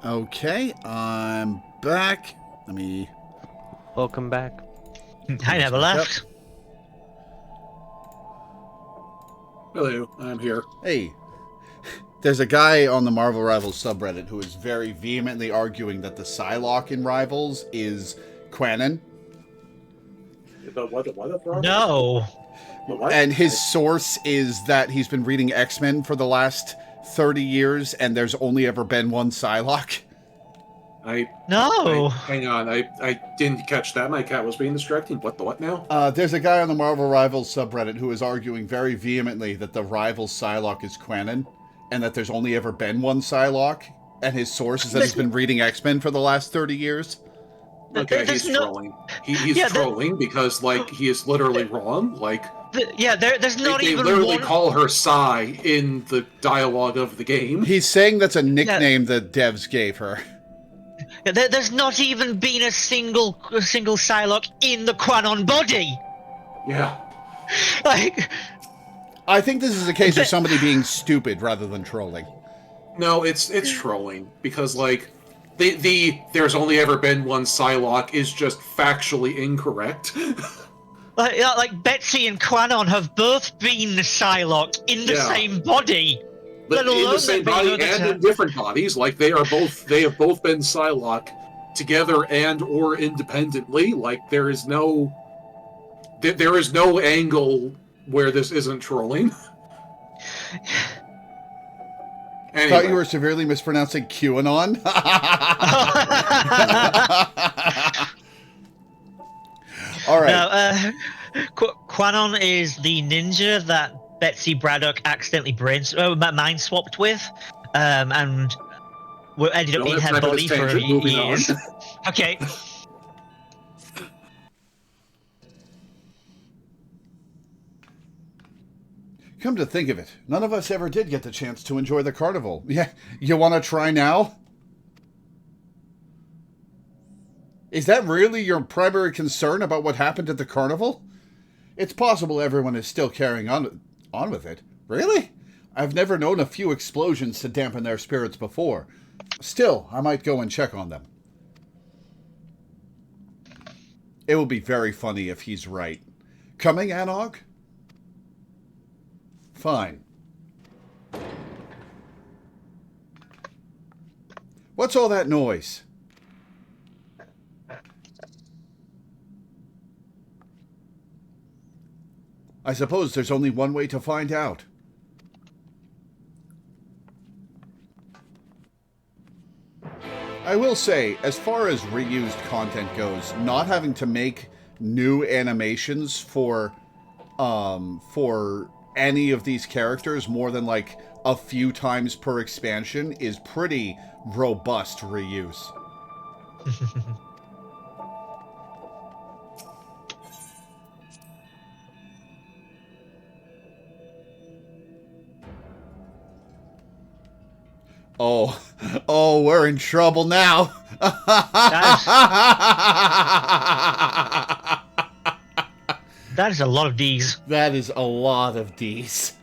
Okay, I'm back. Let me... Welcome back. I never left. Hello, I'm here. Hey, there's a guy on the Marvel Rivals subreddit who is very vehemently arguing that the Psylocke in Rivals is Quanon. No. And his source is that he's been reading X-Men for the last 30 years, and there's only ever been one Psylocke. No. Hang on, I didn't catch that. My cat was being distracting. What the what now? There's a guy on the Marvel Rivals subreddit who is arguing very vehemently that the Rivals Psylocke is Quanon, and that there's only ever been one Psylocke, and his source is that he's been reading X-Men for the last 30 years. Okay, he's trolling. He's trolling because, like, he is literally wrong. Like, there's not they even literally one... call her Psy in the dialogue of the game. He's saying that's a nickname that devs gave her. There's not even been a single Psylocke in the Quanon body. Yeah. Like, I think this is a case of somebody being stupid rather than trolling. No, it's trolling because, like, the there's only ever been one Psylocke is just factually incorrect. like Betsy and Quanon have both been Psylocke in the same body. But in the same body and in different bodies, like they have both been Psylocke together and or independently. Like there is no angle where this isn't trolling. Anyway. Thought you were severely mispronouncing QAnon. All right. Now, Quanon is the ninja that Betsy Braddock accidentally mind swapped with, and ended up in her body for years. Okay. Come to think of it, none of us ever did get the chance to enjoy the carnival. Yeah, you want to try now? Is that really your primary concern about what happened at the carnival? It's possible everyone is still carrying on with it. Really? I've never known a few explosions to dampen their spirits before. Still, I might go and check on them. It will be very funny if he's right. Coming, Anog? Fine. What's all that noise? I suppose there's only one way to find out. I will say, as far as reused content goes, not having to make new animations for any of these characters more than like a few times per expansion is pretty robust reuse. Oh, oh, we're in trouble now. That is a lot of Ds. That is a lot of Ds.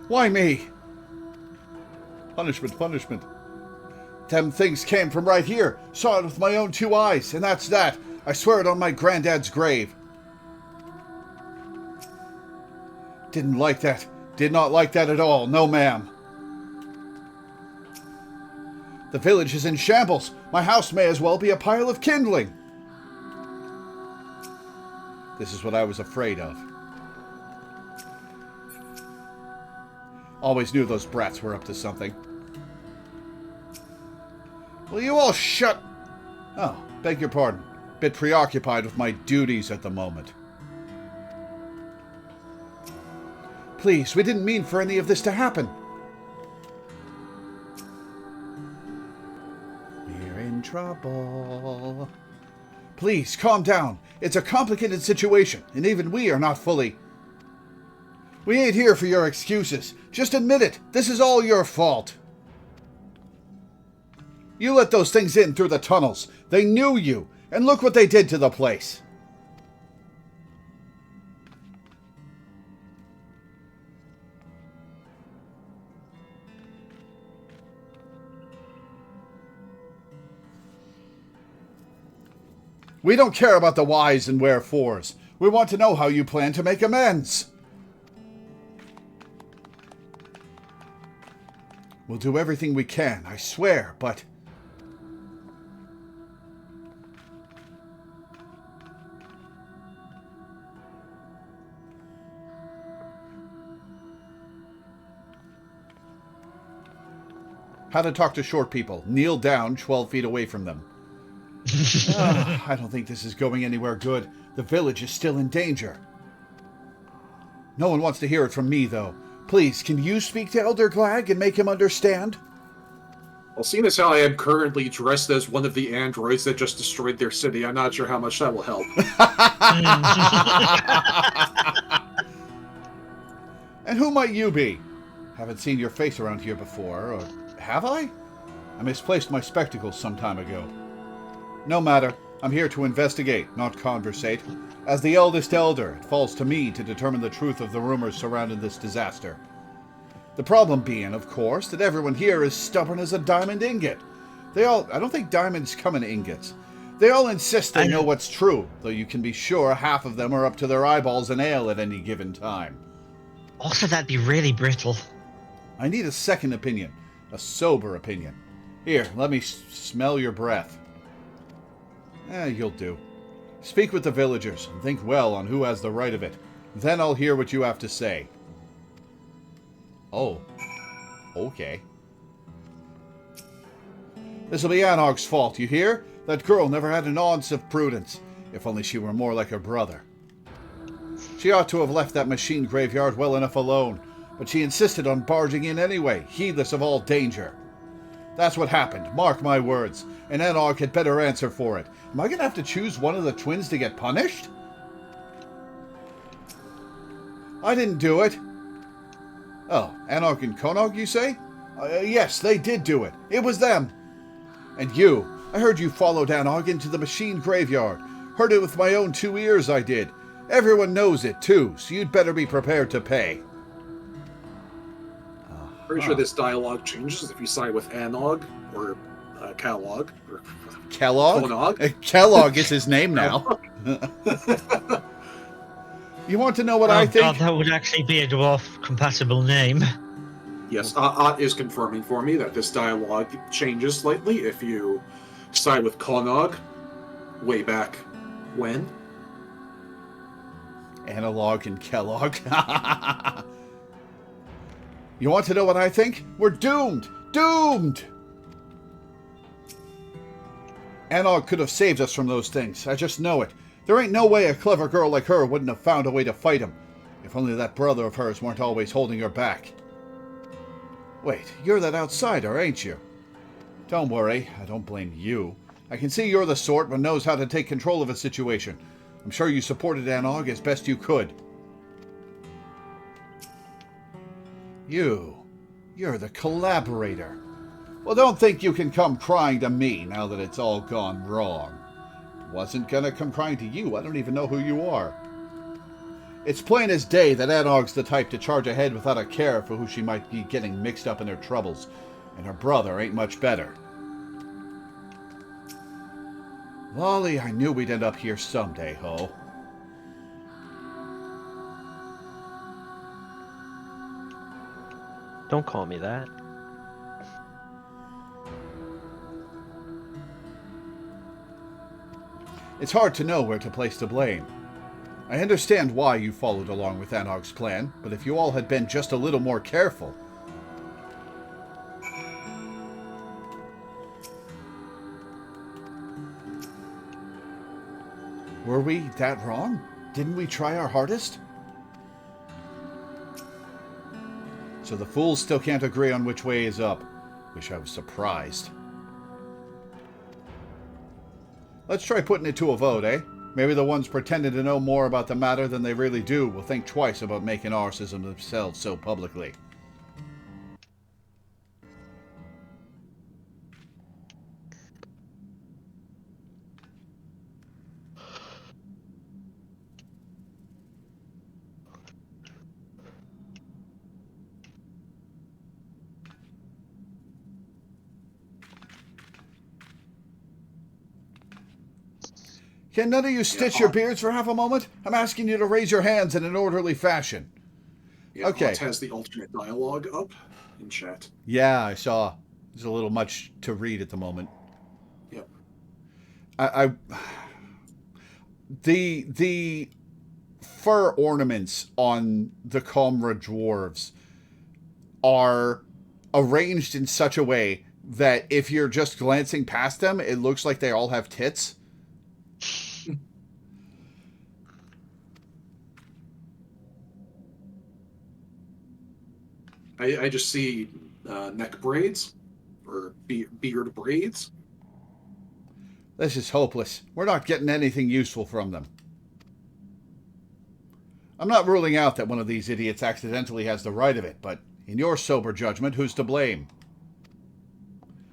Why me? Punishment, punishment. Them things came from right here. Saw it with my own 2 eyes, and that's that. I swear it on my granddad's grave. Didn't like that. Did not like that at all. No, ma'am. The village is in shambles. My house may as well be a pile of kindling. This is what I was afraid of. Always knew those brats were up to something. Will you all shut... Oh, beg your pardon. Bit preoccupied with my duties at the moment. Please, we didn't mean for any of this to happen. We're in trouble. Please, calm down. It's a complicated situation, and even we are not fully... We ain't here for your excuses. Just admit it. This is all your fault. You let those things in through the tunnels. They knew you, and look what they did to the place. We don't care about the whys and wherefores. We want to know how you plan to make amends. We'll do everything we can, I swear, but... How to talk to short people. Kneel down 12 feet away from them. I don't think this is going anywhere good. The village is still in danger. No one wants to hear it from me, though. Please, can you speak to Elder Glag and make him understand? Well, seeing as how I am currently dressed as one of the androids that just destroyed their city, I'm not sure how much that will help. And who might you be? Haven't seen your face around here before, or have I? I misplaced my spectacles some time ago. No matter. I'm here to investigate, not conversate. As the eldest elder, it falls to me to determine the truth of the rumors surrounding this disaster. The problem being, of course, that everyone here is stubborn as a diamond ingot. I don't think diamonds come in ingots. They all insist they know what's true, though you can be sure half of them are up to their eyeballs in ale at any given time. Also, that'd be really brittle. I need a second opinion, a sober opinion. Here, let me smell your breath. You'll do. Speak with the villagers and think well on who has the right of it. Then I'll hear what you have to say. Oh. Okay. This'll be Anog's fault, you hear? That girl never had an ounce of prudence. If only she were more like her brother. She ought to have left that machine graveyard well enough alone, but she insisted on barging in anyway, heedless of all danger. That's what happened, mark my words, and Anog had better answer for it. Am I going to have to choose one of the twins to get punished? I didn't do it. Oh, Anog and Konog, you say? Yes, they did do it. It was them. And you, I heard you followed Anog into the machine graveyard. Heard it with my own 2 ears, I did. Everyone knows it, too, so you'd better be prepared to pay. Pretty sure this dialogue changes if you side with Anog or Kellogg. Or Kellogg? Konog. Kellogg is his name now. You want to know what I think? God, that would actually be a dwarf-compatible name. Yes, Ott is confirming for me that this dialogue changes slightly if you side with Konog way back when. Analog and Kellogg. You want to know what I think? We're doomed! Doomed! Anog could have saved us from those things. I just know it. There ain't no way a clever girl like her wouldn't have found a way to fight him. If only that brother of hers weren't always holding her back. Wait, you're that outsider, ain't you? Don't worry, I don't blame you. I can see you're the sort that knows how to take control of a situation. I'm sure you supported Anog as best you could. You. You're the collaborator. Well, don't think you can come crying to me now that it's all gone wrong. Wasn't gonna come crying to you. I don't even know who you are. It's plain as day that Anog's the type to charge ahead without a care for who she might be getting mixed up in her troubles, and her brother ain't much better. Lolly, I knew we'd end up here someday, Ho. Don't call me that. It's hard to know where to place the blame. I understand why you followed along with Anog's plan, but if you all had been just a little more careful... Were we that wrong? Didn't we try our hardest? So the fools still can't agree on which way is up. Wish I was surprised. Let's try putting it to a vote, eh? Maybe the ones pretending to know more about the matter than they really do will think twice about making arses of themselves so publicly. Can none of you stitch your beards for half a moment? I'm asking you to raise your hands in an orderly fashion. Yeah, okay. Hot has the alternate dialogue up in chat. Yeah, I saw. There's a little much to read at the moment. Yep. The fur ornaments on the Comra dwarves are arranged in such a way that if you're just glancing past them, it looks like they all have tits. I just see neck braids or beard braids. This is hopeless. We're not getting anything useful from them. I'm not ruling out that one of these idiots accidentally has the right of it, but in your sober judgment, who's to blame?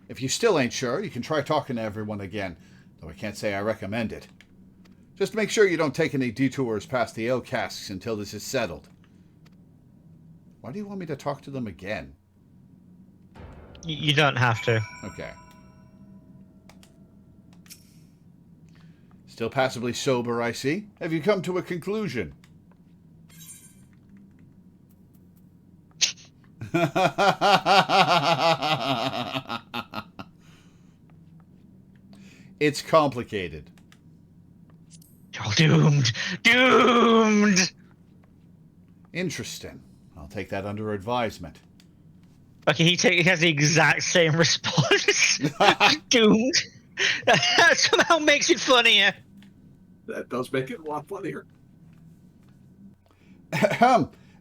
If you still ain't sure, you can try talking to everyone again, though I can't say I recommend it. Just make sure you don't take any detours past the ale casks until this is settled. Why do you want me to talk to them again? You don't have to. Okay. Still passably sober, I see. Have you come to a conclusion? It's complicated. You're doomed. Doomed! Interesting. I'll take that under advisement. Okay, he has the exact same response. Doomed. That somehow makes it funnier. That does make it a lot funnier.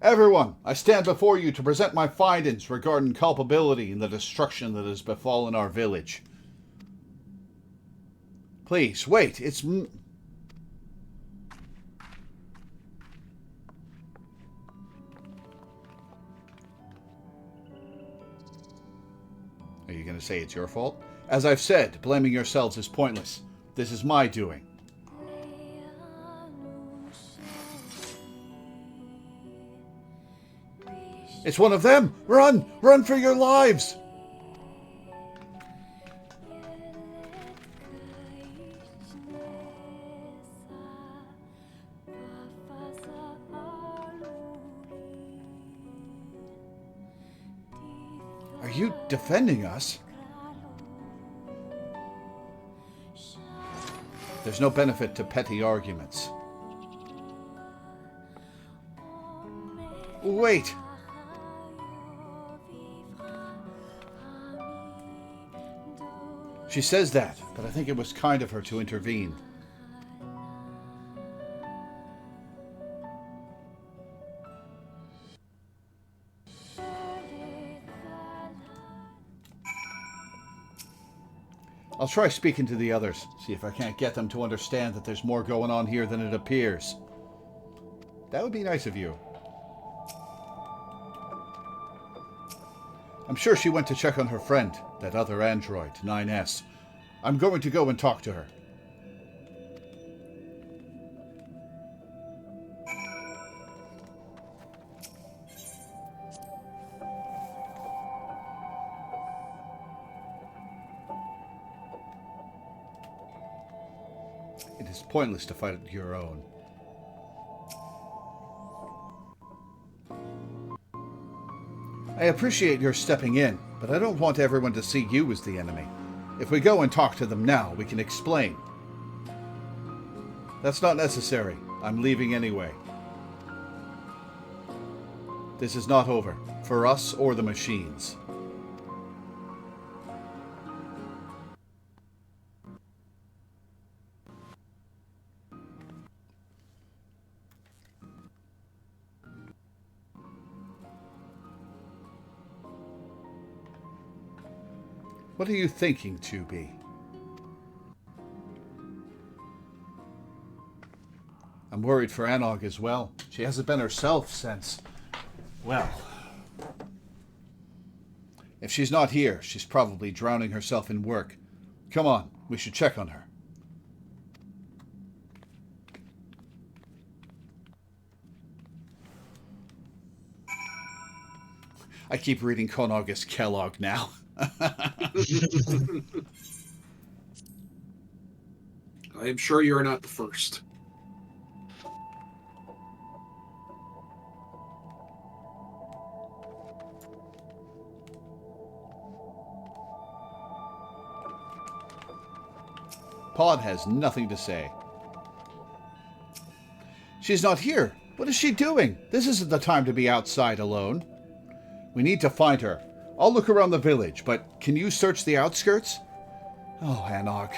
Everyone, I stand before you to present my findings regarding culpability in the destruction that has befallen our village. Please, wait, it's... Are you going to say it's your fault? As I've said, blaming yourselves is pointless. This is my doing. It's one of them! Run! Run for your lives! Are you defending us? There's no benefit to petty arguments. Wait! She says that, but I think it was kind of her to intervene. I'll try speaking to the others, see if I can't get them to understand that there's more going on here than it appears. That would be nice of you. I'm sure she went to check on her friend, that other android, 9S. I'm going to go and talk to her. It is pointless to fight your own. I appreciate your stepping in, but I don't want everyone to see you as the enemy. If we go and talk to them now, we can explain. That's not necessary. I'm leaving anyway. This is not over, for us or the machines. What are you thinking, 2B? I'm worried for Anog as well. She hasn't been herself since... well... If she's not here, she's probably drowning herself in work. Come on, we should check on her. I keep reading Conagus Kellogg now. I am sure you're not the first. Pod has nothing to say. She's not here. What is she doing? This isn't the time to be outside alone. We need to find her. I'll look around the village, but can you search the outskirts? Oh, Anog.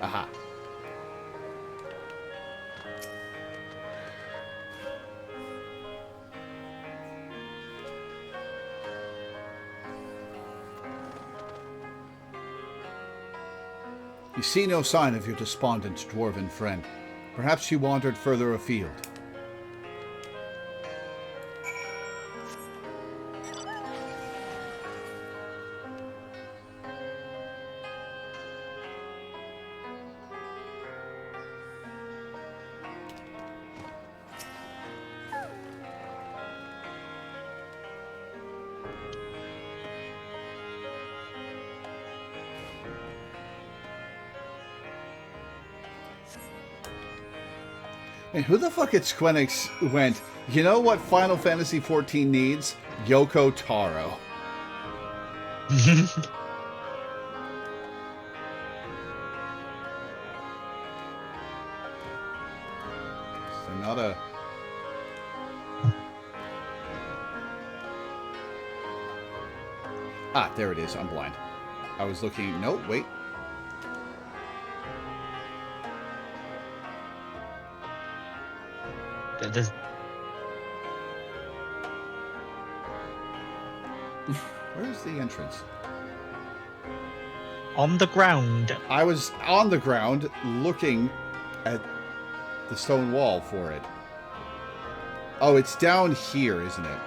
Aha. You see no sign of your despondent dwarven friend. Perhaps she wandered further afield. And who the fuck at Squenix went, you know what Final Fantasy XIV needs? Yoko Taro. So not a... Ah, there it is. I'm blind. I was looking... No, wait. There's... Where's the entrance? On the ground. I was on the ground looking at the stone wall for it. Oh, it's down here, isn't it?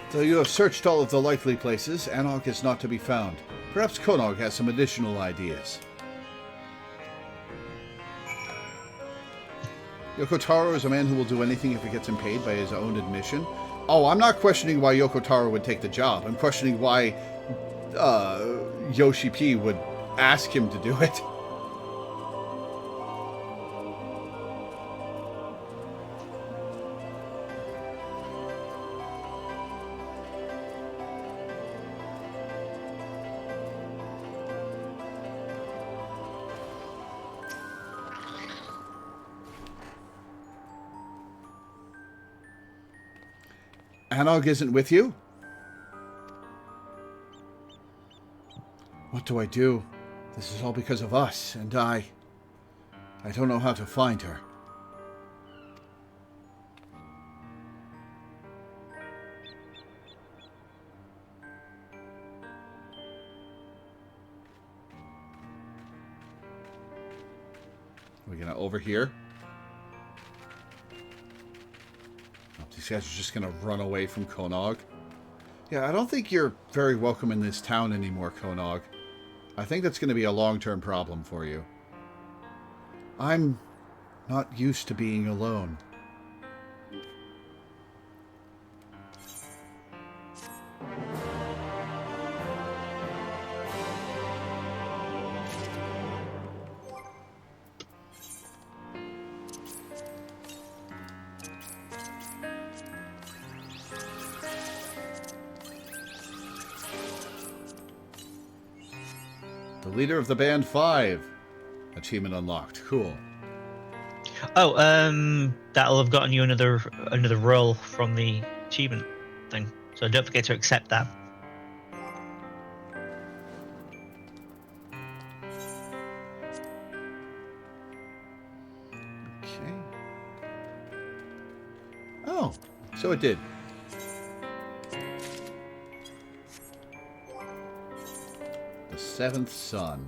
Though you have searched all of the likely places, Anog is not to be found. Perhaps Konog has some additional ideas. Yoko Taro is a man who will do anything if he gets him paid by his own admission. Oh, I'm not questioning why Yoko Taro would take the job. I'm questioning why Yoshi P would ask him to do it. Anog isn't with you? What do I do? This is all because of us, and I don't know how to find her. Are we gonna over here? These guys are just going to run away from Konog. Yeah, I don't think you're very welcome in this town anymore, Konog. I think that's going to be a long-term problem for you. I'm not used to being alone. Leader of the Band 5. Achievement unlocked. Cool. Oh, that'll have gotten you another role from the achievement thing. So don't forget to accept that. Okay. Oh, so it did. Seventh Son.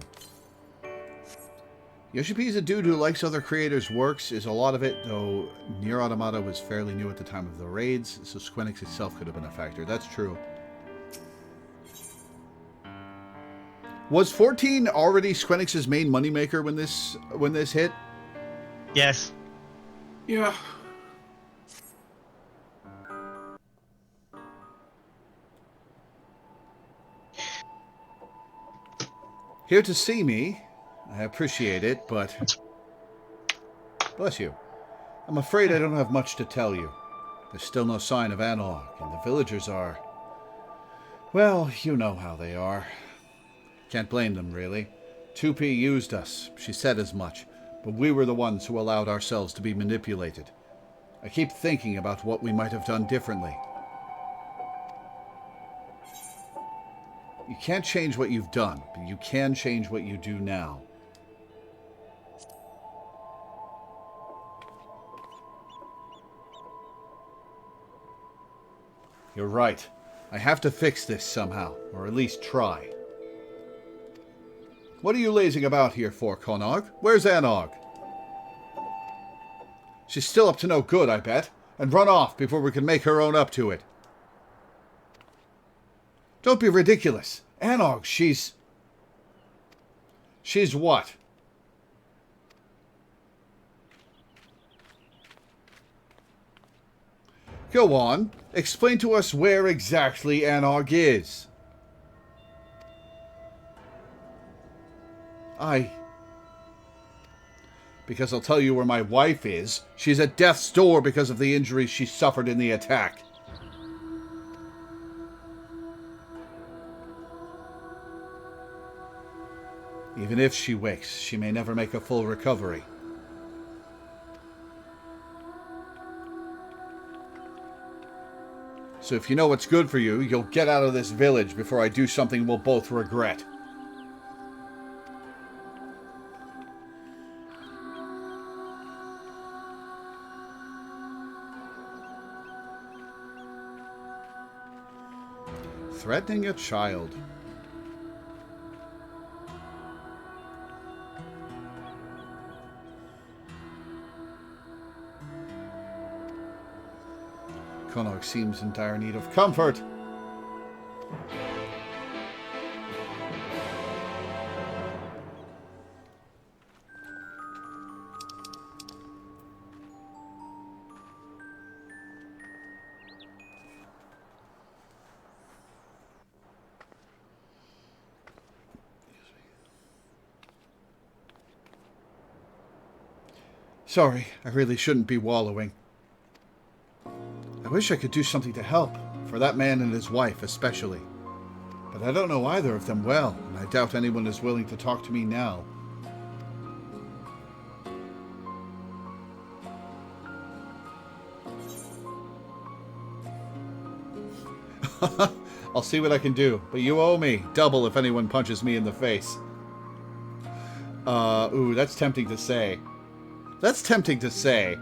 Yoshi P is a dude who likes other creators' works, is a lot of it, though Nier Automata was fairly new at the time of the raids, so Squenix itself could have been a factor. That's true. Was 14 already Squenix's main moneymaker when this hit? Yes. Yeah. Here to see me. I appreciate it, but... Bless you. I'm afraid I don't have much to tell you. There's still no sign of Anog, and the villagers are... Well, you know how they are. Can't blame them, really. 2P used us. She said as much. But we were the ones who allowed ourselves to be manipulated. I keep thinking about what we might have done differently. You can't change what you've done, but you can change what you do now. You're right. I have to fix this somehow, or at least try. What are you lazing about here for, Konog? Where's Anog? She's still up to no good, I bet, and run off before we can make her own up to it. Don't be ridiculous. Anog, she's what? Go on. Explain to us where exactly Anog is. Because I'll tell you where my wife is. She's at death's door because of the injuries she suffered in the attack. Even if she wakes, she may never make a full recovery. So if you know what's good for you, you'll get out of this village before I do something we'll both regret. Threatening a child. Konog seems in dire need of comfort. Sorry, I really shouldn't be wallowing. I wish I could do something to help, for that man and his wife especially. But I don't know either of them well, and I doubt anyone is willing to talk to me now. I'll see what I can do, but you owe me double if anyone punches me in the face. Ooh, that's tempting to say. That's tempting to say.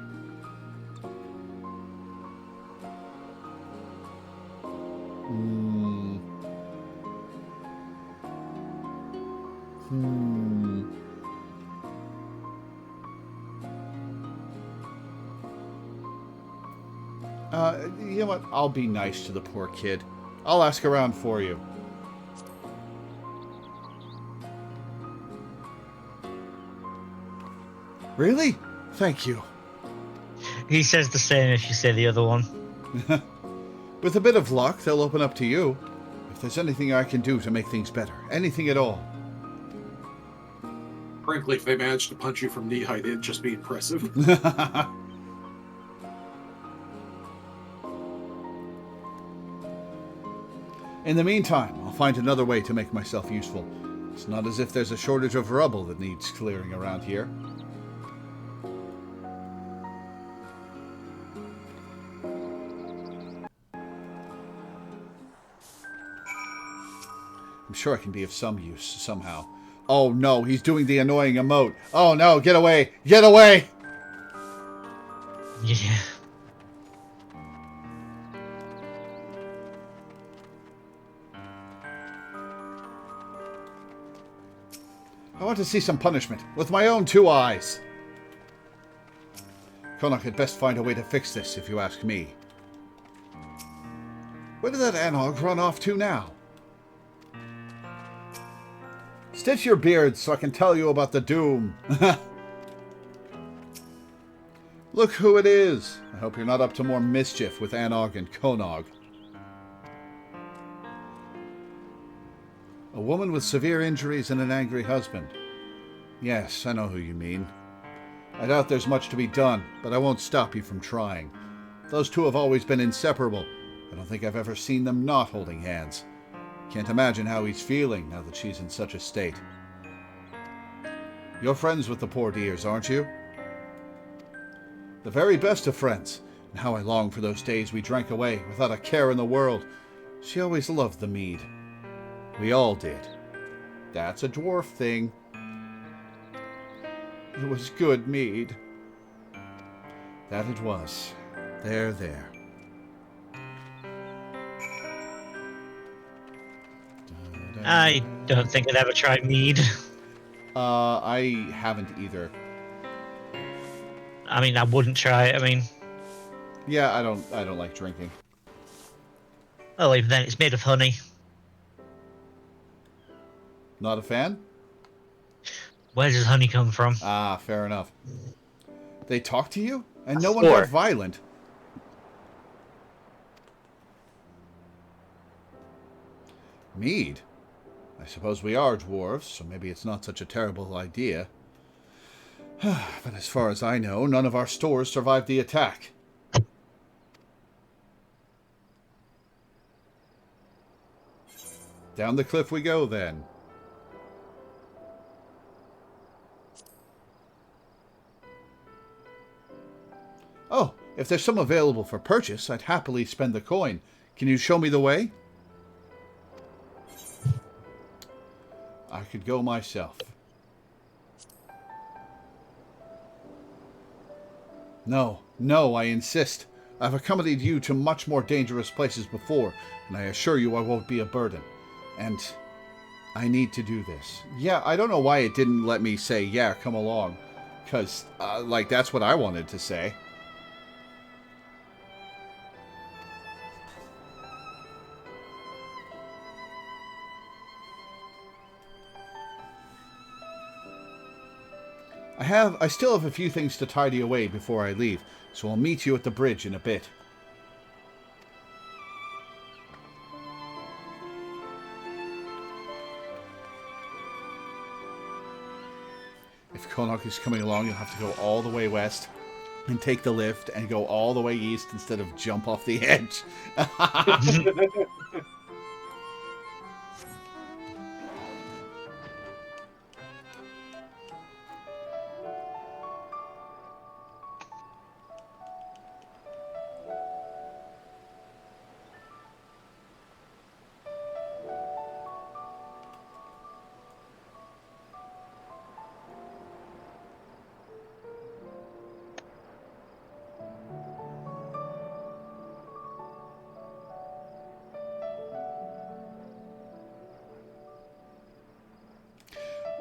You know what? I'll be nice to the poor kid. I'll ask around for you. Really? Thank you. He says the same if you say the other one. With a bit of luck, they'll open up to you. If there's anything I can do to make things better. Anything at all. Frankly, if they managed to punch you from knee height, it'd just be impressive. In the meantime, I'll find another way to make myself useful. It's not as if there's a shortage of rubble that needs clearing around here. I'm sure I can be of some use somehow. Oh no, he's doing the annoying emote. Oh no, get away! Get away! Yeah. I want to see some punishment, with my own two eyes. Konok had best find a way to fix this, if you ask me. Where did that Anog run off to now? Stitch your beard so I can tell you about the doom. Look who it is. I hope you're not up to more mischief with Anog and Konog. A woman with severe injuries and an angry husband. Yes, I know who you mean. I doubt there's much to be done, but I won't stop you from trying. Those two have always been inseparable. I don't think I've ever seen them not holding hands. Can't imagine how he's feeling now that she's in such a state. You're friends with the poor dears, aren't you? The very best of friends. And how I long for those days we drank away without a care in the world. She always loved the mead. We all did. That's a dwarf thing. It was good mead. That it was. There, there. I don't think I'd ever try mead. I haven't either. I mean, I wouldn't try it. I mean, Yeah, I don't like drinking. well, even then, it's made of honey. Not a fan? Where does honey come from? Ah, fair enough. They talk to you? And no one Four. got violent. Mead? I suppose we are dwarves, so maybe it's not such a terrible idea. But as far as I know, none of our stores survived the attack. Down the cliff we go, then. Oh, if there's some available for purchase, I'd happily spend the coin. Can you show me the way? I could go myself. No, no, I insist. I've accompanied you to much more dangerous places before, and I assure you I won't be a burden. And I need to do this. Yeah, I don't know why it didn't let me say, yeah, come along. Because, like, that's what I wanted to say. I still have a few things to tidy away before I leave, so I'll meet you at the bridge in a bit. If Konok is coming along, you'll have to go all the way west and take the lift and go all the way east instead of jump off the edge.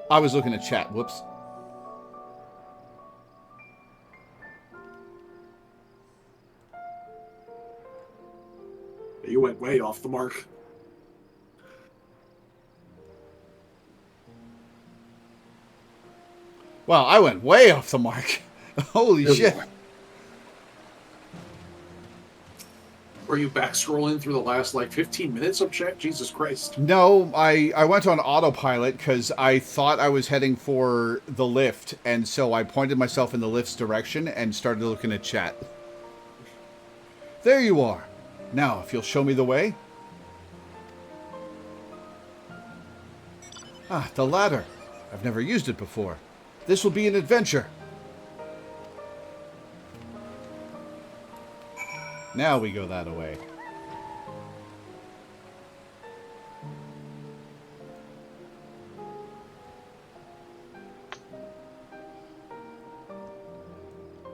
I was looking at chat. Whoops. You went way off the mark. Wow, I went way off the mark. Holy shit. Were you back scrolling through the last, 15 minutes of chat? Jesus Christ. No, I went on autopilot because I thought I was heading for the lift, and so I pointed myself in the lift's direction and started looking at chat. There you are. Now, if you'll show me the way. Ah, the ladder. I've never used it before. This will be an adventure. Now we go that way.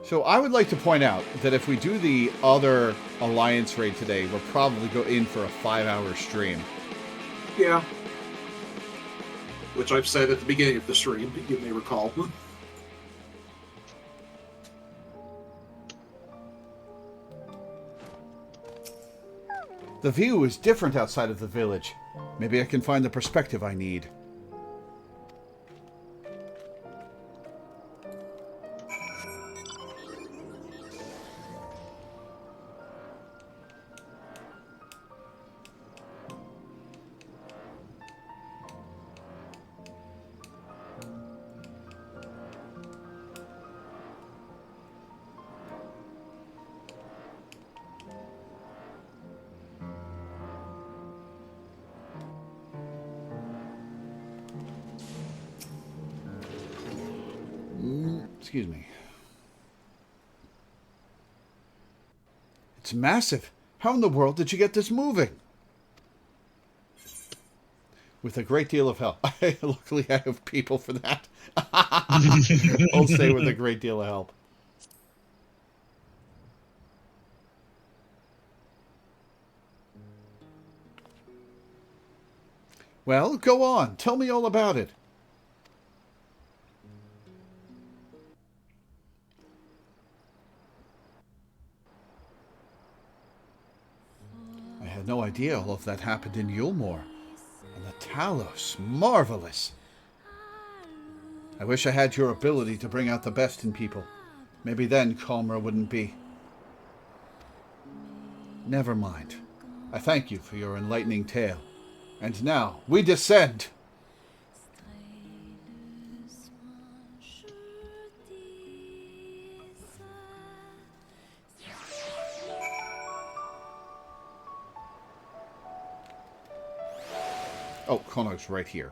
So I would like to point out that if we do the other Alliance raid today, we'll probably go in for a 5-hour stream. Yeah. Which I've said at the beginning of the stream, you may recall. The view is different outside of the village. Maybe I can find the perspective I need. Excuse me. It's massive. How in the world did you get this moving? With a great deal of help. Luckily, I have people for that. I'll say with a great deal of help. Well, go on. Tell me all about it. I had no idea all of that happened in Yulmore. And the Talos, marvelous. I wish I had your ability to bring out the best in people. Maybe then Kalmar wouldn't be. Never mind. I thank you for your enlightening tale. And now, we descend! Oh, Konog's right here.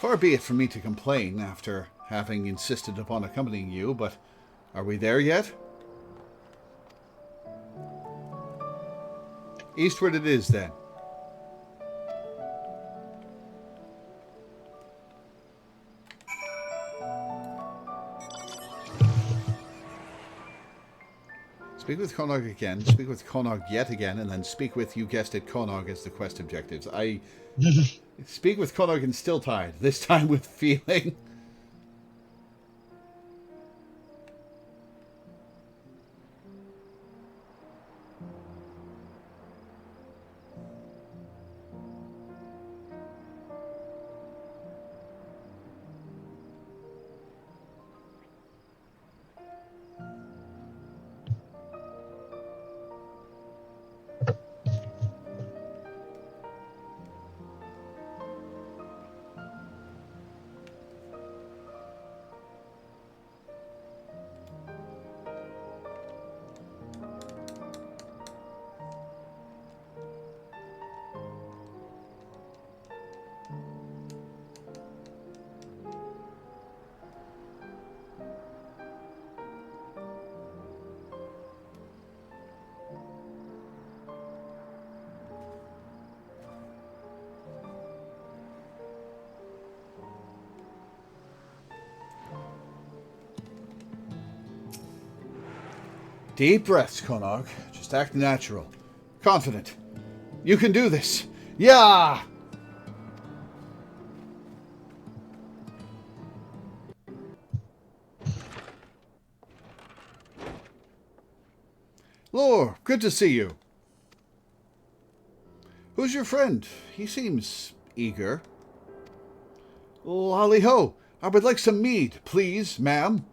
Far be it from me to complain after having insisted upon accompanying you, but are we there yet? Eastward it is, then. Speak with Konog again, speak with Konog yet again, and then speak with, you guessed it, Konog as the quest objectives. I speak with Konog in Stilltide, this time with feeling. Deep breaths, Konog. Just act natural. Confident. You can do this. Yeah! Lore, good to see you. Who's your friend? He seems eager. Lolly ho! I would like some mead, please, ma'am.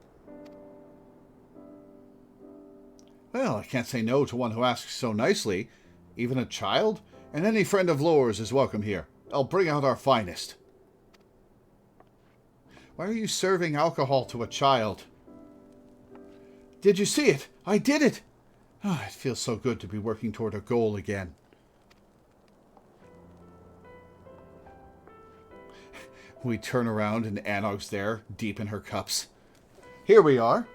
Well, I can't say no to one who asks so nicely. Even a child? And any friend of Lore's is welcome here. I'll bring out our finest. Why are you serving alcohol to a child? Did you see it? I did it! Ah, it feels so good to be working toward a goal again. We turn around and Anog's there, deep in her cups. Here we are.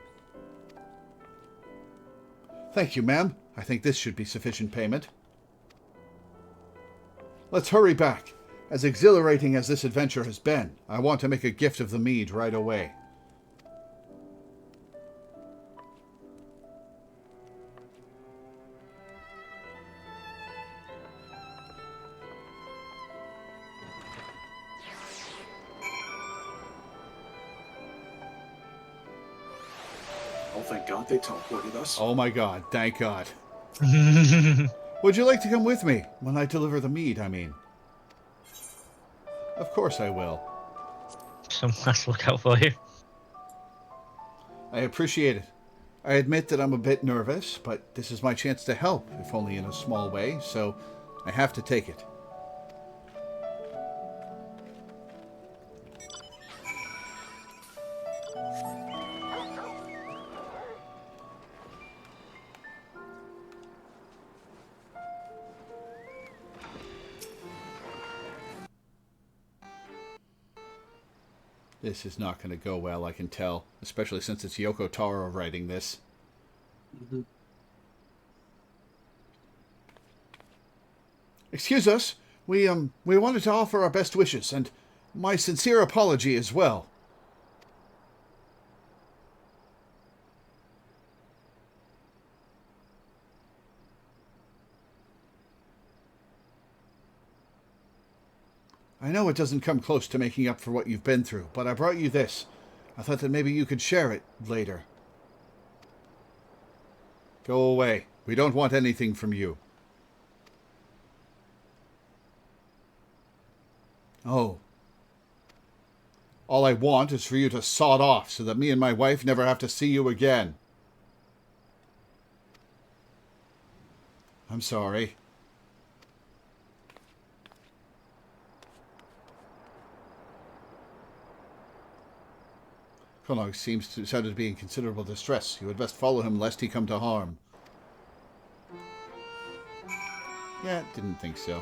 Thank you, ma'am. I think this should be sufficient payment. Let's hurry back. As exhilarating as this adventure has been, I want to make a gift of the mead right away. Oh, thank God they teleported us. Oh my God, thank God. Would you like to come with me? When I deliver the mead, I mean. Of course I will. Someone has to look out for you. I appreciate it. I admit that I'm a bit nervous, but this is my chance to help, if only in a small way, so I have to take it. This is not going to go well, I can tell. Especially since it's Yoko Taro writing this. Mm-hmm. Excuse us. We wanted to offer our best wishes, and my sincere apology as well. I know it doesn't come close to making up for what you've been through, but I brought you this. I thought that maybe you could share it later. Go away. We don't want anything from you. Oh. All I want is for you to sod off so that me and my wife never have to see you again. I'm sorry. Konog seems to be in considerable distress. You had best follow him lest he come to harm. Yeah, didn't think so.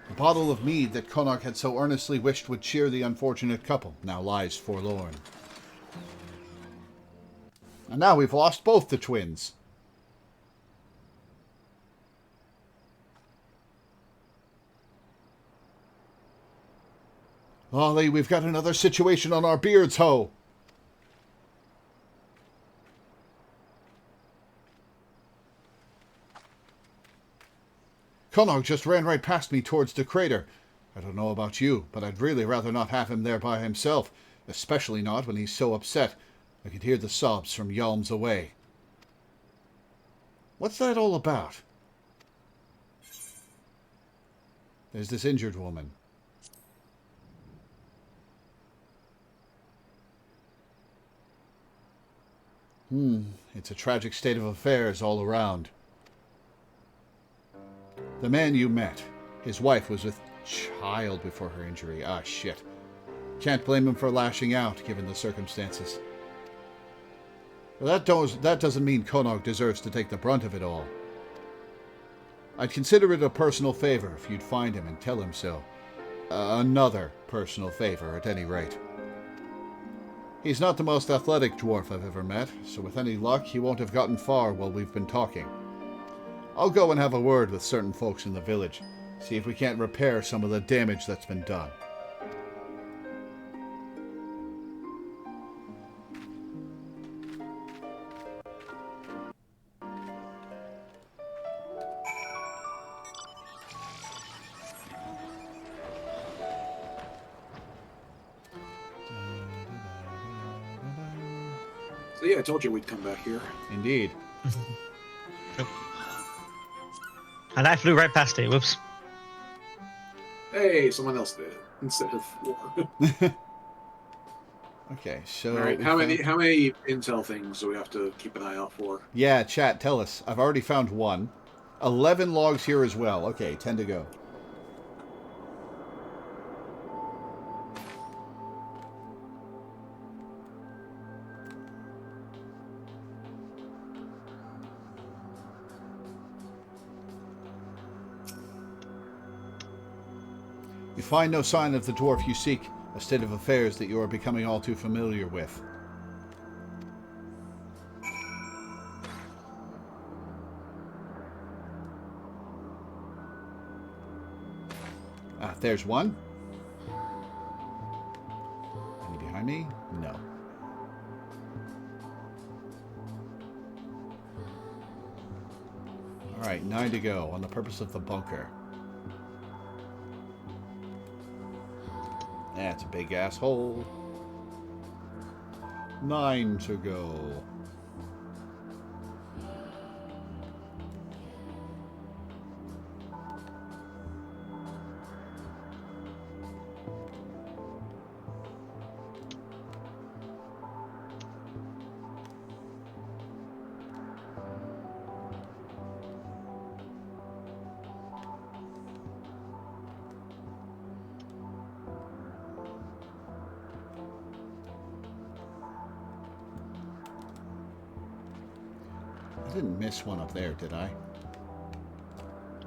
The bottle of mead that Konog had so earnestly wished would cheer the unfortunate couple now lies forlorn. And now we've lost both the twins. Lolly, we've got another situation on our beards, ho! Konog just ran right past me towards the crater. I don't know about you, but I'd really rather not have him there by himself, especially not when he's so upset. I could hear the sobs from yalms away. What's that all about? There's this injured woman. It's a tragic state of affairs all around. The man you met, his wife was with child before her injury. Ah, shit. Can't blame him for lashing out, given the circumstances. But that doesn't mean Konog deserves to take the brunt of it all. I'd consider it a personal favor if you'd find him and tell him so. Another personal favor, at any rate. He's not the most athletic dwarf I've ever met, so with any luck, he won't have gotten far while we've been talking. I'll go and have a word with certain folks in the village. See if we can't repair some of the damage that's been done. So yeah, I told you we'd come back here. Indeed. And I flew right past it. Whoops. Hey, someone else did instead of Lore. Okay, so... All right, how many intel things do we have to keep an eye out for? Yeah, chat, tell us. I've already found one. 11 logs here as well. Okay, 10 to go. You find no sign of the dwarf you seek, a state of affairs that you are becoming all too familiar with. Ah, there's one. Any behind me? No. Alright, 9 to go on the purpose of the bunker. That's a big asshole. 9 to go. I didn't miss one up there, did I?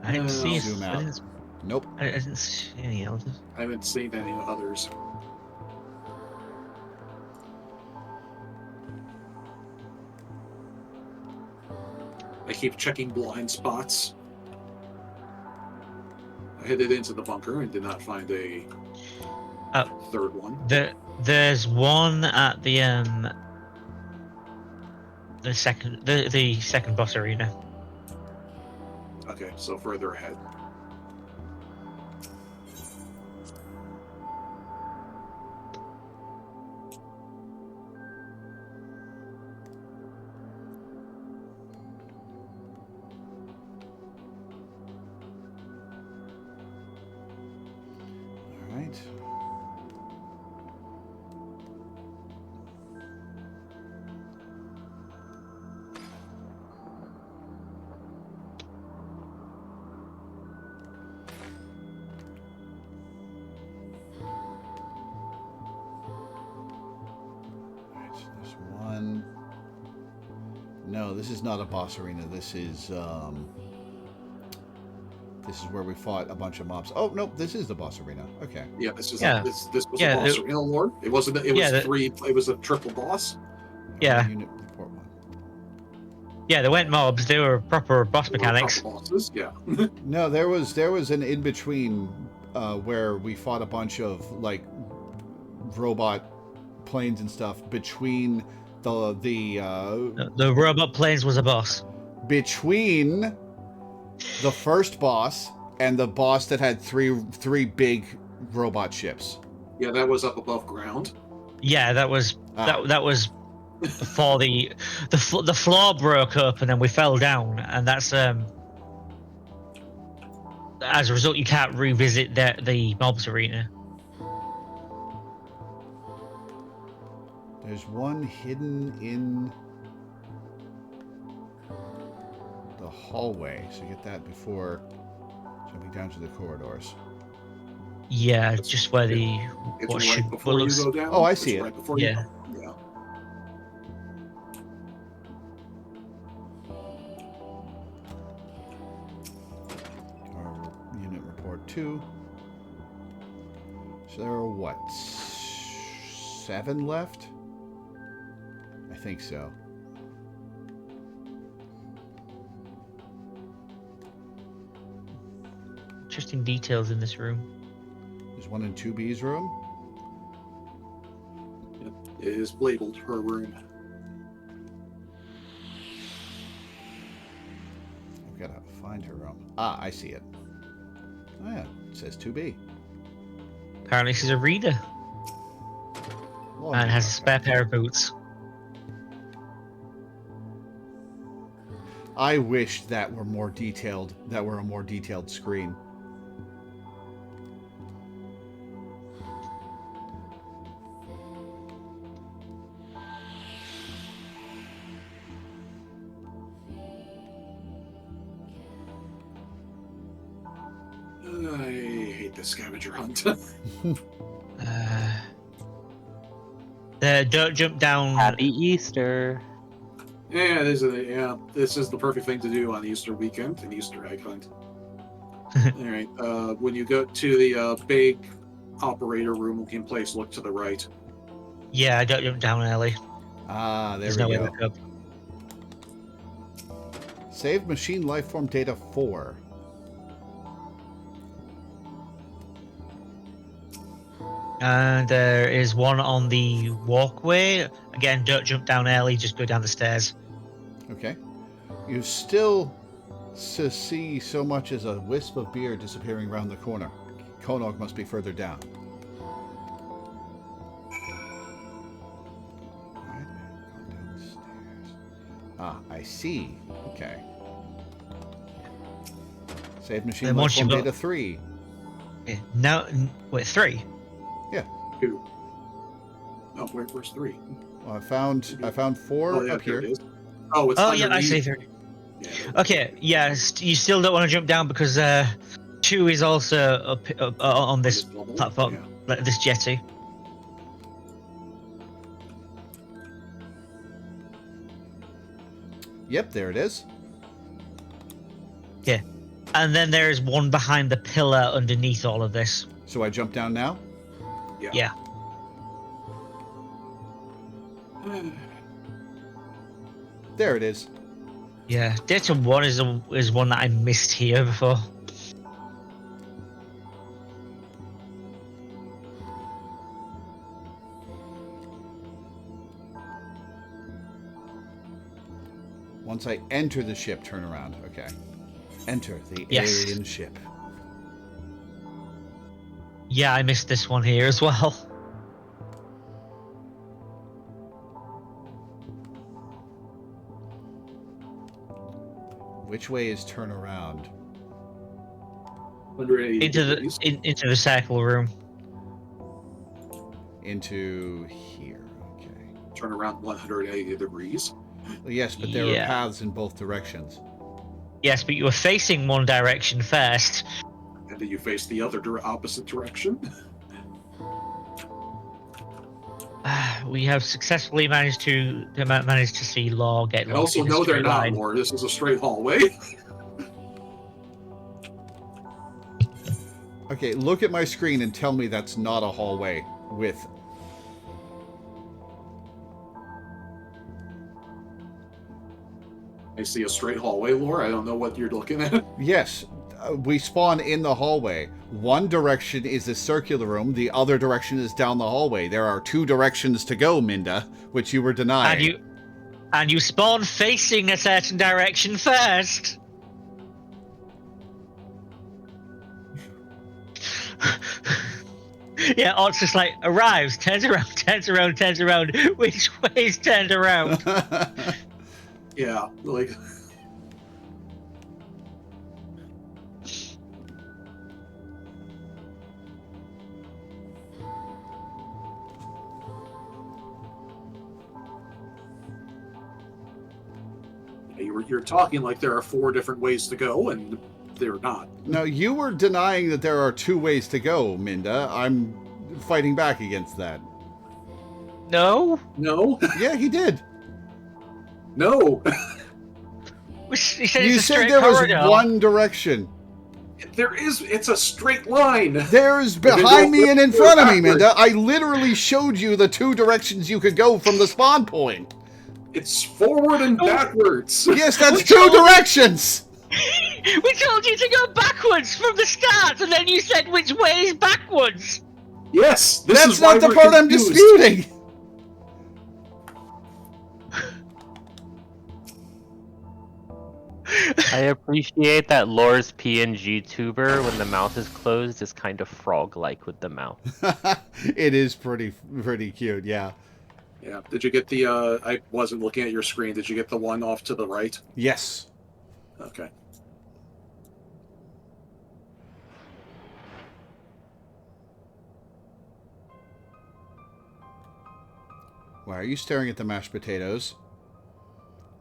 I didn't see. Zoom out. Nope. I didn't see any others. I haven't seen any others. I keep checking blind spots. I headed into the bunker and did not find a third one. There's one at the second boss arena. Okay, so further ahead. All right. There's one. No, this is not a boss arena. This is where we fought a bunch of mobs. Oh no, this is the boss arena. Okay. Yeah, this is Yeah. this was Yeah, a boss arena lord. It wasn't. It was Yeah, three. It was a triple boss. Yeah. Unit report one. Yeah, they weren't mobs. They were proper boss There were a mechanics. couple bosses. Yeah. No, there was an in between where we fought a bunch of like robot planes and stuff between The robot planes was a boss. between the first boss and the boss that had three big robot ships. Yeah, that was up above ground. Yeah, that was Ah. that was before the floor broke up and then we fell down, and that's as a result you can't revisit the mobs arena. There's one hidden in the hallway, so get that before jumping down to the corridors. Yeah, just where the It's what right should before you looks- go down. Oh, I It's see it. Right before Yeah. you. Yeah. Our unit report 2. So there are what? 7 left? I think so. Interesting details in this room. There's one in 2B's room. It is labeled her room. I've got to find her room. Ah, I see it. Oh, yeah, it says 2B. Apparently she's a reader and has a spare pair of boots. I wish that were more detailed. That were a more detailed screen. I hate the scavenger hunt. Don't jump down. Happy Easter. This is the perfect thing to do on Easter weekend, an Easter egg hunt. All right, when you go to the big operator room looking place, look to the right. Yeah, don't jump down early. Ah, there There's we no way go. to look up. Save machine lifeform data 4. And there is one on the walkway. Again, don't jump down early, just go down the stairs. Okay. You still see so much as a wisp of beer disappearing around the corner. Konog must be further down. Alright, go downstairs. Ah, I see. Okay. Save machine Then once lifeform you've got- data 3. Yeah. No, wait, 3. Yeah. 2. Oh, where's 3? Well, I found 4 Oh, yeah, up there here. it is. Oh, it's Oh, yeah, I underneath. see 3. Yeah. Okay, yeah, you still don't want to jump down because 2 is also up on this bubble. platform, Yeah. like this jetty. Yep, there it is. Yeah. And then there is one behind the pillar underneath all of this. So I jump down now? Yeah. There it is. Yeah. Data 1 is one that I missed here before. Once I enter the ship, turn around. Okay. Enter the Yes. alien ship. Yeah, I missed this one here as well. Which way is turn around? 180 Into degrees. into the circle room. Into here. Okay. Turn around 180 degrees. Well, yes, but there Yeah. are paths in both directions. Yes, but you were facing one direction first. And then you face the other opposite direction. We have successfully managed to see Law get And lost also, in a no, they're straight not line. more. This is a straight hallway. Okay, look at my screen and tell me that's not a hallway with... I see a straight hallway, Laura. I don't know what you're looking at. Yes, we spawn in the hallway. One direction is a circular room, the other direction is down the hallway. There are 2 directions to go, Minda, which you were denying. And you spawn facing a certain direction first. Yeah, Ott's just like arrives, turns around, turns around, turns around. Which way is turned around? Yeah, like... You're talking like there are 4 different ways to go, and they're not. No, you were denying that there are 2 ways to go, Minda. I'm fighting back against that. No? No, Yeah, he did. no. He said You it's a said straight there corridor. was one direction. There is. It's a straight line. There's Then behind me go and in front of me, backwards. Minda. I literally showed you the 2 directions you could go from the spawn point. It's forward and backwards. Yes, that's Which 2 one? directions. We told you to go backwards from the start, and then you said which way is backwards. Yes, this That's is why not the we're part I'm confused. disputing. I appreciate that Lore's PNG tuber, when the mouth is closed, is kind of frog-like with the mouth. It is pretty cute, yeah. Yeah. Did you get the? I wasn't looking at your screen. Did you get the one off to the right? Yes. Okay. Why are you staring at the mashed potatoes?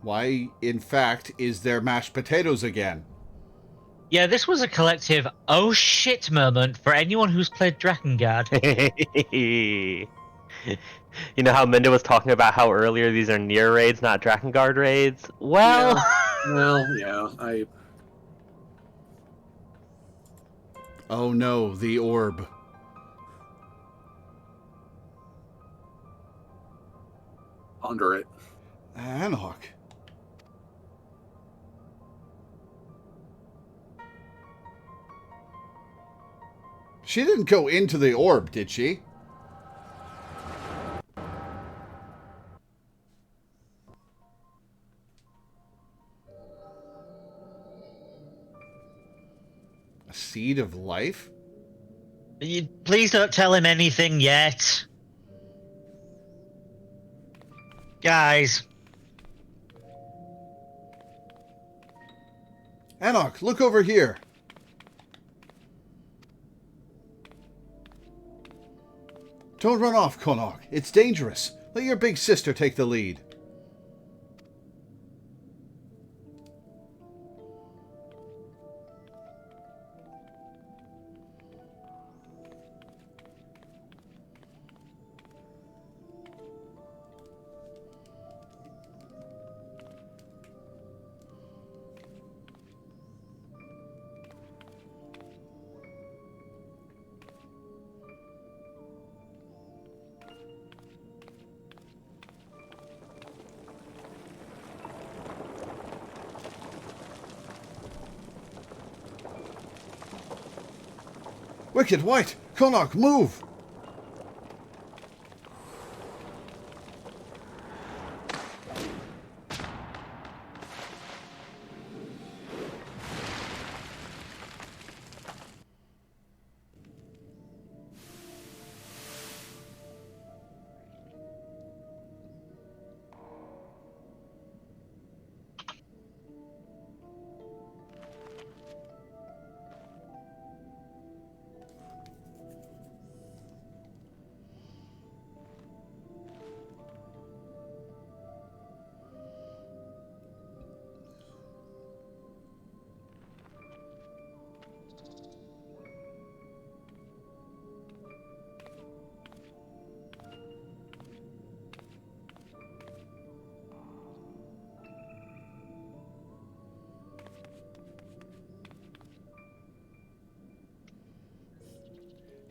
Why, in fact, is there mashed potatoes again? Yeah, this was a collective oh shit moment for anyone who's played Drakengard. You know how Minda was talking about how earlier these are Nier raids, not Drakengard raids? Well... Yeah. Well, yeah. I Oh no, the orb. under it. Anok. She didn't go into the orb, did she? A seed of life? Please don't tell him anything yet. Guys. Anok, look over here. Don't run off, Konok. It's dangerous. Let your big sister take the lead. Wicked White! Konok, move!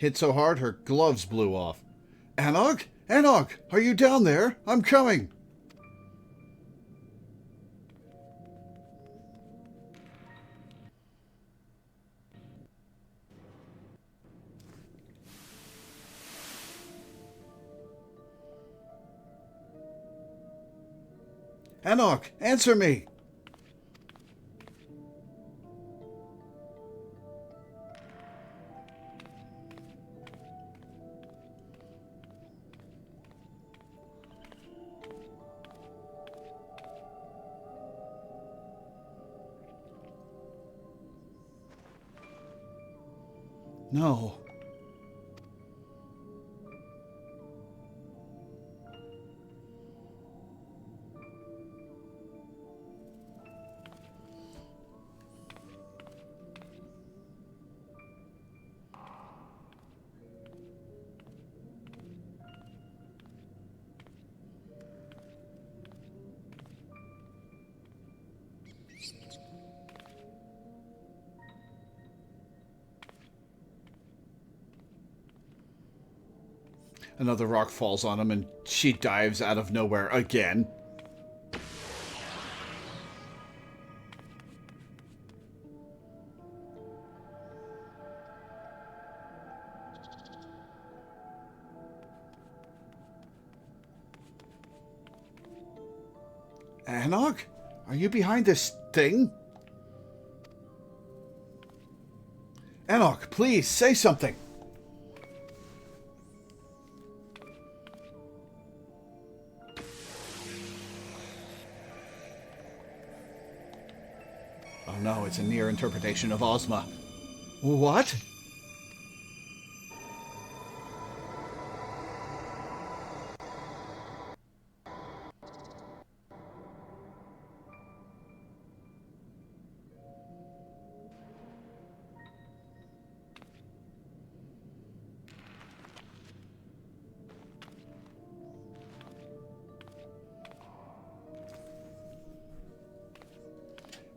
Hit so hard her gloves blew off. Anok? Anok! Are you down there? I'm coming! Anok, answer me! No. Another rock falls on him and she dives out of nowhere again. Anog, are you behind this thing? Anog, please, say something. Oh no, it's a Nier interpretation of Ozma. What?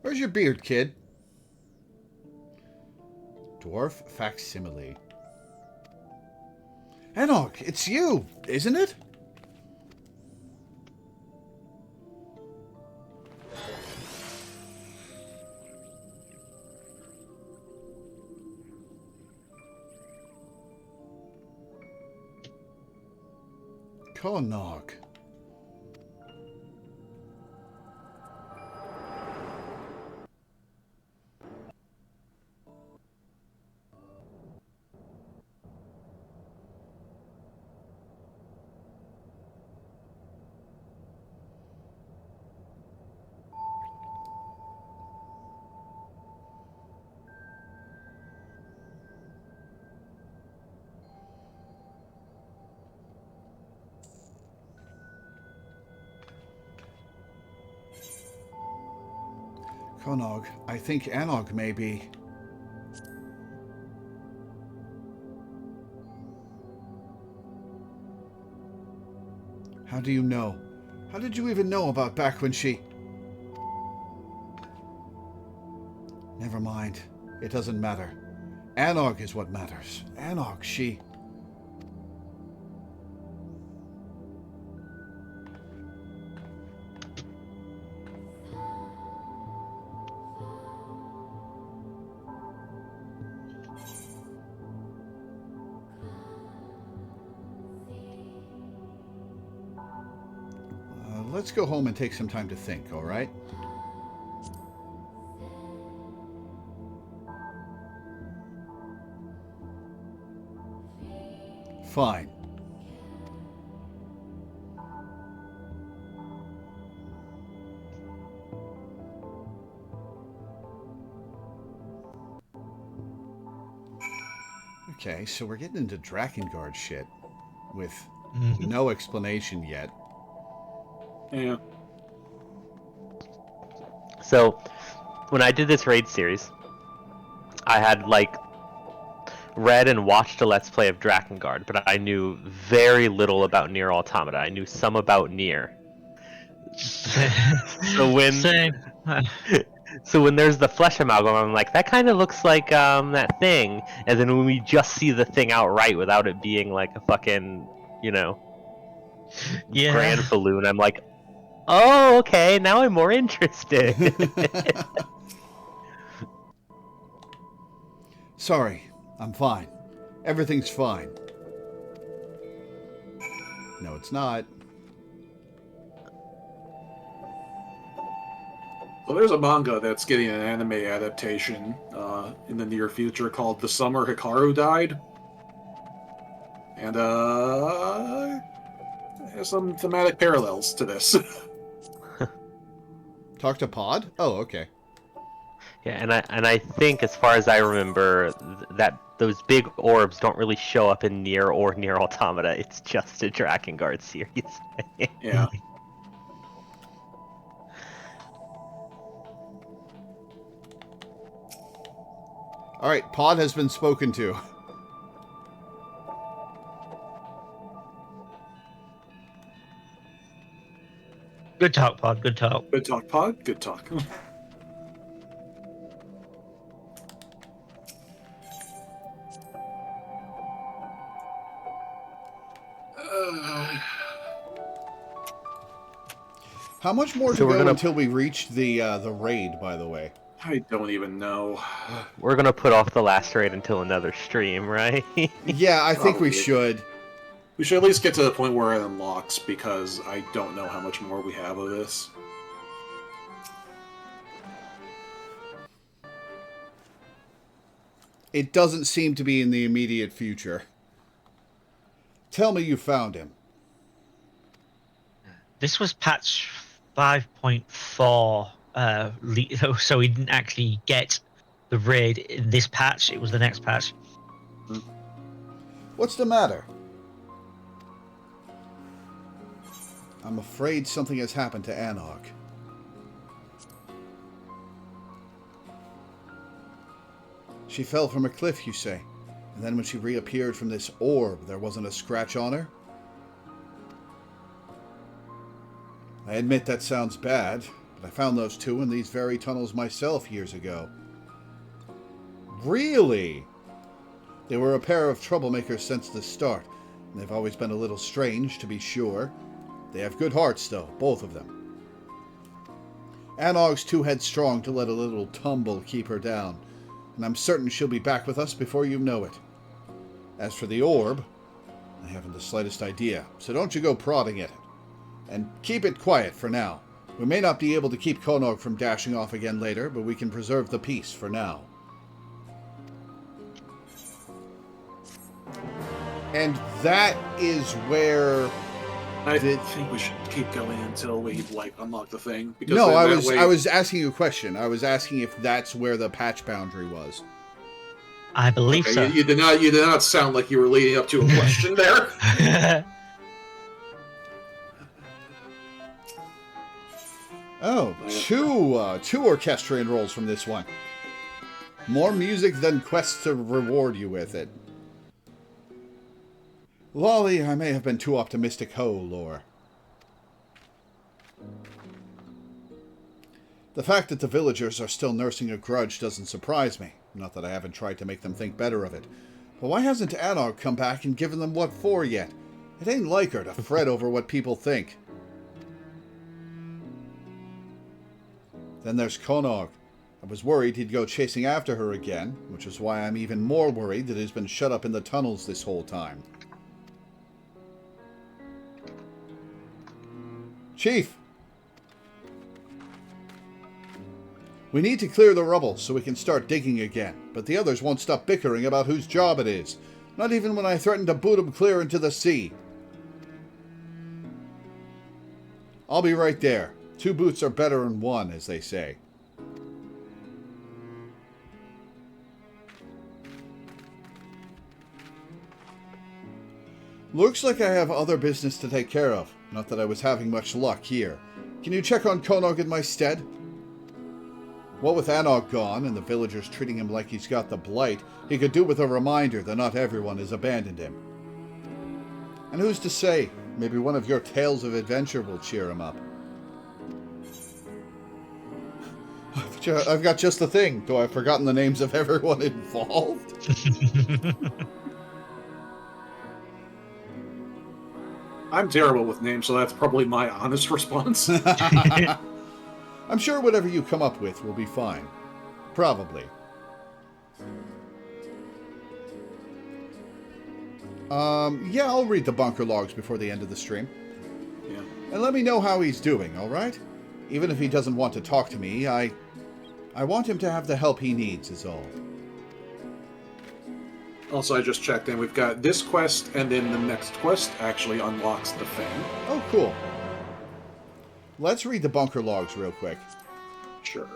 Where's your beard, kid? Dwarf facsimile. Anog, it's you, isn't it? Konog. Konog, I think Anog may be. How do you know? How did you even know about back when she... Never mind. It doesn't matter. Anog is what matters. Anog, she... Let's go home and take some time to think, all right? Fine. Okay, so we're getting into Drakengard shit with no explanation yet. Yeah. So, when I did this raid series, I had, like, read and watched a Let's Play of Drakengard, but I knew very little about Nier Automata. I knew some about Nier. So when... Same. So when there's the flesh amalgam, I'm like, that kind of looks like that thing. And then when we just see the thing outright without it being like a fucking, you know, grand balloon, I'm like, oh, okay, now I'm more interested. Sorry, I'm fine. Everything's fine. No, it's not. Well, there's a manga that's getting an anime adaptation in the near future called The Summer Hikaru Died. And there's some thematic parallels to this. Talk to Pod? Oh, okay. Yeah, and I think, as far as I remember, that those big orbs don't really show up in Nier or Nier Automata. It's just a Drakengard series. Yeah. All right, Pod has been spoken to. Good talk, Pod. Good talk. Good talk, Pod. Good talk. How much more to go until we reach the raid, by the way? I don't even know. We're gonna put off the last raid until another stream, right? Yeah, I think we should. We should at least get to the point where it unlocks, because I don't know how much more we have of this. It doesn't seem to be in the immediate future. Tell me you found him. This was patch 5.4, so we didn't actually get the raid in this patch. It was the next patch. What's the matter? I'm afraid something has happened to Anarch. She fell from a cliff, you say, and then when she reappeared from this orb, there wasn't a scratch on her? I admit that sounds bad, but I found those two in these very tunnels myself years ago. Really? They were a pair of troublemakers since the start, and they've always been a little strange, to be sure. They have good hearts, though, both of them. Anog's too headstrong to let a little tumble keep her down, and I'm certain she'll be back with us before you know it. As for the orb, I haven't the slightest idea, so don't you go prodding at it. And keep it quiet for now. We may not be able to keep Konog from dashing off again later, but we can preserve the peace for now. And that is where... I think we should keep going until we unlock the thing. Because no, I was asking you a question. I was asking if that's where the patch boundary was. I believe so. You did not sound like you were leading up to a question there. Oh, two orchestrion rolls from this one. More music than quests to reward you with it. Lolly, I may have been too optimistic, Lore. The fact that the villagers are still nursing a grudge doesn't surprise me. Not that I haven't tried to make them think better of it. But why hasn't Anog come back and given them what for yet? It ain't like her to fret over what people think. Then there's Konog. I was worried he'd go chasing after her again, which is why I'm even more worried that he's been shut up in the tunnels this whole time. Chief! We need to clear the rubble so we can start digging again, but the others won't stop bickering about whose job it is. Not even when I threatened to boot them clear into the sea. I'll be right there. 2 boots are better than 1, as they say. Looks like I have other business to take care of. Not that I was having much luck here. Can you check on Konog in my stead? What with Anog gone and the villagers treating him like he's got the blight, he could do with a reminder that not everyone has abandoned him. And who's to say? Maybe one of your tales of adventure will cheer him up. I've got just the thing. Though I've forgotten the names of everyone involved. I'm terrible with names, so that's probably my honest response. I'm sure whatever you come up with will be fine. Probably. Yeah, I'll read the bunker logs before the end of the stream. Yeah. And let me know how he's doing, alright? Even if he doesn't want to talk to me, I want him to have the help he needs, is all. Also, I just checked in. We've got this quest, and then the next quest actually unlocks the thing. Oh, cool. Let's read the bunker logs real quick. Sure.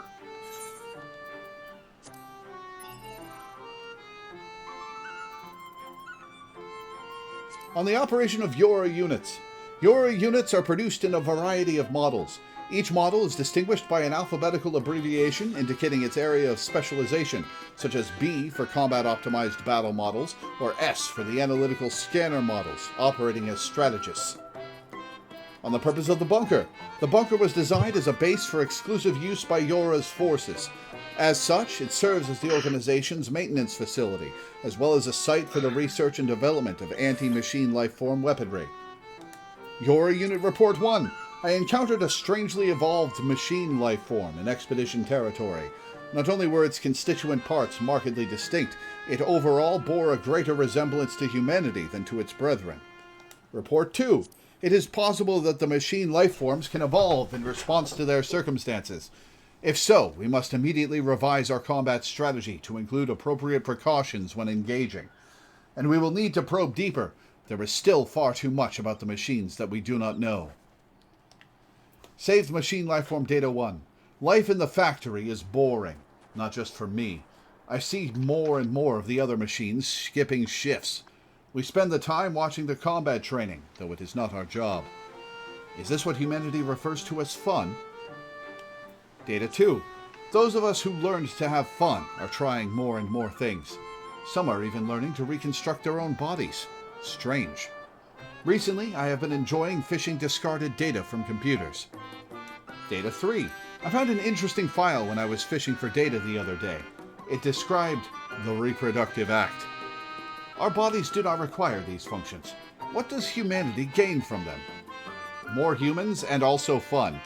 On the operation of Yora units. Yora units are produced in a variety of models. Each model is distinguished by an alphabetical abbreviation indicating its area of specialization, such as B for combat-optimized battle models, or S for the analytical scanner models, operating as strategists. On the purpose of the bunker was designed as a base for exclusive use by Yora's forces. As such, it serves as the organization's maintenance facility, as well as a site for the research and development of anti-machine lifeform weaponry. Yora Unit Report 1. I encountered a strangely evolved machine lifeform in Expedition territory. Not only were its constituent parts markedly distinct, it overall bore a greater resemblance to humanity than to its brethren. Report 2. It is possible that the machine lifeforms can evolve in response to their circumstances. If so, we must immediately revise our combat strategy to include appropriate precautions when engaging. And we will need to probe deeper. There is still far too much about the machines that we do not know. Saved Machine Lifeform Data 1. Life in the factory is boring. Not just for me. I see more and more of the other machines skipping shifts. We spend the time watching the combat training, though it is not our job. Is this what humanity refers to as fun? Data 2. Those of us who learned to have fun are trying more and more things. Some are even learning to reconstruct their own bodies. Strange. Recently, I have been enjoying fishing discarded data from computers. Data 3. I found an interesting file when I was fishing for data the other day. It described the reproductive act. Our bodies do not require these functions. What does humanity gain from them? More humans and also fun.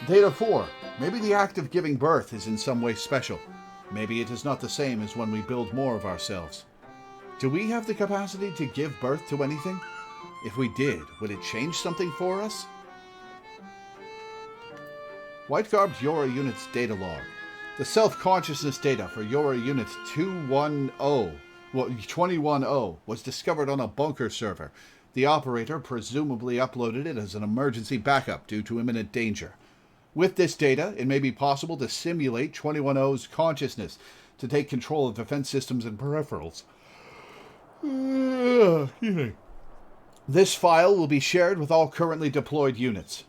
Data 4. Maybe the act of giving birth is in some way special. Maybe it is not the same as when we build more of ourselves. Do we have the capacity to give birth to anything? If we did, would it change something for us? White-garbed Yora Unit's data log. The self-consciousness data for Yora Unit 210 was discovered on a bunker server. The operator presumably uploaded it as an emergency backup due to imminent danger. With this data, it may be possible to simulate 210's consciousness to take control of defense systems and peripherals. This file will be shared with all currently deployed units.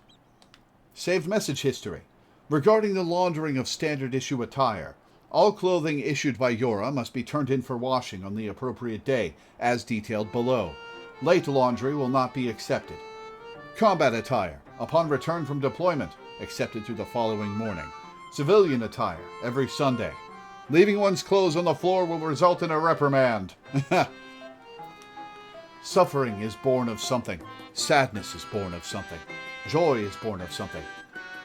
Saved message history. Regarding the laundering of standard issue attire, all clothing issued by Yora must be turned in for washing on the appropriate day, as detailed below. Late laundry will not be accepted. Combat attire, upon return from deployment, accepted through the following morning. Civilian attire, every Sunday. Leaving one's clothes on the floor will result in a reprimand. Suffering is born of something. Sadness is born of something. Joy is born of something.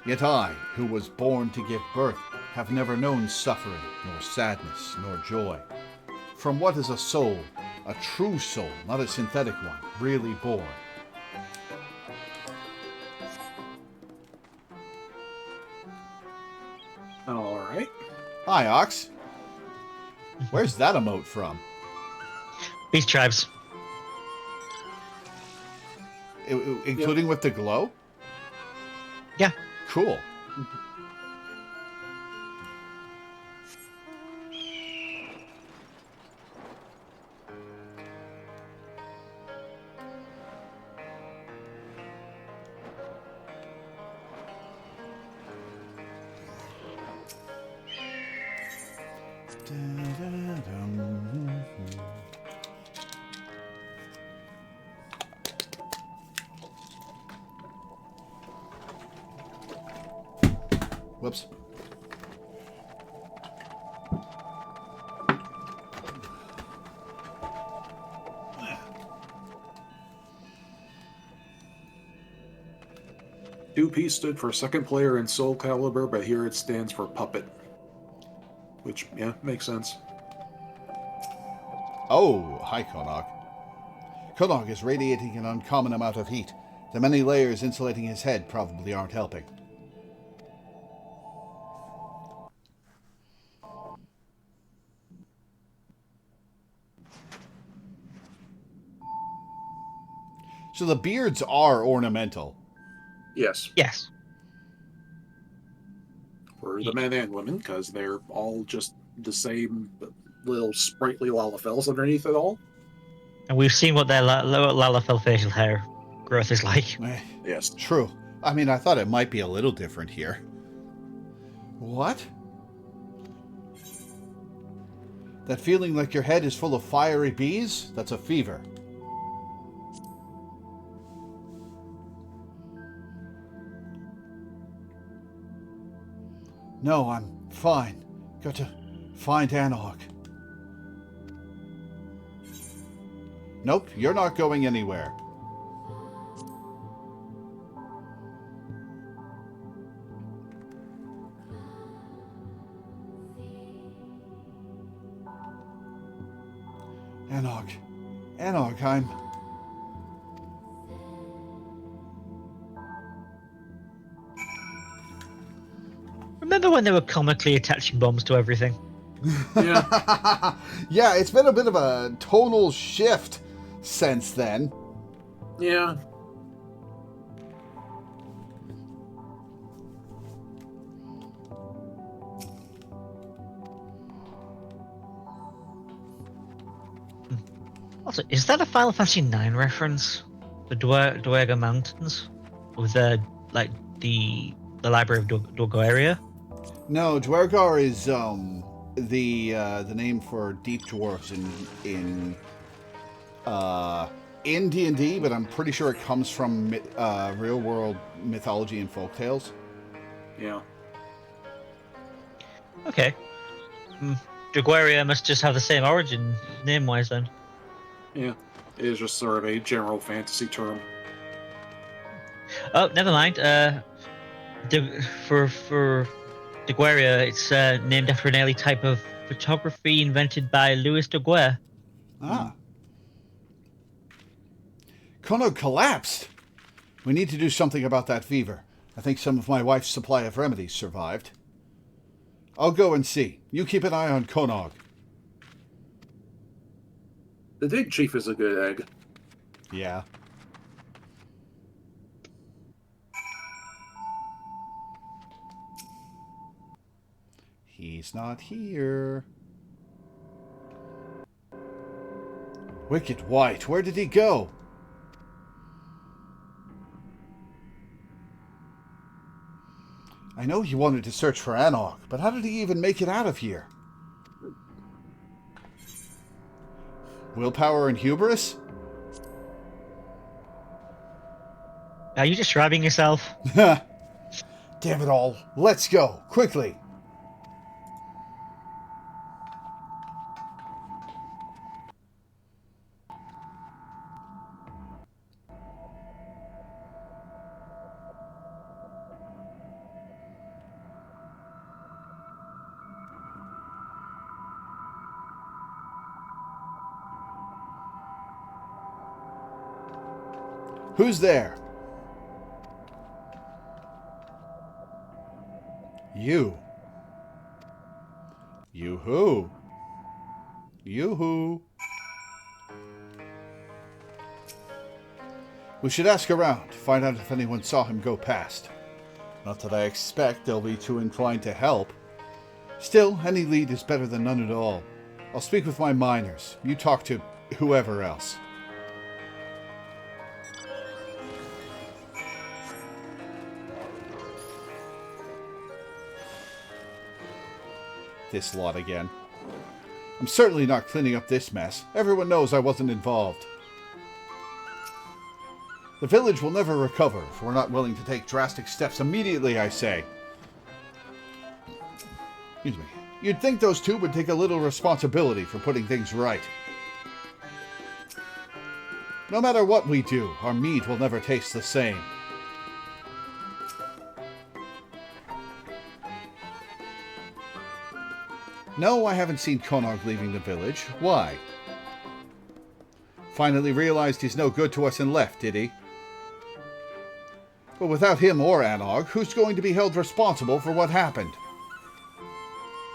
Yet I, who was born to give birth, have never known suffering, nor sadness, nor joy. From what is a soul, a true soul, not a synthetic one, really born? All right. Hi, Ox. Where's that emote from? Beast tribes. Including with the glow? Yeah. Cool. Whoops. Two-piece stood for second player in Soul Calibur, but here it stands for puppet. Which, yeah, makes sense. Oh, hi, Konog. Konog is radiating an uncommon amount of heat. The many layers insulating his head probably aren't helping. So the beards are ornamental. Yes. Yes. For the men and women, because they're all just the same little sprightly Lalafels underneath it all. And we've seen what their Lalafell facial hair growth is like. Yes. True. I mean, I thought it might be a little different here. What? That feeling like your head is full of fiery bees? That's a fever. No, I'm fine. Got to find Anog. Nope, you're not going anywhere. Anog. Anog, I'm... remember when they were comically attaching bombs to everything? Yeah. Yeah, it's been a bit of a tonal shift since then. Yeah. Also, is that a Final Fantasy IX reference? The Duerga Mountains? With like the Library of Dogoria? No, Dwergar is the name for deep dwarves in D&D, but I'm pretty sure it comes from real world mythology and folktales. Yeah. Okay. Dogoria must just have the same origin, name-wise, then. Yeah. It is just sort of a general fantasy term. Oh, never mind. For Dogoria, it's named after an early type of photography invented by Louis Daguerre. Ah. Kono collapsed. We need to do something about that fever. I think some of my wife's supply of remedies survived. I'll go and see. You keep an eye on Konog. The Dig Chief is a good egg. Yeah. He's not here. Wicked White, where did he go? I know he wanted to search for Anog, but how did he even make it out of here? Willpower and hubris? Are you describing yourself? Damn it all. Let's go, quickly. Who's there? You. You who? You who? We should ask around, find out if anyone saw him go past. Not that I expect they'll be too inclined to help. Still, any lead is better than none at all. I'll speak with my miners. You talk to whoever else. This lot again. I'm certainly not cleaning up this mess. Everyone knows I wasn't involved. The village will never recover if we're not willing to take drastic steps immediately, I say. Excuse me. You'd think those two would take a little responsibility for putting things right. No matter what we do, our meat will never taste the same. No, I haven't seen Konog leaving the village. Why? Finally realized he's no good to us and left, did he? But without him or Anog, who's going to be held responsible for what happened?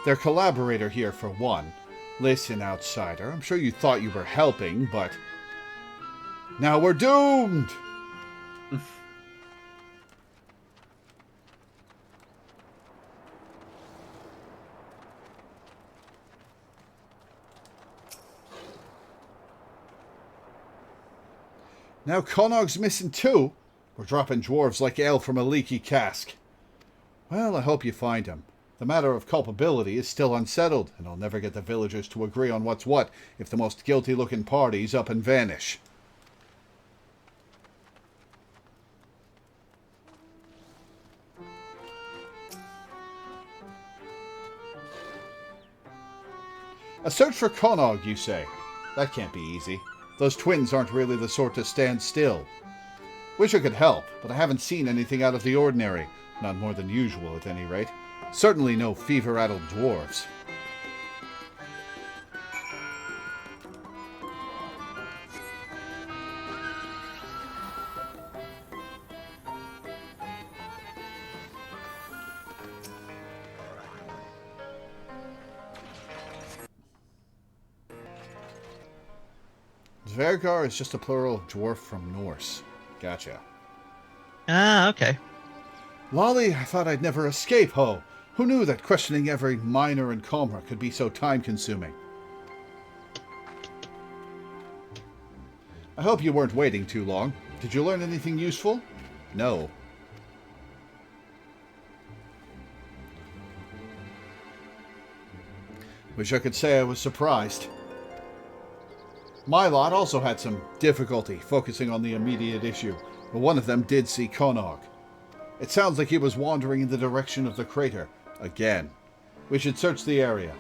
Their collaborator here, for one. Listen, outsider, I'm sure you thought you were helping, but... now we're doomed! Now Konog's missing too. We're dropping dwarves like ale from a leaky cask. Well, I hope you find him. The matter of culpability is still unsettled, and I'll never get the villagers to agree on what's what if the most guilty-looking parties up and vanish. A search for Konog, you say? That can't be easy. Those twins aren't really the sort to stand still. Wish I could help, but I haven't seen anything out of the ordinary. Not more than usual, at any rate. Certainly no fever-addled dwarves. Dvergar is just a plural of dwarf from Norse. Gotcha. Ah, okay. Lolly, I thought I'd never escape, ho! Who knew that questioning every miner in Comra could be so time-consuming? I hope you weren't waiting too long. Did you learn anything useful? No. Wish I could say I was surprised. My lot also had some difficulty focusing on the immediate issue, but one of them did see Konog. It sounds like he was wandering in the direction of the crater. Again. We should search the area.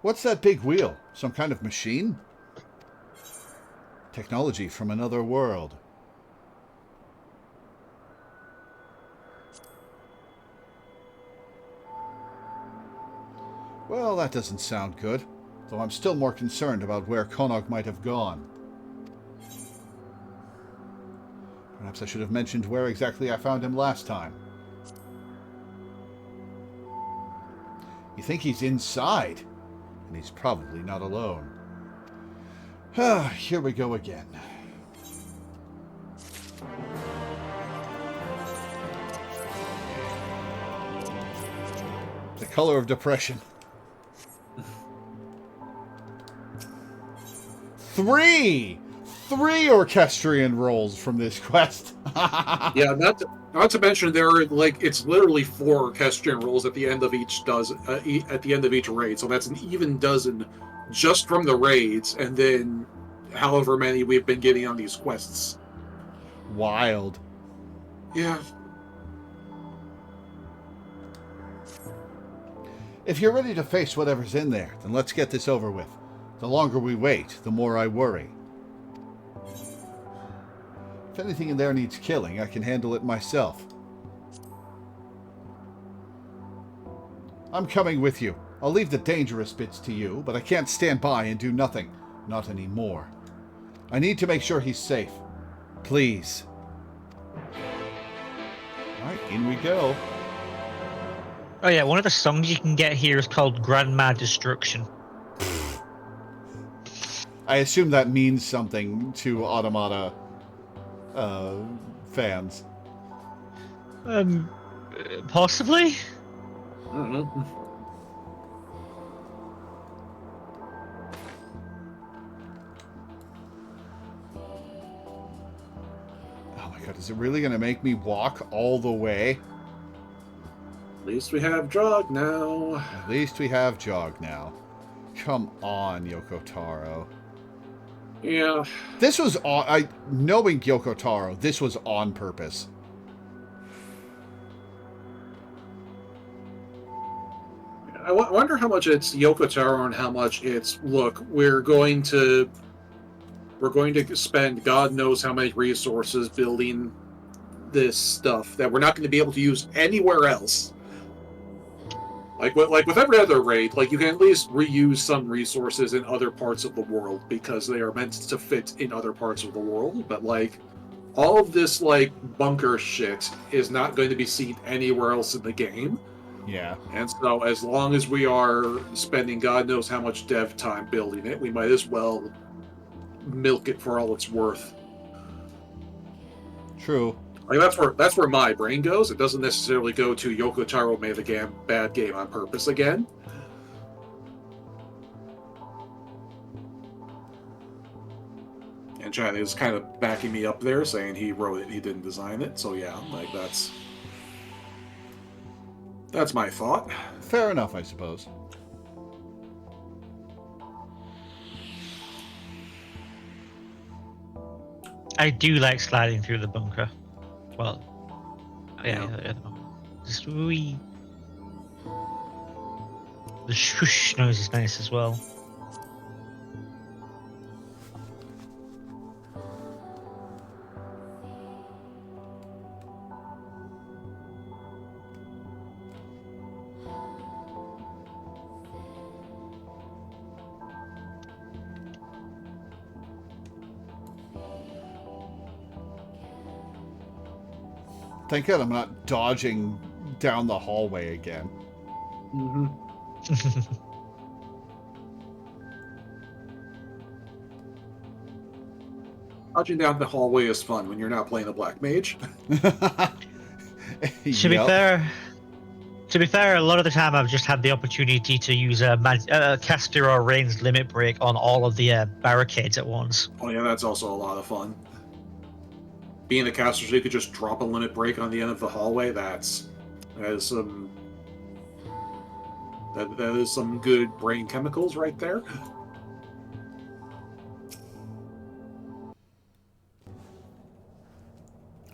What's that big wheel? Some kind of machine? Technology from another world. Well, that doesn't sound good, though I'm still more concerned about where Konog might have gone. Perhaps I should have mentioned where exactly I found him last time. You think he's inside? And he's probably not alone. Ah, here we go again. The color of depression. 3 orchestrion rolls from this quest. Yeah, not to mention there are it's literally 4 orchestrion rolls at the end of each at the end of each raid, so that's an even dozen just from the raids, and then however many we've been getting on these quests. Wild. Yeah. If you're ready to face whatever's in there, then let's get this over with. The longer we wait, the more I worry. If anything in there needs killing, I can handle it myself. I'm coming with you. I'll leave the dangerous bits to you, but I can't stand by and do nothing. Not anymore. I need to make sure he's safe. Please. Alright, in we go. Oh yeah, one of the songs you can get here is called Grandma Destruction. I assume that means something to Automata fans. Possibly? I don't know. Oh my god, is it really going to make me walk all the way? At least we have Drog now. At least we have Jog now. Come on, Yoko Taro. Yeah. This was on... knowing Yoko Taro, this was on purpose. I wonder how much it's Yoko Taro and how much it's, look, we're going to spend God knows how many resources building this stuff that we're not going to be able to use anywhere else. Like with every other raid, you can at least reuse some resources in other parts of the world because they are meant to fit in other parts of the world. But all of this bunker shit is not going to be seen anywhere else in the game. Yeah. And so as long as we are spending God knows how much dev time building it, we might as well milk it for all it's worth. True. That's where my brain goes. It doesn't necessarily go to Yoko Taro made a bad game on purpose again. And China is kind of backing me up there, saying he wrote it, he didn't design it. So yeah, that's my thought. Fair enough, I suppose. I do like sliding through the bunker. Well, yeah. Just wee. The shush noise is nice as well. Thank God I'm not dodging down the hallway again. Mm-hmm. Dodging down the hallway is fun when you're not playing a black mage. To be fair, a lot of the time I've just had the opportunity to use a caster or ranged limit break on all of the barricades at once. Oh yeah, that's also a lot of fun. Being a caster, so you could just drop a limit break on the end of the hallway. That is some good brain chemicals right there.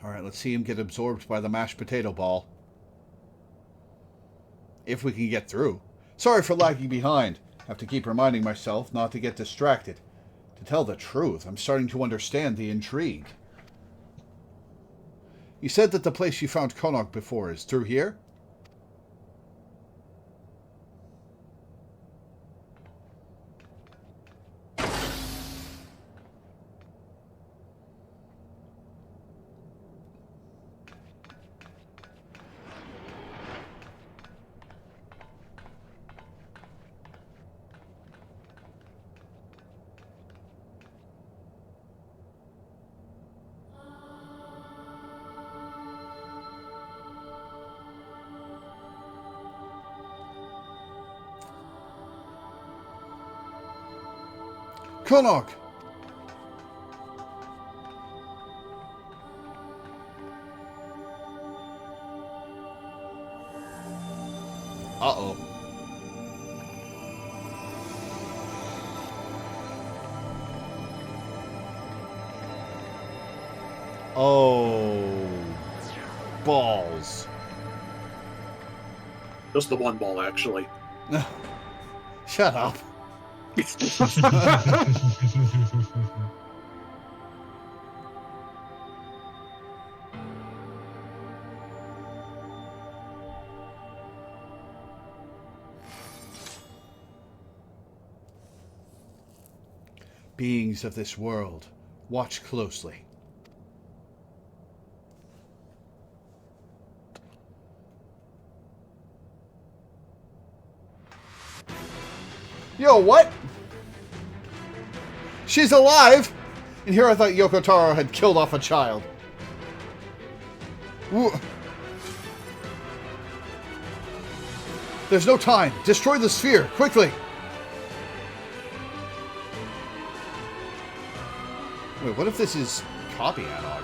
All right, let's see him get absorbed by the mashed potato ball. If we can get through. Sorry for lagging behind. Have to keep reminding myself not to get distracted. To tell the truth, I'm starting to understand the intrigue. You said that the place you found Konok before is through here? Konok! Uh-oh. Oh. Balls. Just the one ball, actually. Shut up. Beings of this world, watch closely. Yo, what? She's alive! And here I thought Yoko Taro had killed off a child. Ooh. There's no time. Destroy the sphere, quickly! Wait, what if this is copy analog?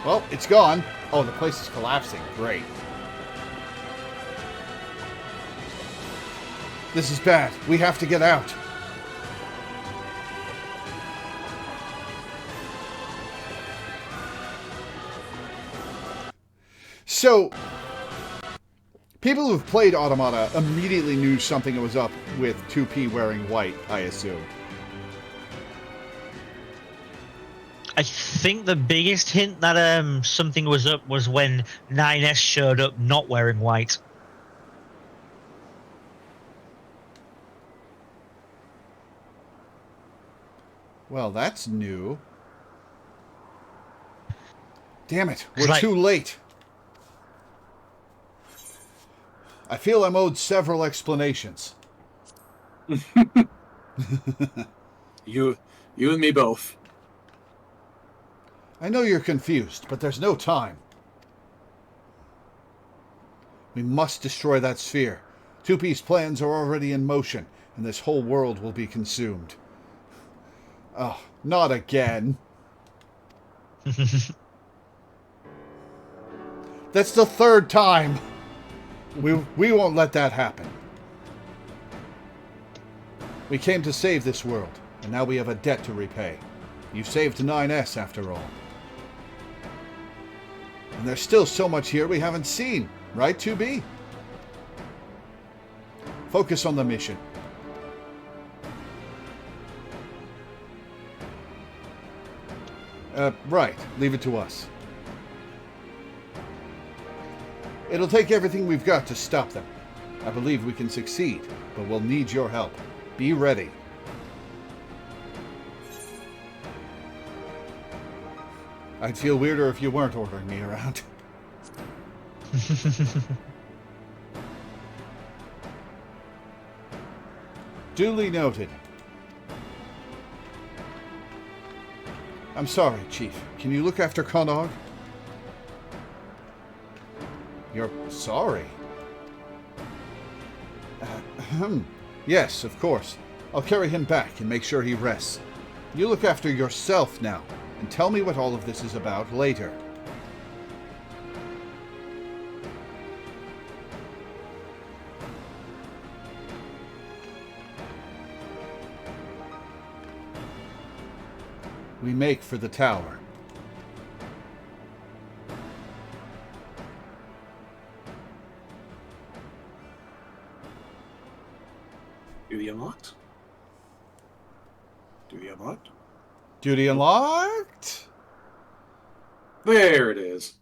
Well, it's gone. Oh, the place is collapsing. Great. This is bad. We have to get out. So, people who've played Automata immediately knew something was up with 2P wearing white, I assume. I think the biggest hint that something was up was when 9S showed up not wearing white. Well, that's new. Damn it, we're too late. I feel I'm owed several explanations. You and me both. I know you're confused, but there's no time. We must destroy that sphere. 2P's plans are already in motion, and this whole world will be consumed. Oh, not again. That's the third time. We won't let that happen. We came to save this world. And now we have a debt to repay. You saved 9S after all. And there's still so much here we haven't seen, right, 2B? Focus on the mission. Right. Leave it to us. It'll take everything we've got to stop them. I believe we can succeed, but we'll need your help. Be ready. I'd feel weirder if you weren't ordering me around. Duly noted. I'm sorry, Chief. Can you look after Konog? You're sorry? Yes, of course. I'll carry him back and make sure he rests. You look after yourself now, and tell me what all of this is about later. We make for the tower. Duty unlocked? Duty unlocked? Duty unlocked? There it is.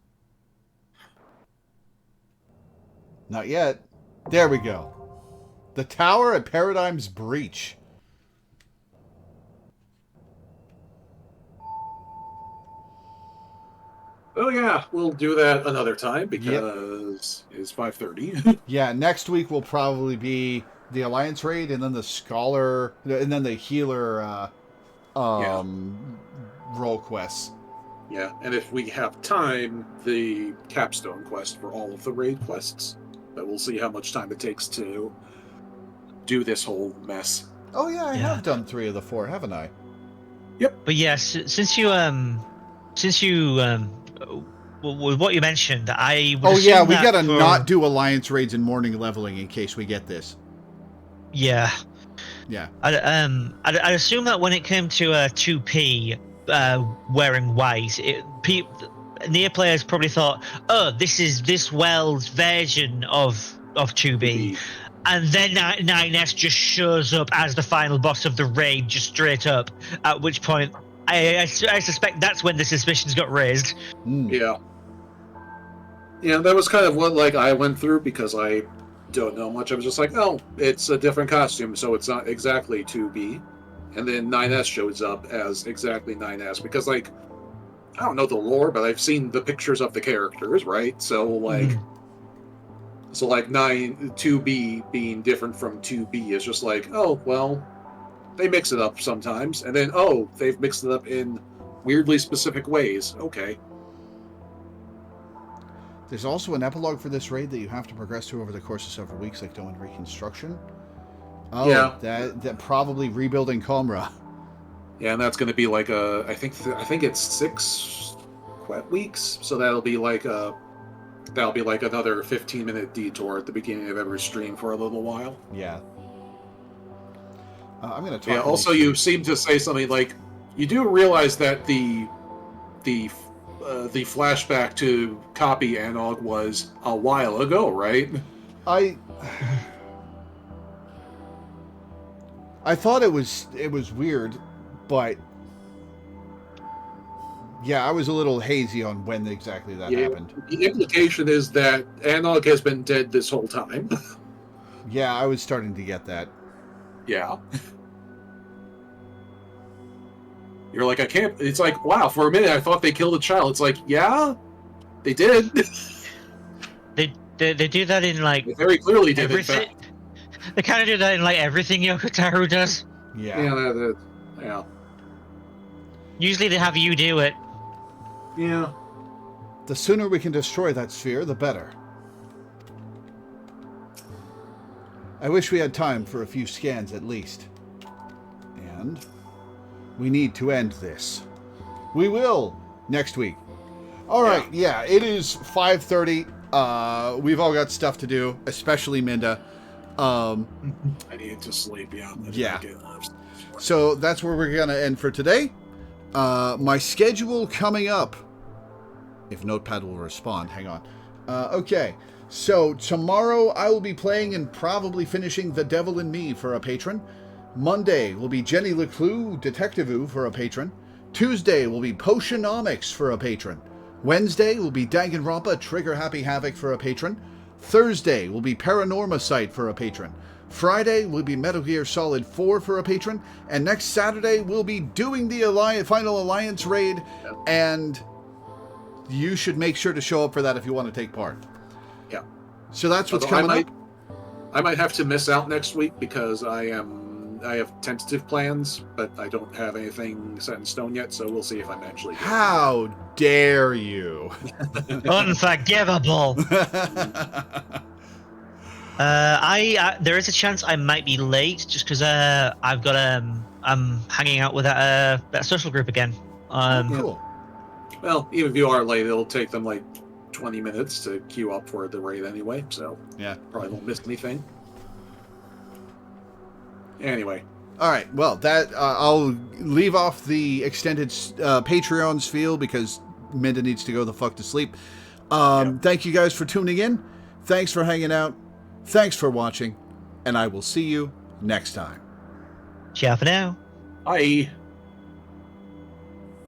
Not yet. There we go. The tower at Paradigm's Breach. Oh yeah, we'll do that another time because it's 5:30. Yeah, next week will probably be the Alliance raid and then the Scholar and then the Healer role quests. Yeah, and if we have time, the capstone quest for all of the raid quests. But we'll see how much time it takes to do this whole mess. Oh yeah, I have done 3 of the 4, haven't I? Yep. But yes, since you with what you mentioned, I would Oh yeah, we assume gotta that for- not do Alliance raids and morning leveling in case we get this. Yeah. Yeah. I'd assume that when it came to 2P wearing white, Nier players probably thought, "Oh, this is this world's version of 2B," and then 9S just shows up as the final boss of the raid, just straight up. At which point, I suspect that's when the suspicions got raised. Yeah. Yeah, that was kind of what I went through because I don't know much. I was just like, oh, it's a different costume, so it's not exactly 2B. And then 9S shows up as exactly 9S because, I don't know the lore, but I've seen the pictures of the characters, right? So, 2B being different from 2B is just oh, well, they mix it up sometimes. And then, oh, they've mixed it up in weirdly specific ways. Okay. There's also an epilogue for this raid that you have to progress through over the course of several weeks, like Doing Reconstruction. Oh, yeah. That probably rebuilding Comra. Yeah, and that's going to be I think it's 6 weeks, so that'll be another 15-minute detour at the beginning of every stream for a little while. Yeah. I'm going to talk. Yeah. Also, you seem to say something you do realize that the flashback to copy Anog was a while ago, right? I thought it was weird, but yeah, I was a little hazy on when exactly that happened. The implication is that Anog has been dead this whole time. Yeah, I was starting to get that. Yeah. You're I can't. It's wow, for a minute I thought they killed a child. It's yeah, they did. They do that in They very clearly did. everything. They kind of do that in everything Yoko Taro does. Yeah. Yeah. Usually they have you do it. Yeah. The sooner we can destroy that sphere, the better. I wish we had time for a few scans at least. And we need to end this. We will next week. All right, it is 5:30. We've all got stuff to do, especially Minda. I need to sleep. Yeah. Yeah. So that's where we're going to end for today. My schedule coming up, if Notepad will respond, hang on. Okay, so tomorrow I will be playing and probably finishing The Devil in Me for a patron. Monday will be Jenny Leclue Detective for a patron. Tuesday will be Potionomics for a patron. Wednesday will be Danganronpa Trigger Happy Havoc for a patron. Thursday will be Paranorma Site for a patron. Friday will be Metal Gear Solid 4 for a patron. And next Saturday we'll be doing the Final Alliance raid. And you should make sure to show up for that if you want to take part. Yeah. So that's what's coming up. I might have to miss out next week because I have tentative plans, but I don't have anything set in stone yet, so we'll see if I'm actually going. How dare you? Unforgivable. There is a chance I might be late just because I've got I'm hanging out with that social group again. Cool. Well, even if you are late, it'll take them like 20 minutes to queue up for the raid anyway, so yeah, probably won't miss anything. Anyway. All right. Well, that I'll leave off the extended Patreon spiel because Minda needs to go the fuck to sleep. Thank you guys for tuning in. Thanks for hanging out. Thanks for watching. And I will see you next time. Ciao for now. Bye.